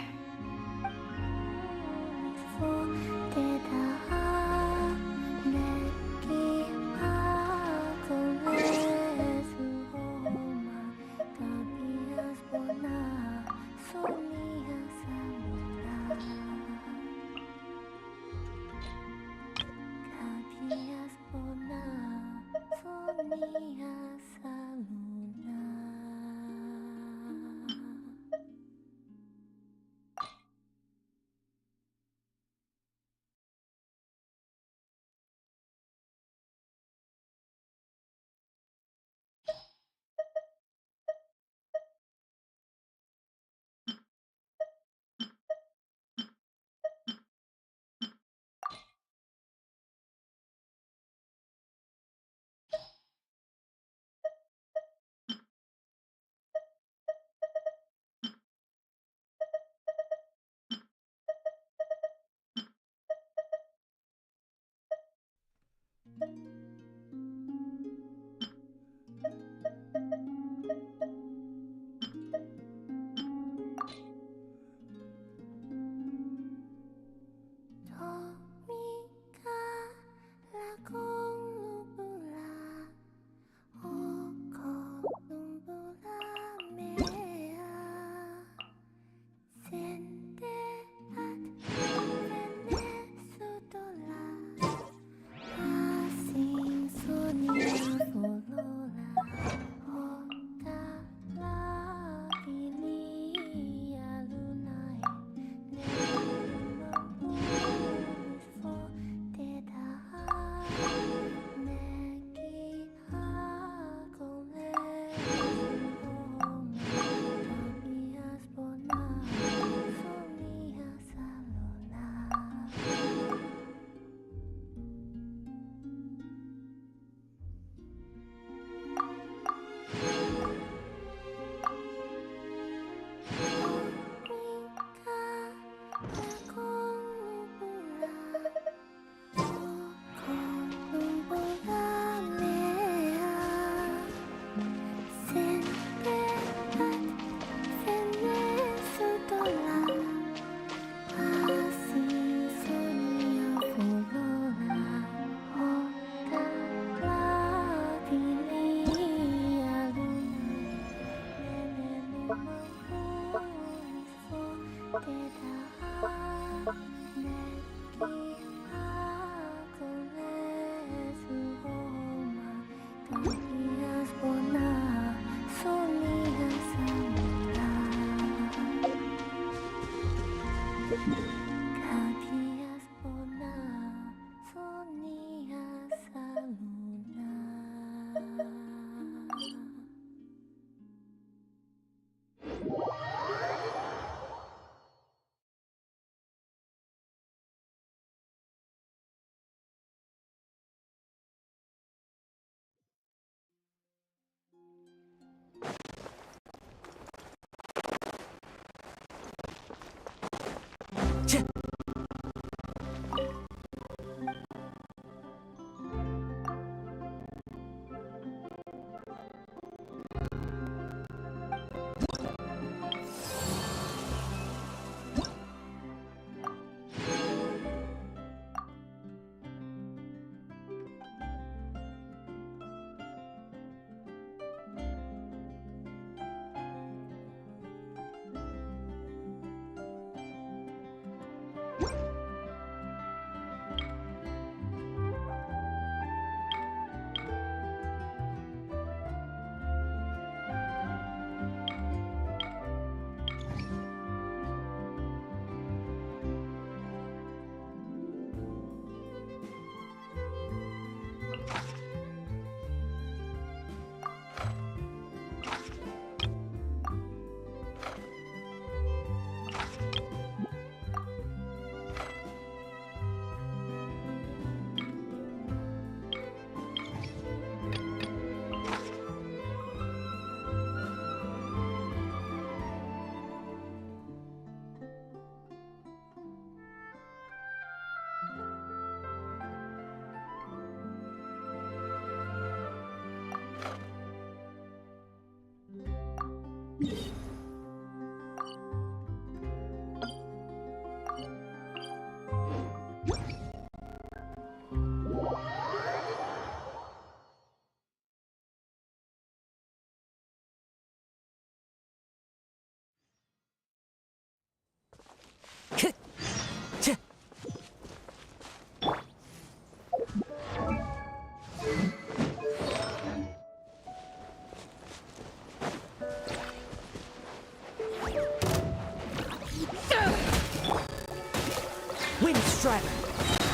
Wind strider,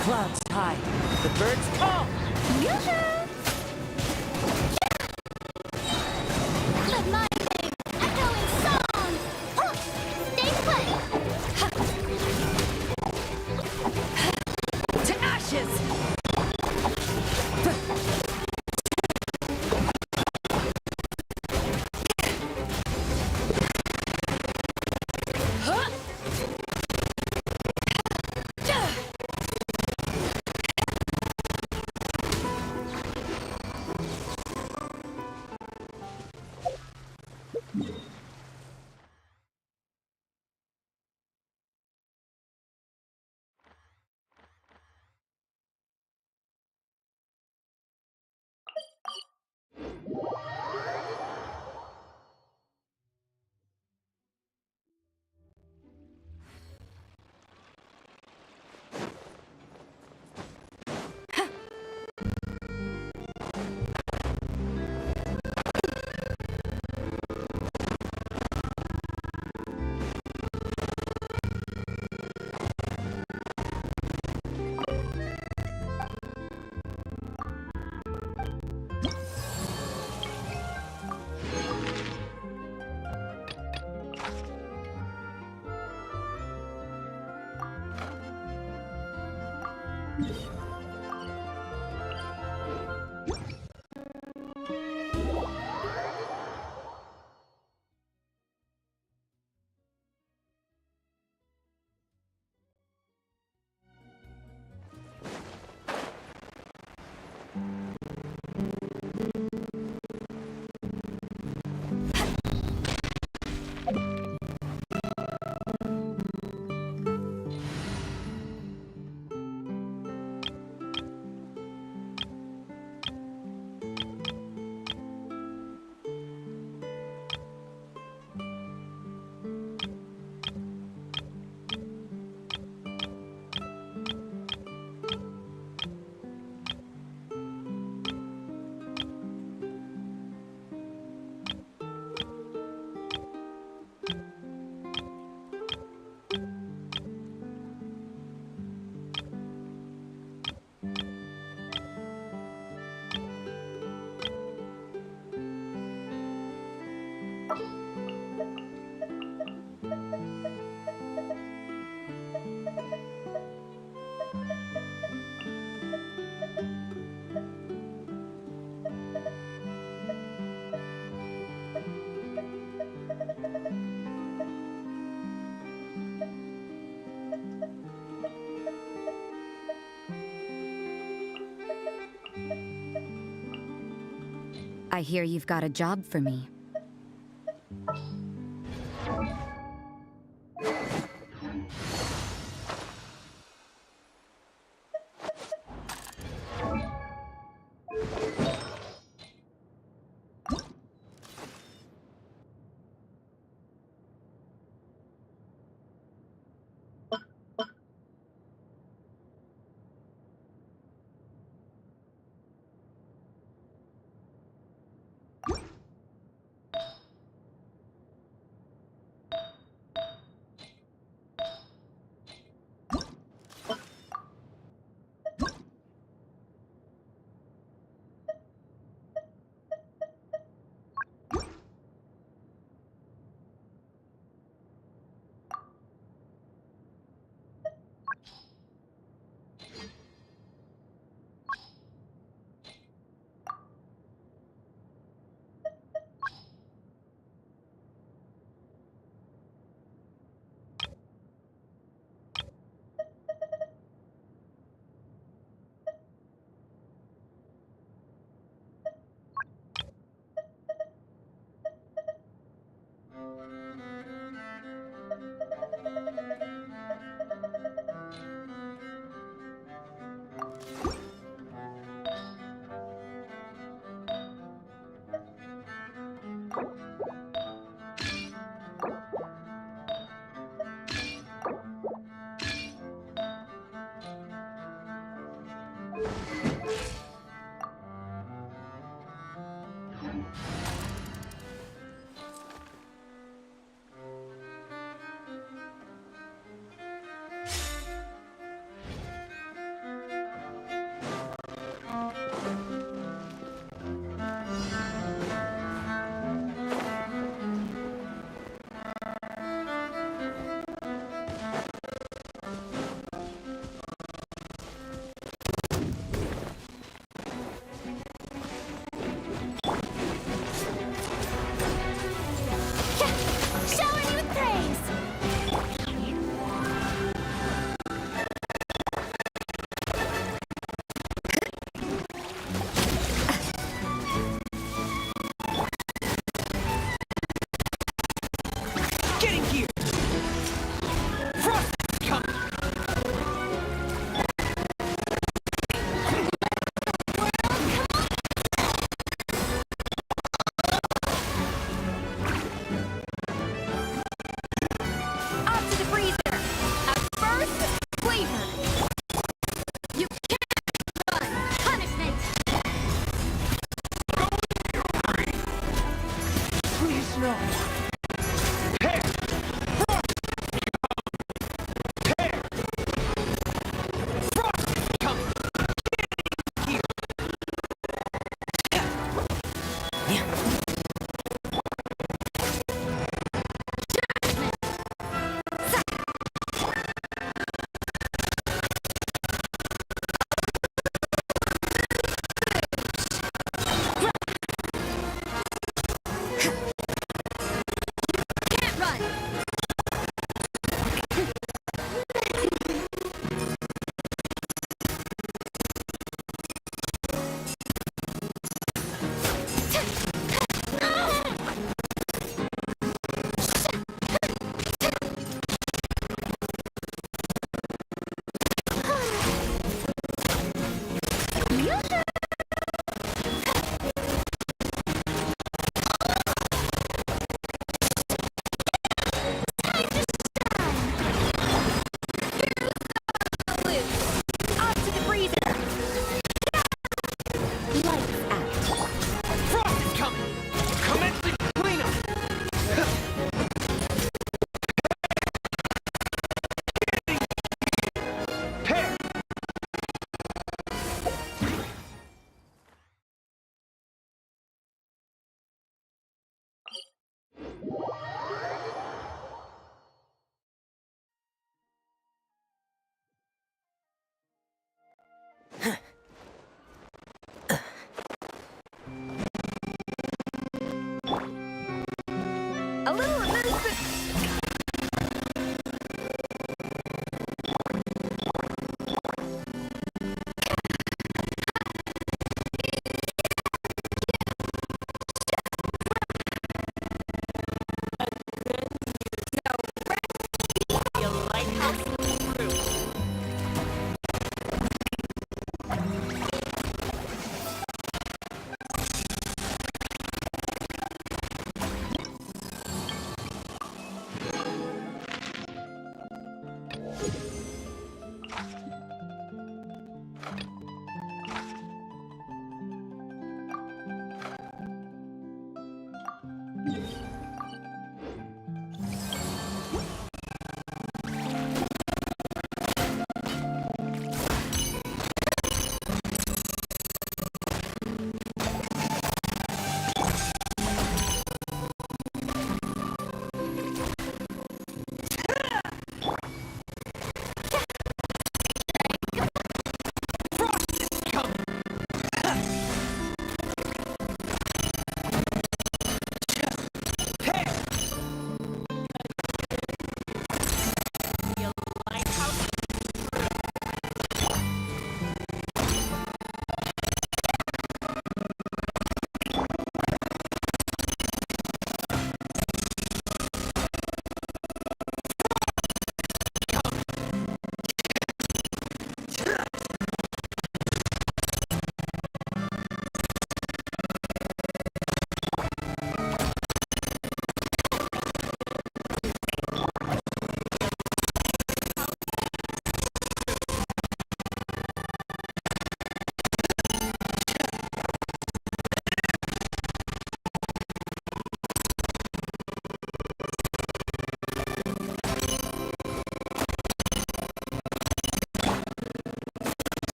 clouds high, the birds call. Let my name echo in song! Huh! Stay put! To ashes! I hear you've got a job for me.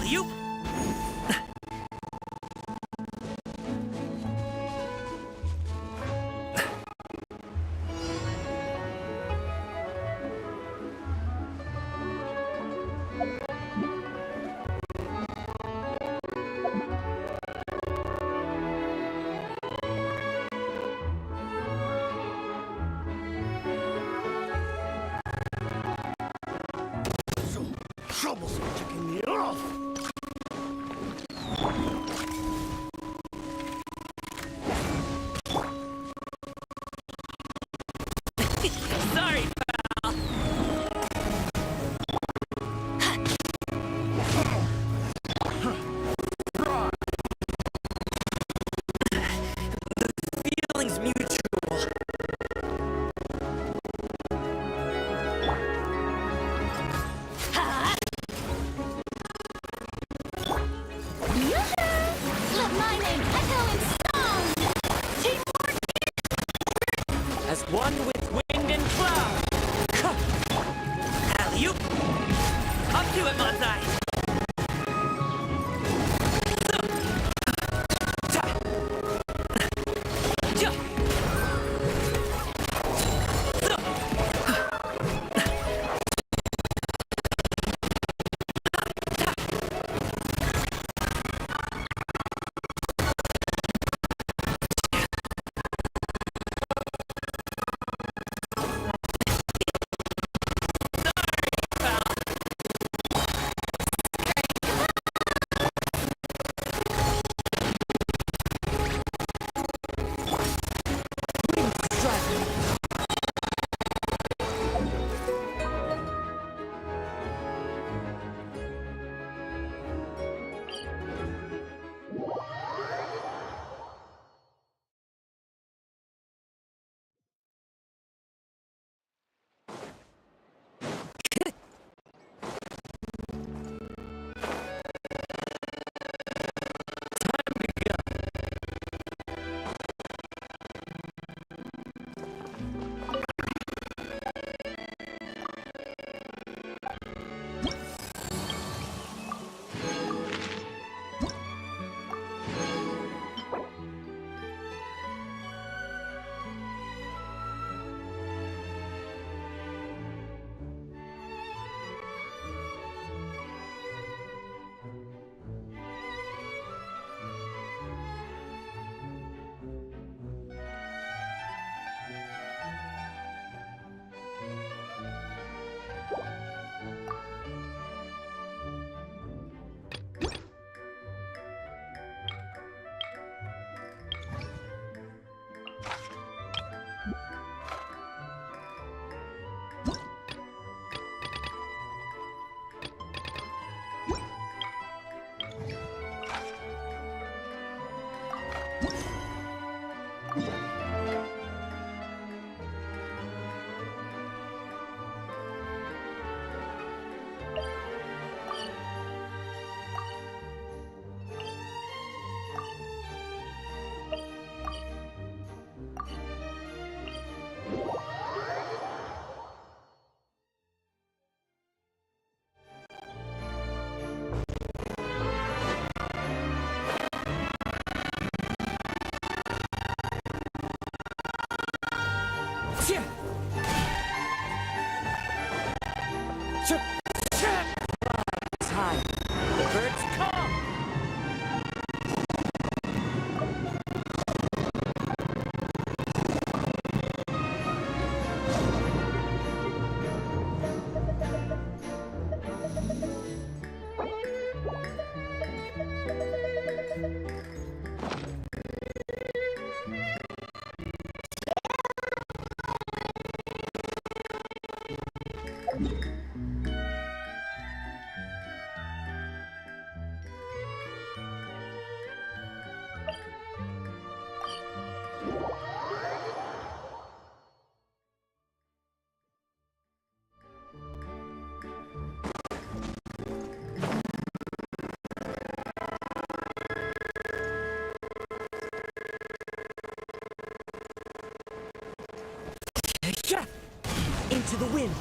Alley-oop! Trouble's kicking me off! Sorry, pal! The feeling's mutual. Let my name echo in song! Teamwork! As one with wind and cloud. Alley-oop! Up to it, Montai! High. The birds come! Into the wind.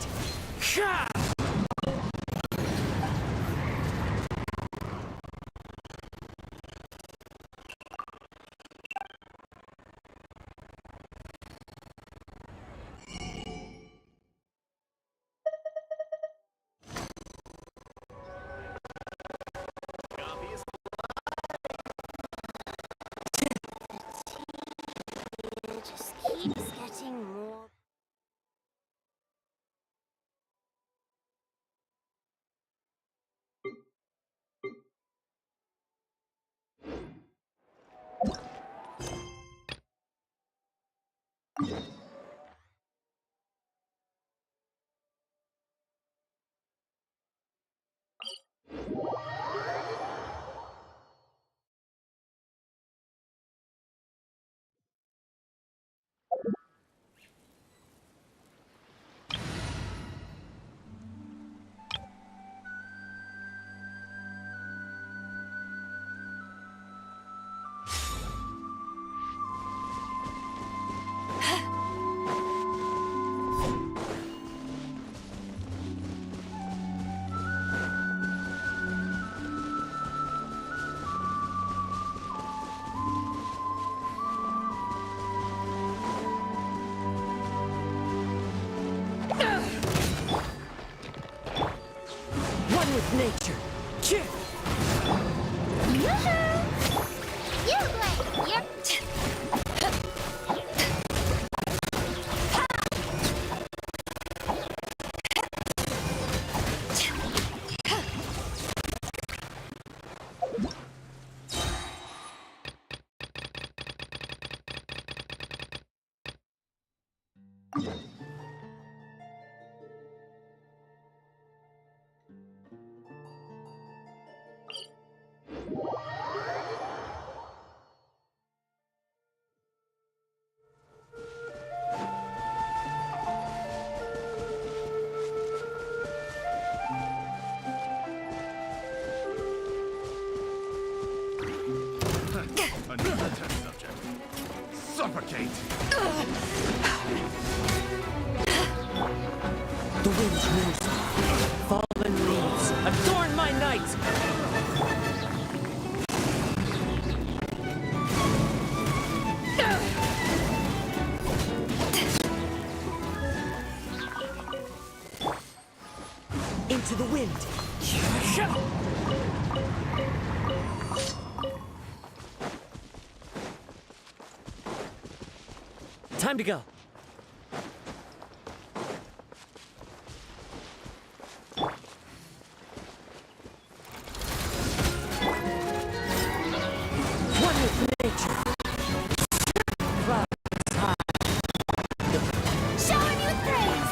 with nature. You play. You're... Another test subject. Suffocate! The wind moves. Fallen leaves. Adorn my night! Into the wind. Time to go. One with nature. Clouds high. Showing you praise!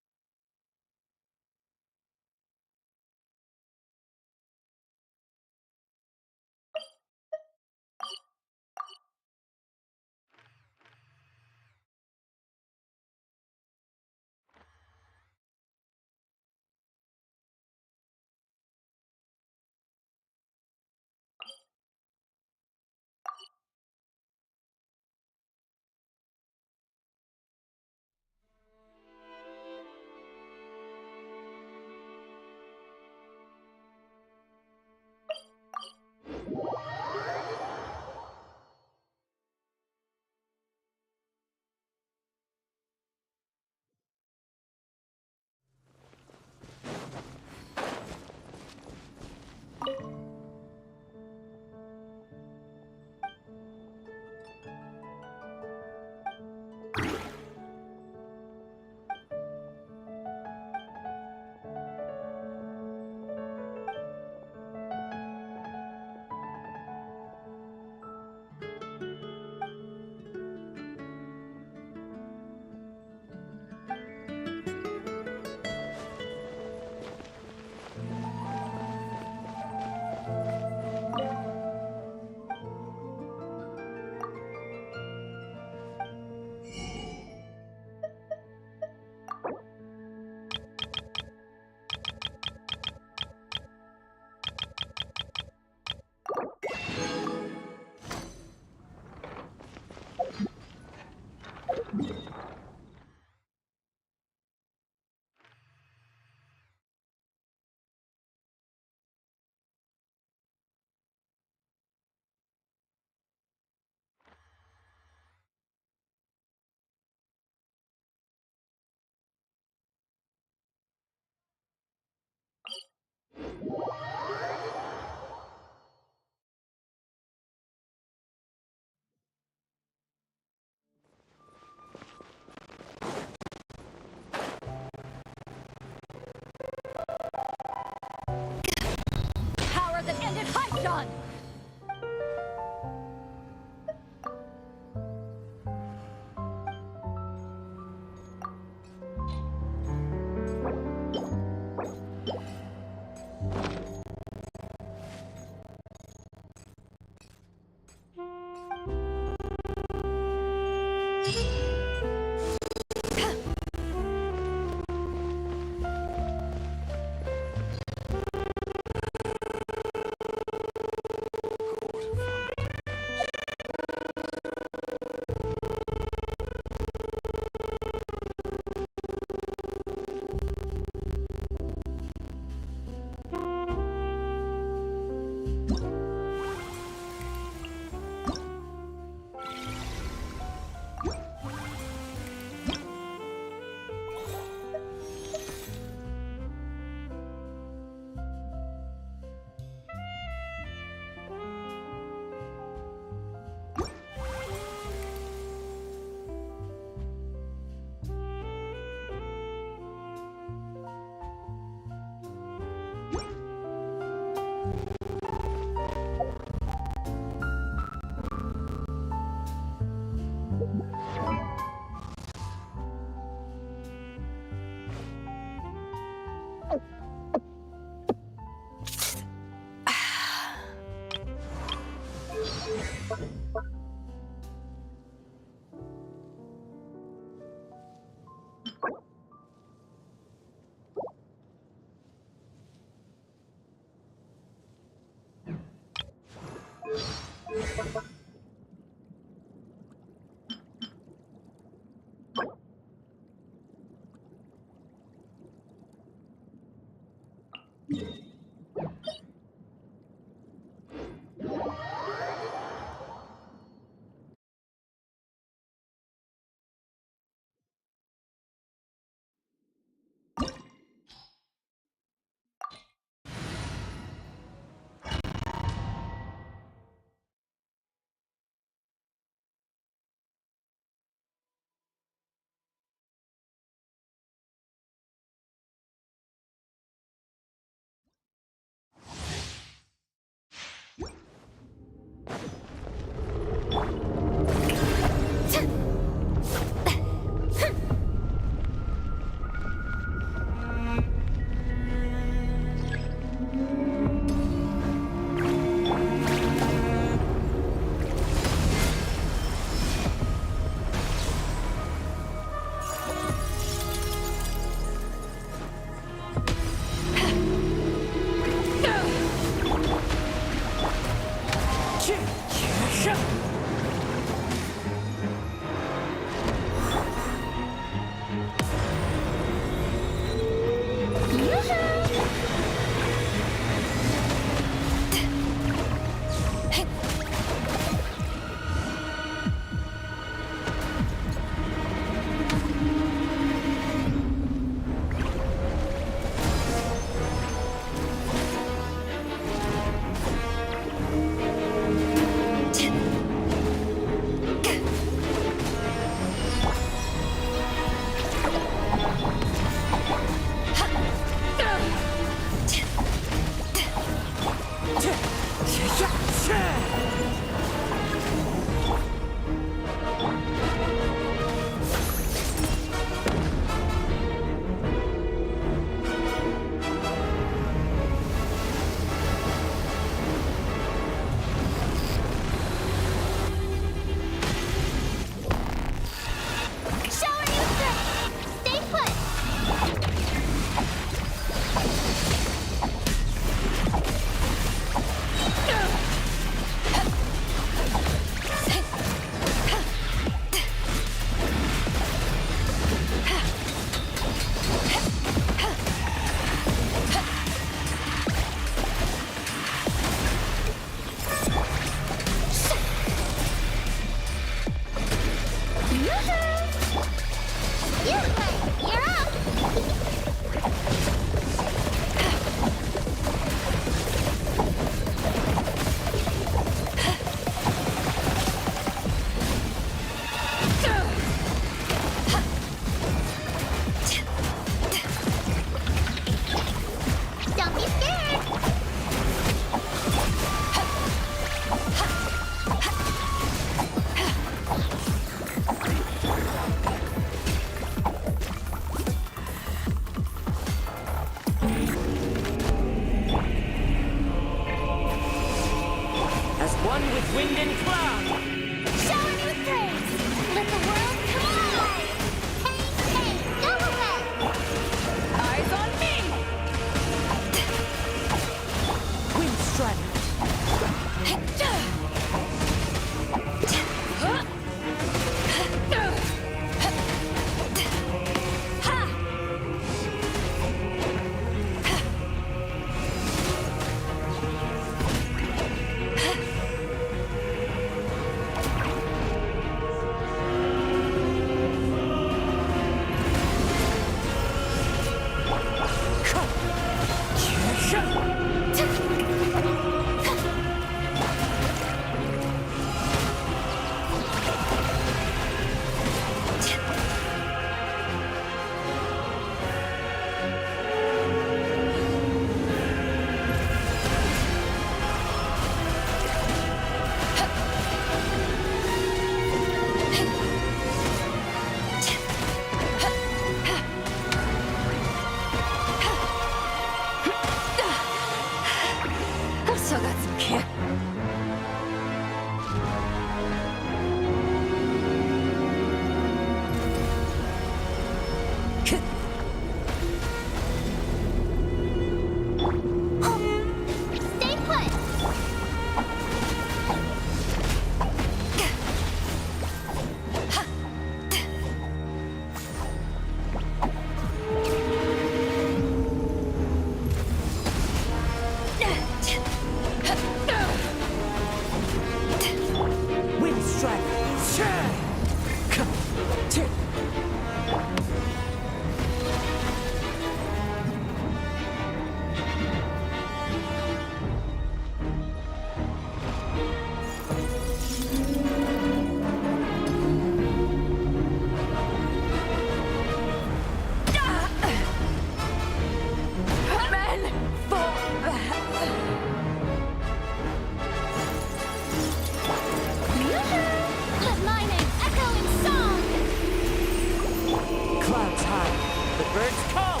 Birds call!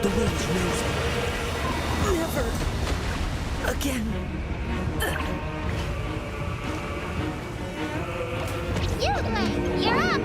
The wind's raising. Never again. Yugli, you're up!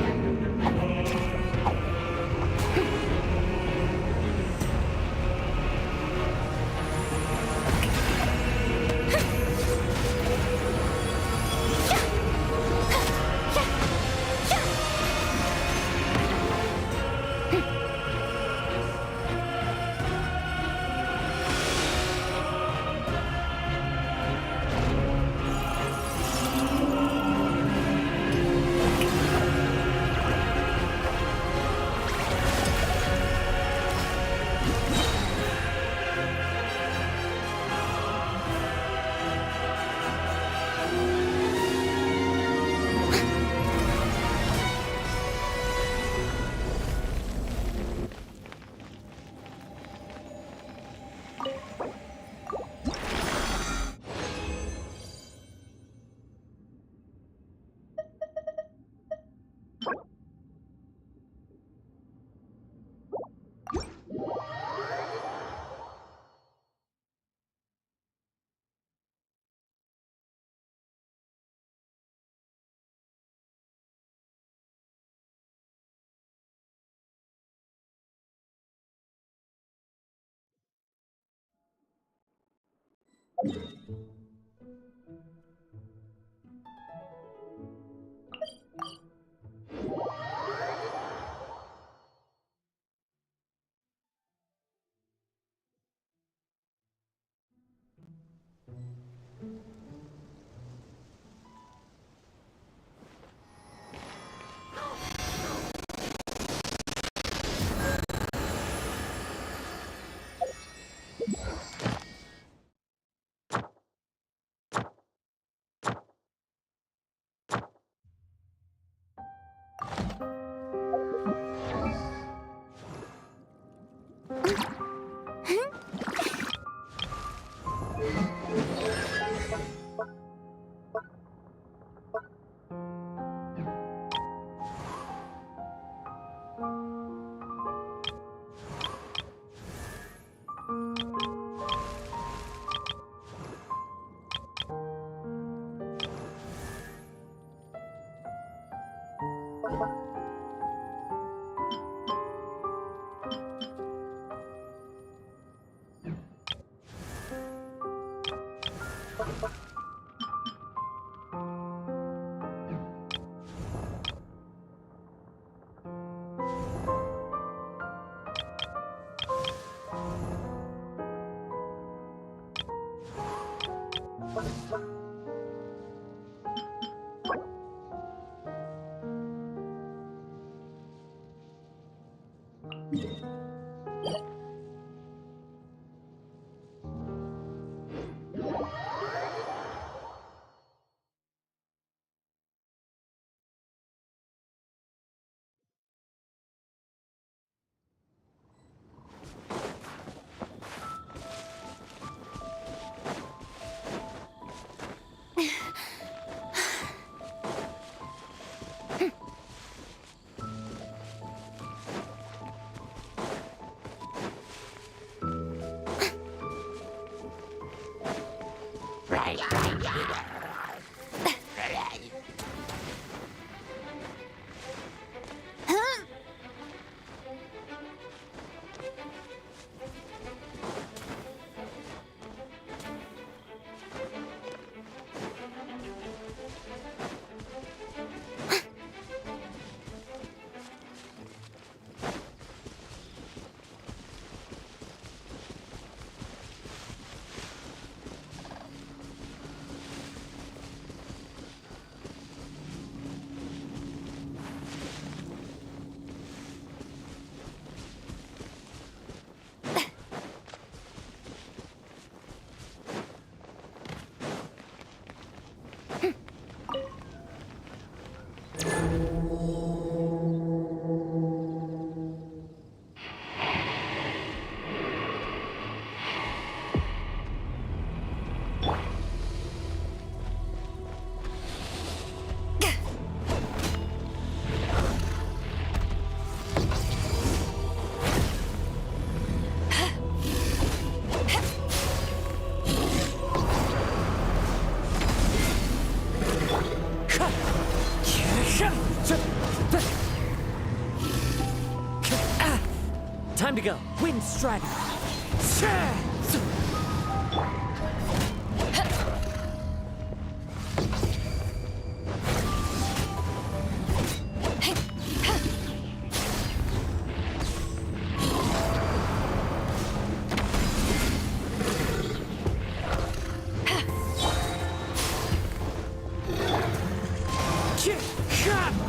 Time to go. Wind Strider.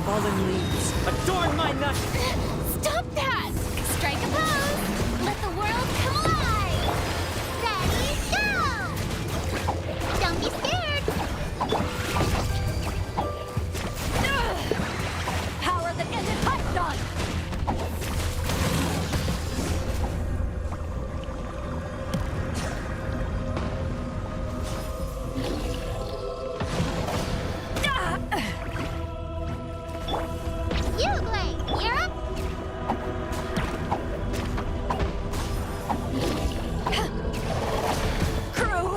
Fallen leaves, adorn my night! Stop that! Strike a pose! Let the world come alive! Ready, go! Don't be scared! Power that isn't touched on! You, Blake! You're up! Crew,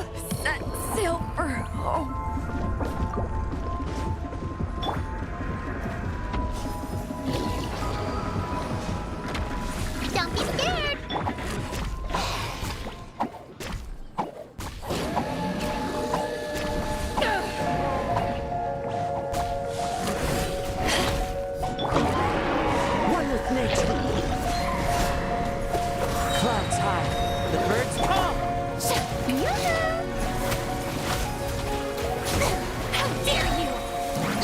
set sail for home. Don't be scared! One with nature. Clouds high, the birds come! How dare you!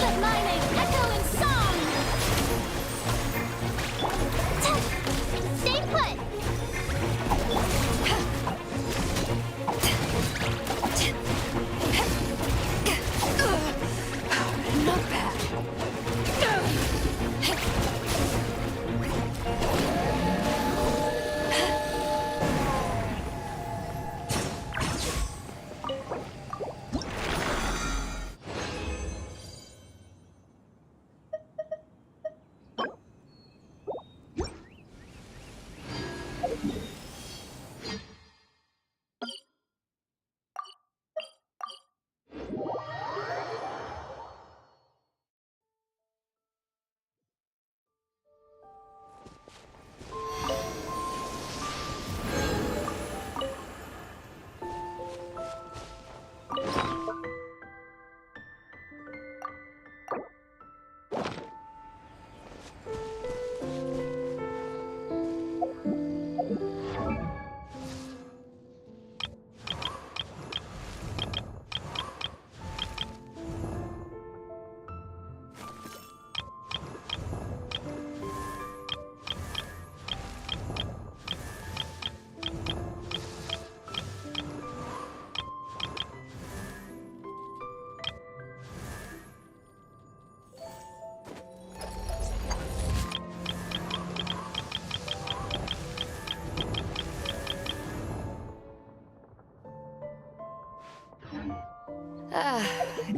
Let my name echo in song! Stay put! Not bad.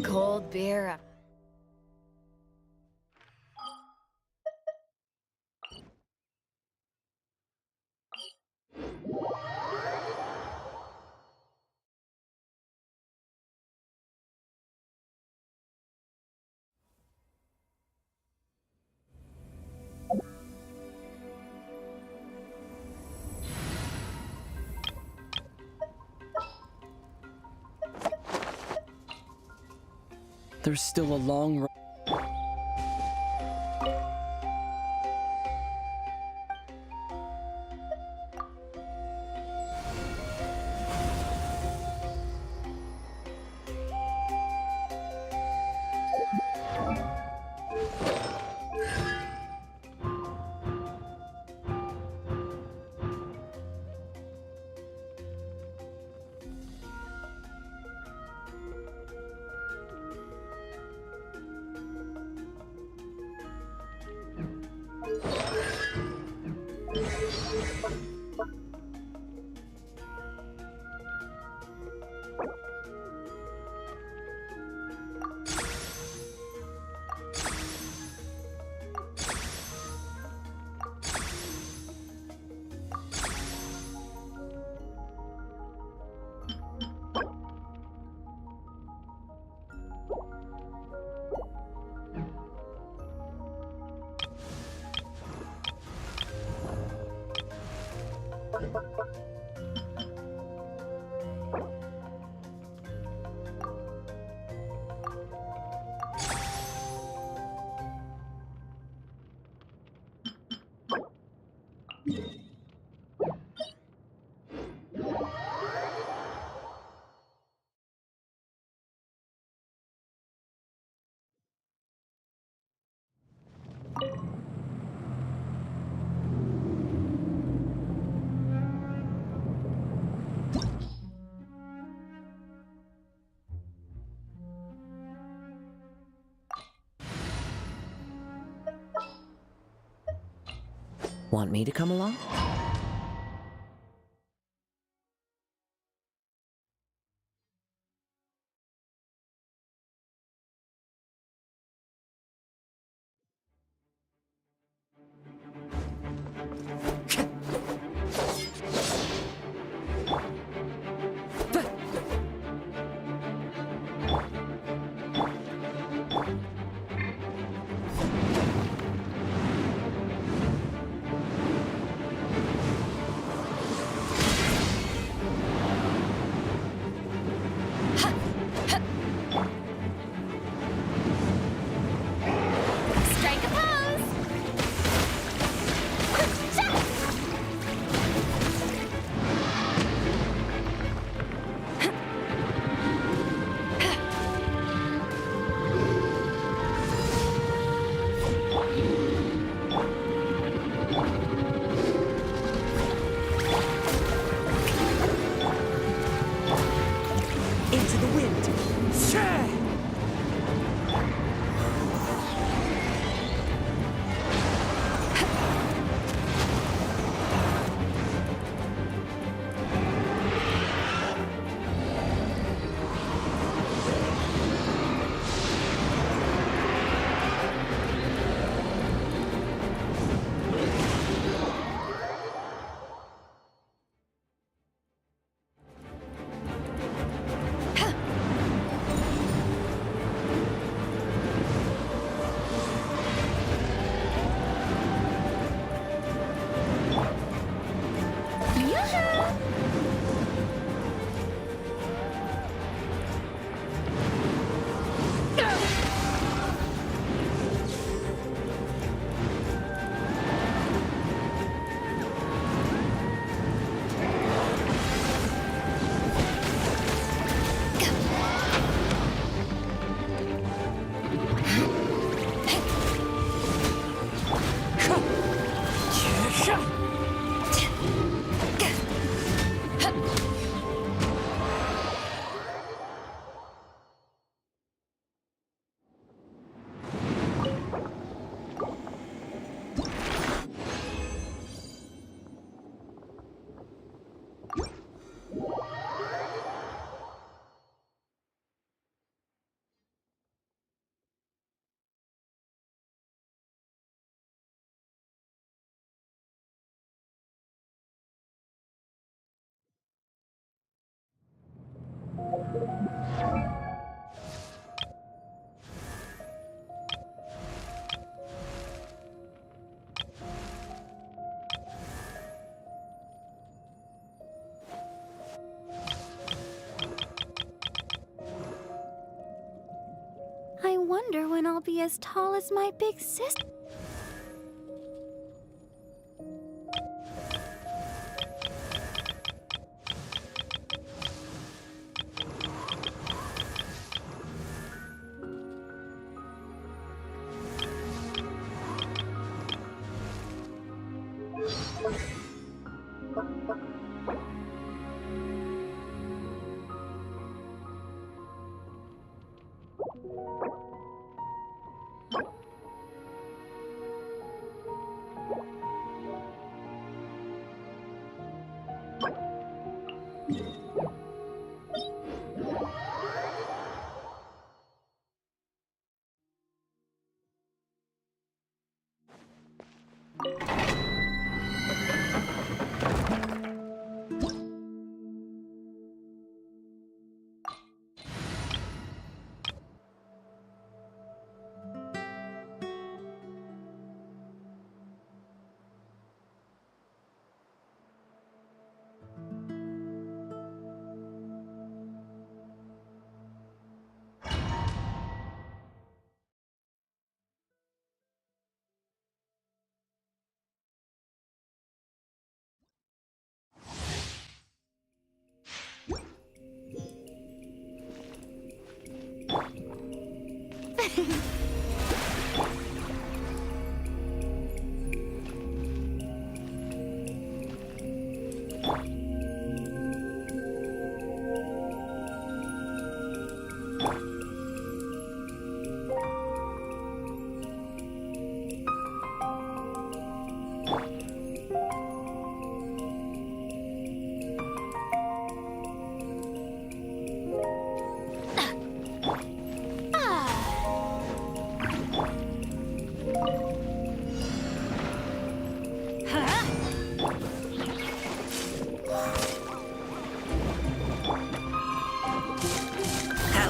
Cold beer. There's still a long road. Want me to come along? Strike a pose! Into the wind. I wonder when I'll be as tall as my big sister.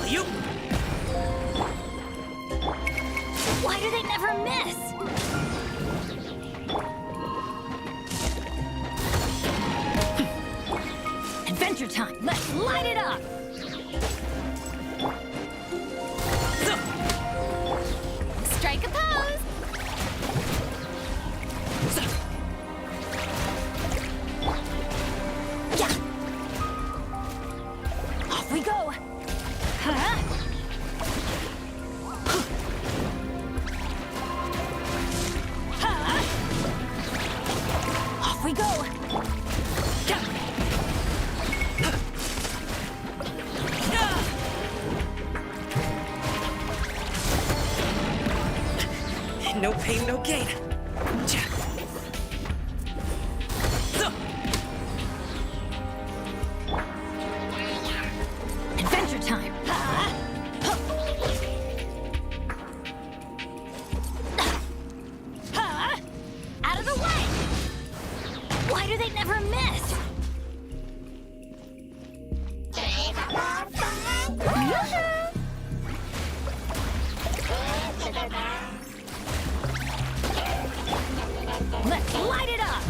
Alley-oop! Why do they never miss? Adventure time! Let's light it up! Strike a pose! Yeah! Off we go! Huh? Off we go! No pain, no gain. Adventure time! Out of the way! Why do they never miss? Let's light it up!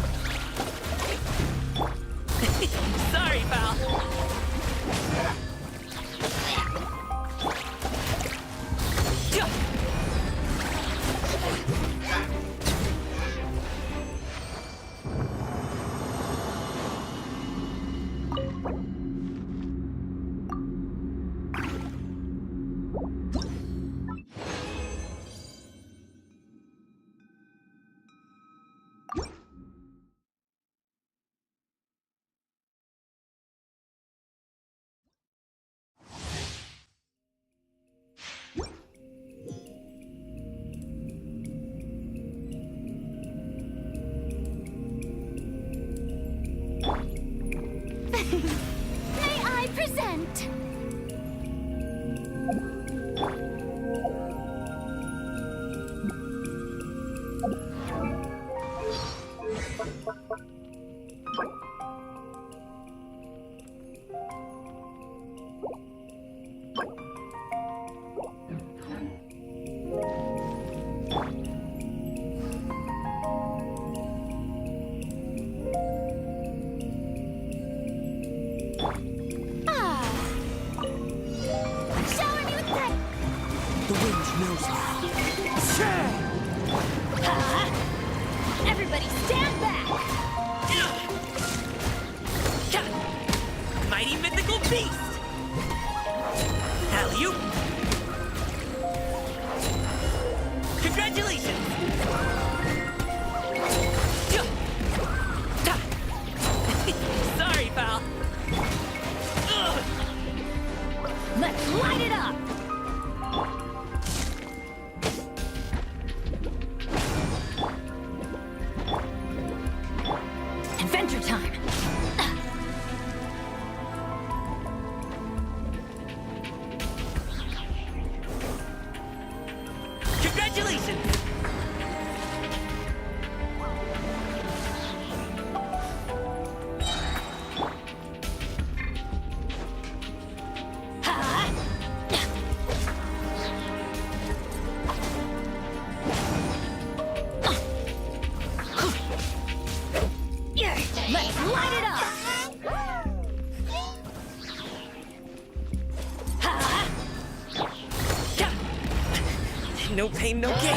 Sorry, pal. May I present? The wind knows now. Everybody stand back! Mighty mythical beast! Alley-oop! Congratulations! Sorry, pal. Let's light it up! Adventure time! Congratulations! Let's light it up! No pain, no gain.